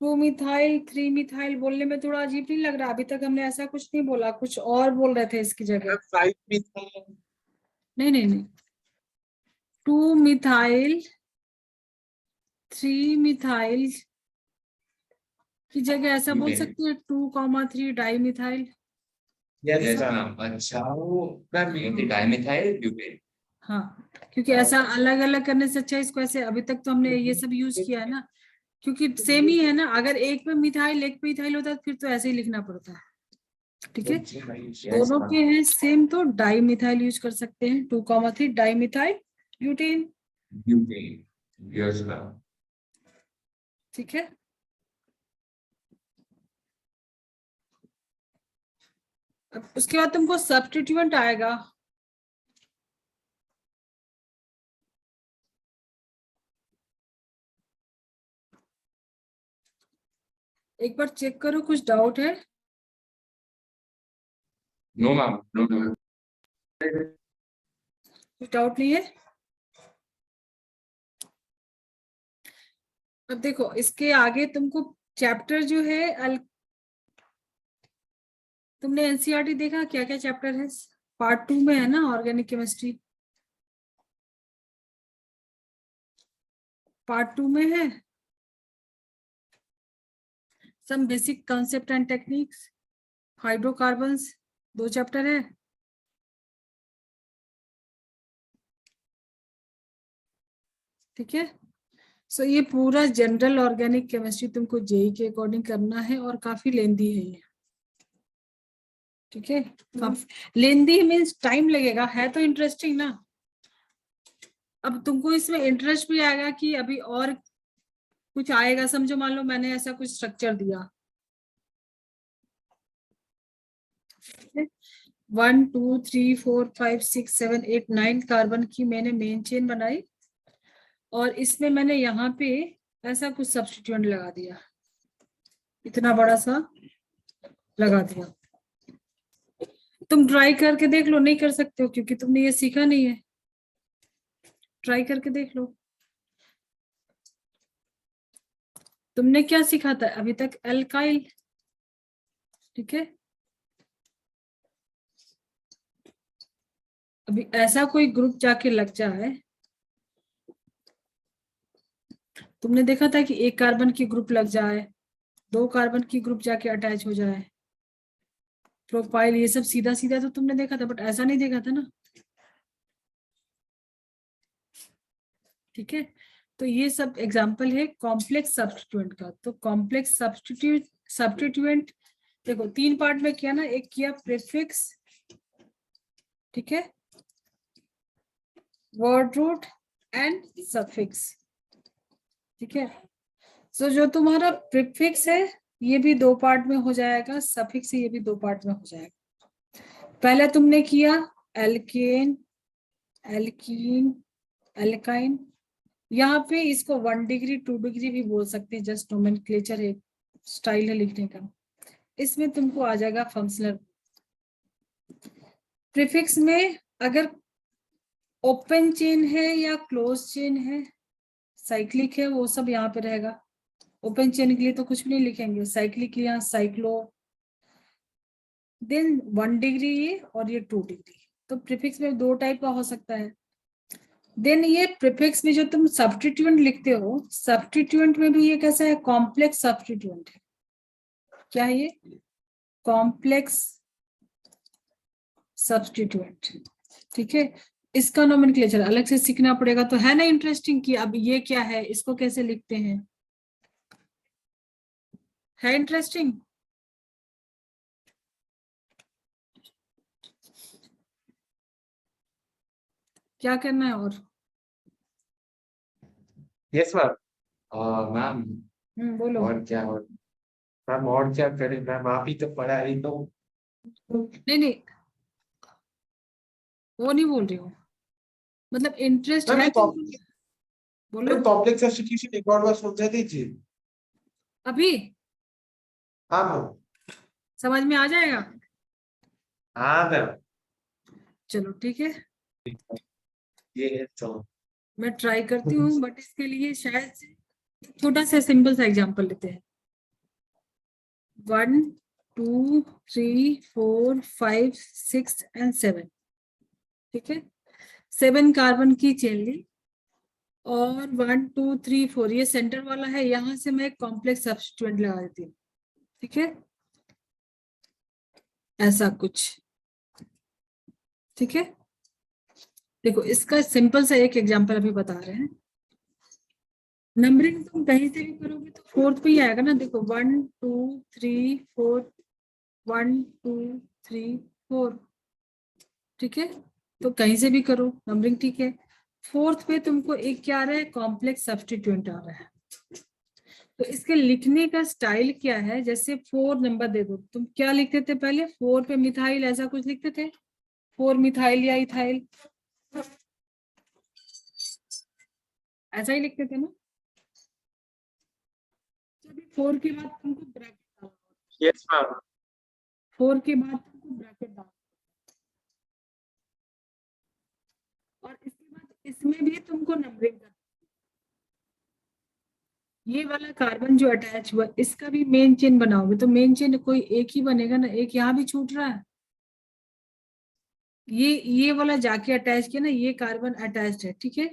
2 methyl 3 methyl बोलने में थोड़ा अजीब नहीं लग रहा? अभी तक हमने ऐसा कुछ नहीं बोला, कुछ और बोल रहे थे इसकी जगह। 5 मिथाइल नहीं नहीं नहीं, 2 मिथाइल 3 मिथाइल की जगह ऐसा बोल सकते हैं 2,3 डाई मिथाइल। यस यस ऐसा, मैम। अच्छा, मैम डाइमिथाइल ब्यूटेन। हाँ, क्योंकि ऐसा अलग अलग करने से अच्छा इसको ऐसे, अभी तक तो हमने ये सब यूज किया है ना, क्योंकि सेम ही है ना, अगर एक पे मिथाइल एक पे इथाइल होता है फिर तो ऐसे ही लिखना पड़ता है। ठीक है, दोनों के हैं सेम तो डाई मिथाइल यूज कर सकते हैं, 2,3 di methyl butane. Yes ma'am. ठीक है, अब उसके बाद तुमको सब्स्टिट्यूएंट आएगा। एक बार चेक करो, कुछ डाउट है? No ma'am, no ma'am. कुछ डाउट नहीं है? अब देखो इसके आगे तुमको चैप्टर जो है तुमने एनसीईआरटी देखा क्या क्या चैप्टर है? पार्ट 2 में है ना ऑर्गेनिक केमिस्ट्री, पार्ट 2 में है some basic concept and techniques, hydrocarbons, 2 chapter है। ठीक है, सो ये पूरा जनरल ऑर्गेनिक केमिस्ट्री तुमको जेई के अकॉर्डिंग करना है और काफी लेंदी है ये। ठीक है, काफी लेंदी मीन्स टाइम लगेगा, है तो इंटरेस्टिंग ना। अब तुमको इसमें इंटरेस्ट भी आएगा कि अभी और कुछ आएगा, समझो मान लो मैंने ऐसा कुछ स्ट्रक्चर दिया, 1 2 3 4 5 6 7 8 9 कार्बन की मैंने मेन चेन बनाई और इसमें मैंने यहाँ पे ऐसा कुछ सब्स्टिट्यूएंट लगा दिया, इतना बड़ा सा लगा दिया। तुम ट्राई करके देख लो, नहीं कर सकते हो क्योंकि तुमने ये सीखा नहीं है, ट्राई करके देख लो। तुमने क्या सीखा था अभी तक? एल्काइल। ठीक है, अभी ऐसा कोई ग्रुप जाके लग जाए, तुमने देखा था कि एक कार्बन की ग्रुप लग जाए, 2 कार्बन की ग्रुप जाके अटैच हो जाए, प्रोपाइल, ये सब सीधा सीधा तो तुमने देखा था, बट ऐसा नहीं देखा था ना। ठीक है, तो ये सब एग्जांपल है कॉम्प्लेक्स सब्स्टिट्यूएंट का। तो कॉम्प्लेक्स सब्स्टिट्यूएंट देखो 3 पार्ट में किया ना, एक किया प्रीफिक्स, ठीक है, वर्ड रूट एंड सफिक्स। ठीक है, सो जो तुम्हारा प्रीफिक्स है ये भी 2 पार्ट में हो जाएगा, सफिक्स ये भी 2 पार्ट में हो जाएगा। पहले तुमने किया एल्केन, एल्कीन, एल्काइन, यहाँ पे इसको 1 डिग्री 2 डिग्री भी बोल सकते हैं, जस्ट नोमेनक्लेचर है, स्टाइल है लिखने का। इसमें तुमको आ जाएगा फंक्शनल। प्रीफिक्स में अगर ओपन चेन है या क्लोज चेन है, साइक्लिक है, वो सब यहाँ पे रहेगा। ओपन चेन के लिए तो कुछ भी नहीं लिखेंगे, साइक्लिक के लिए यहाँ साइक्लो, देन 1 डिग्री ये और ये 2 डिग्री। तो प्रीफिक्स में 2 टाइप का हो सकता है। देन ये प्रीफिक्स में जो तुम सब्स्टिट्यूएंट लिखते हो, सब्स्टिट्यूएंट में भी ये कैसा है? कॉम्प्लेक्स सब्स्टिट्यूएंट है। क्या है ये? Complex substituent. ठीक है, इसका नोमेनक्लेचर अलग से सीखना पड़ेगा। तो है ना इंटरेस्टिंग कि अब ये क्या है, इसको कैसे लिखते हैं, है इंटरेस्टिंग? क्या करना है और? Yes ma'am. मैम, बोलो। और क्या, और मैम और क्या करें मैम, आप ही तो पढ़ा रही तो। नहीं नहीं, वो नहीं बोल रही हूँ, मतलब इंटरेस्ट है तो बोलो। कॉम्प्लेक्स सब्स्टिट्यूशन एक और बार समझा दीजिए। अभी हाँ मैम। समझ में आ जाएगा? हाँ मैम। चलो ठीक है, ये है तो मैं ट्राई करती हूँ, बट इसके लिए शायद से छोटा सा सिंपल सा एग्जांपल लेते हैं। 1 2 3 4 5 6 एंड 7। ठीक है, 7 कार्बन की चेन ली और 1 2 3 4 ये सेंटर वाला है, यहां से मैं एक कॉम्प्लेक्स सब्स्टिट्यूएंट लगा देती हूँ। ठीक है, ऐसा कुछ। ठीक है, देखो इसका सिंपल सा एक एग्जांपल अभी बता रहे हैं। नंबरिंग तुम कहीं से भी करोगे तो फोर्थ पे ही आएगा ना। देखो 1 2 3 4 1 2 3 4, ठीक है। तो कहीं से भी करो नंबरिंग, ठीक है। फोर्थ पे तुमको एक क्या आ रहा है, कॉम्प्लेक्स सब्स्टिट्यूएंट आ रहा है। तो इसके लिखने का स्टाइल क्या है, जैसे 4 नंबर दे दो, तुम क्या लिखते थे पहले, 4 पे मिथाइल ऐसा कुछ लिखते थे, 4 मिथाइल या इथाइल, ऐसा ही लिखते थे ना। 4 के बाद तुमको ब्रैकेट डालना होगा। Yes ma'am. 4 के बाद तुमको ब्रैकेट डालना, और इसके बाद इसमें भी तुमको नंबरिंग करना। ये वाला कार्बन जो अटैच हुआ इसका भी मेन चेन बनाओगे तो मेन चेन कोई एक ही बनेगा ना, एक यहाँ भी छूट रहा है, ये वाला जाके अटैच किया ना, ये कार्बन अटैच्ड है, ठीक है।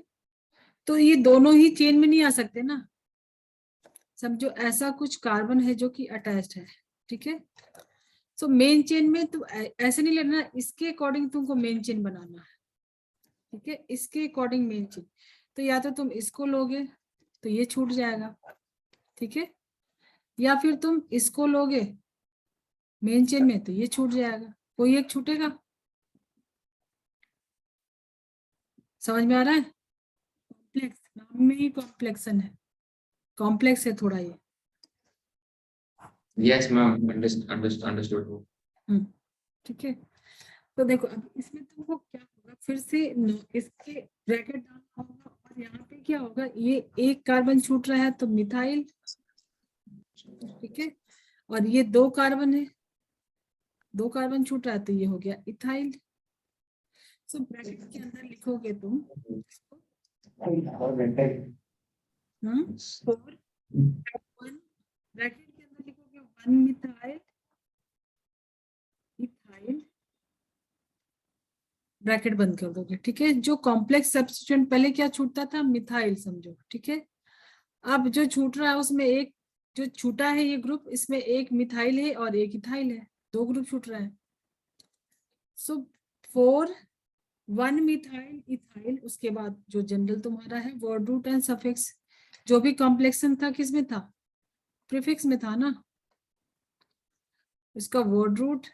तो ये दोनों ही चेन में नहीं आ सकते ना, समझो ऐसा कुछ कार्बन है जो कि अटैच्ड है, ठीक है। सो मेन चेन में तो ऐसे नहीं लेना, इसके अकॉर्डिंग तुमको मेन चेन बनाना है, ठीक है, इसके अकॉर्डिंग मेन चेन। तो या तो तुम इसको लोगे तो ये छूट जाएगा, ठीक है, या फिर तुम इसको लोगे मेन चेन में तो ये छूट जाएगा, कोई एक छूटेगा। समझ में आ रहा है? कॉम्प्लेक्स नाम में ही कॉम्प्लेक्सन है, कॉम्प्लेक्स है थोड़ा ये। Yes ma'am, understood. ठीक है। तो देखो अब इसमें तुमको क्या होगा, फिर से इसके ब्रैकेट डालना होगा, और यहाँ पे क्या होगा, ये एक कार्बन छूट रहा है तो मिथाइल, ठीक है, और ये 2 कार्बन है, 2 कार्बन छूट रहा है तो ये हो गया इथाइल। सो ब्रैकेट के अंदर लिखोगे तुम 4 1, ब्रैकेट के अंदर लिखोगे 1 मिथाइल इथाइल, ब्रैकेट बंद कर दोगे, ठीक है। जो कॉम्प्लेक्स सब्स्टिट्यूएंट पहले क्या छूटता था, मिथाइल समझो, ठीक है। अब जो छूट रहा है उसमें एक जो छूटा है ये ग्रुप, इसमें एक मिथाइल है और एक इथाइल है, 2 ग्रुप छूट रहा है। सो 4 1 मिथाइल इथाइल, उसके बाद जो जनरल तुम्हारा है वर्ड रूट एंड सफिक्स, जो भी कॉम्प्लेक्सन था किसमें था, प्रीफिक्स में था ना, इसका वर्ड रूट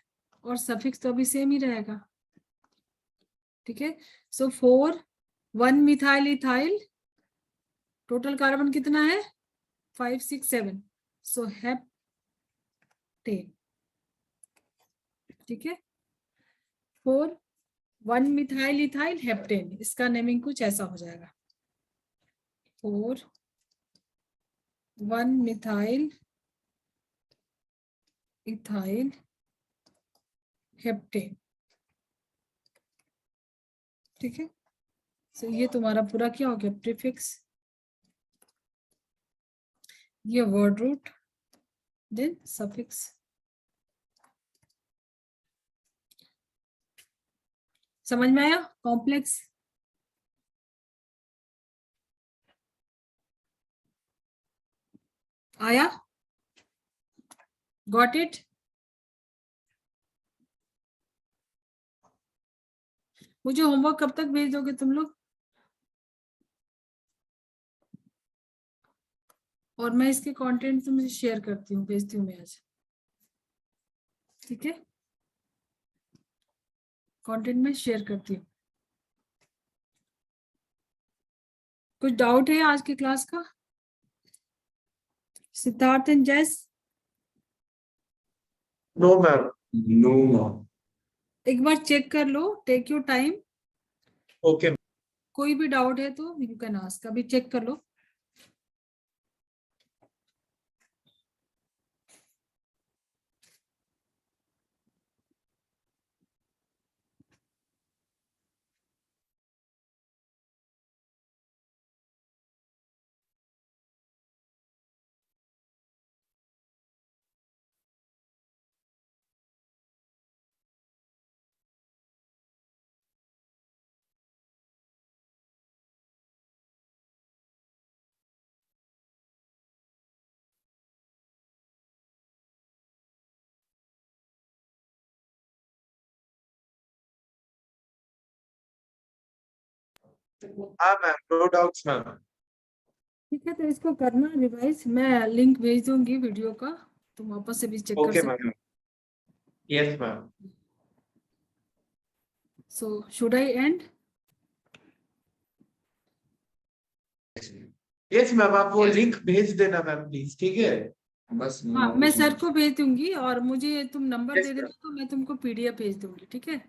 और सफिक्स तो अभी सेम ही रहेगा, ठीक है। सो 4 1 मिथाइल इथाइल, टोटल कार्बन कितना है 5 6 7, सो हेप्टेन, ठीक है। 4 1 मिथाइल इथाइल हेप्टेन, इसका नेमिंग कुछ ऐसा हो जाएगा, 4 1 मिथाइल इथाइल हेप्टेन, ठीक है। सो ये तुम्हारा पूरा क्या हो गया, प्रीफिक्स, ये वर्ड रूट, देन सफिक्स। समझ में आया कॉम्प्लेक्स? आया? Got it? मुझे होमवर्क कब तक भेज दोगे तुम लोग? और मैं इसके कंटेंट तुमसे शेयर करती हूँ, भेजती हूँ मैं आज, ठीक है। कंटेंट में शेयर करती हूँ। कुछ डाउट है आज की क्लास का? सिद्धार्थ एंड जैस, नो मैम। No ma'am. एक बार चेक कर लो, टेक योर टाइम, ओके। कोई भी डाउट है तो यू कैन आस्क, अभी चेक कर लो। हाँ मैम, नो डाउट्स मैम। ठीक है, तो इसको करना रिवाइज, मैं लिंक भेज दूंगी वीडियो का, तुम वापस से भी चेक कर ओके सकते। Ma'am, yes ma'am, so should I and? Yes ma'am, आप वो लिंक भेज देना मैम प्लीज, ठीक है। बस हाँ, और मैं कुछ सर नहीं। को भेज दूंगी, और मुझे तुम नंबर Yes, दे देना तो मैं तुमको पीडीएफ भेज दूंगी, ठीक है?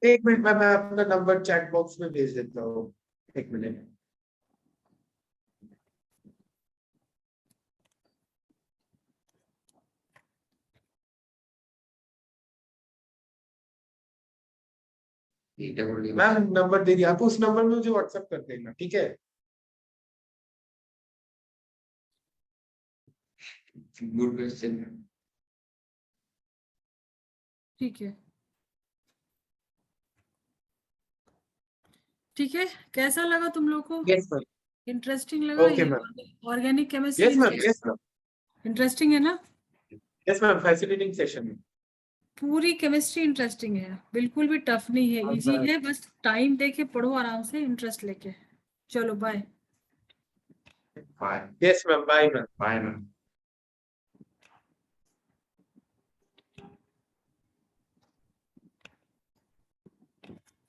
एक मिनट मैम, मैं अपना नंबर चैट बॉक्स में भेज देता हूँ, एक मिनट। मैम नंबर दे दिया, आप उस नंबर में मुझे व्हाट्सएप कर देना, ठीक है। Good question. ठीक है, ठीक है, कैसा लगा तुम लोग को? यस मैम, इंटरेस्टिंग लगा ओके ये? Ma'am, organic chemistry yes ma'am, yes ma'am, interesting है ना? Yes ma'am, facilitating session. पूरी केमिस्ट्री इंटरेस्टिंग है, बिल्कुल भी टफ नहीं है, इजी है, बस टाइम दे के पढ़ो आराम से, इंटरेस्ट लेके। चलो bye. Yes ma'am, bye ma'am, bye ma'am.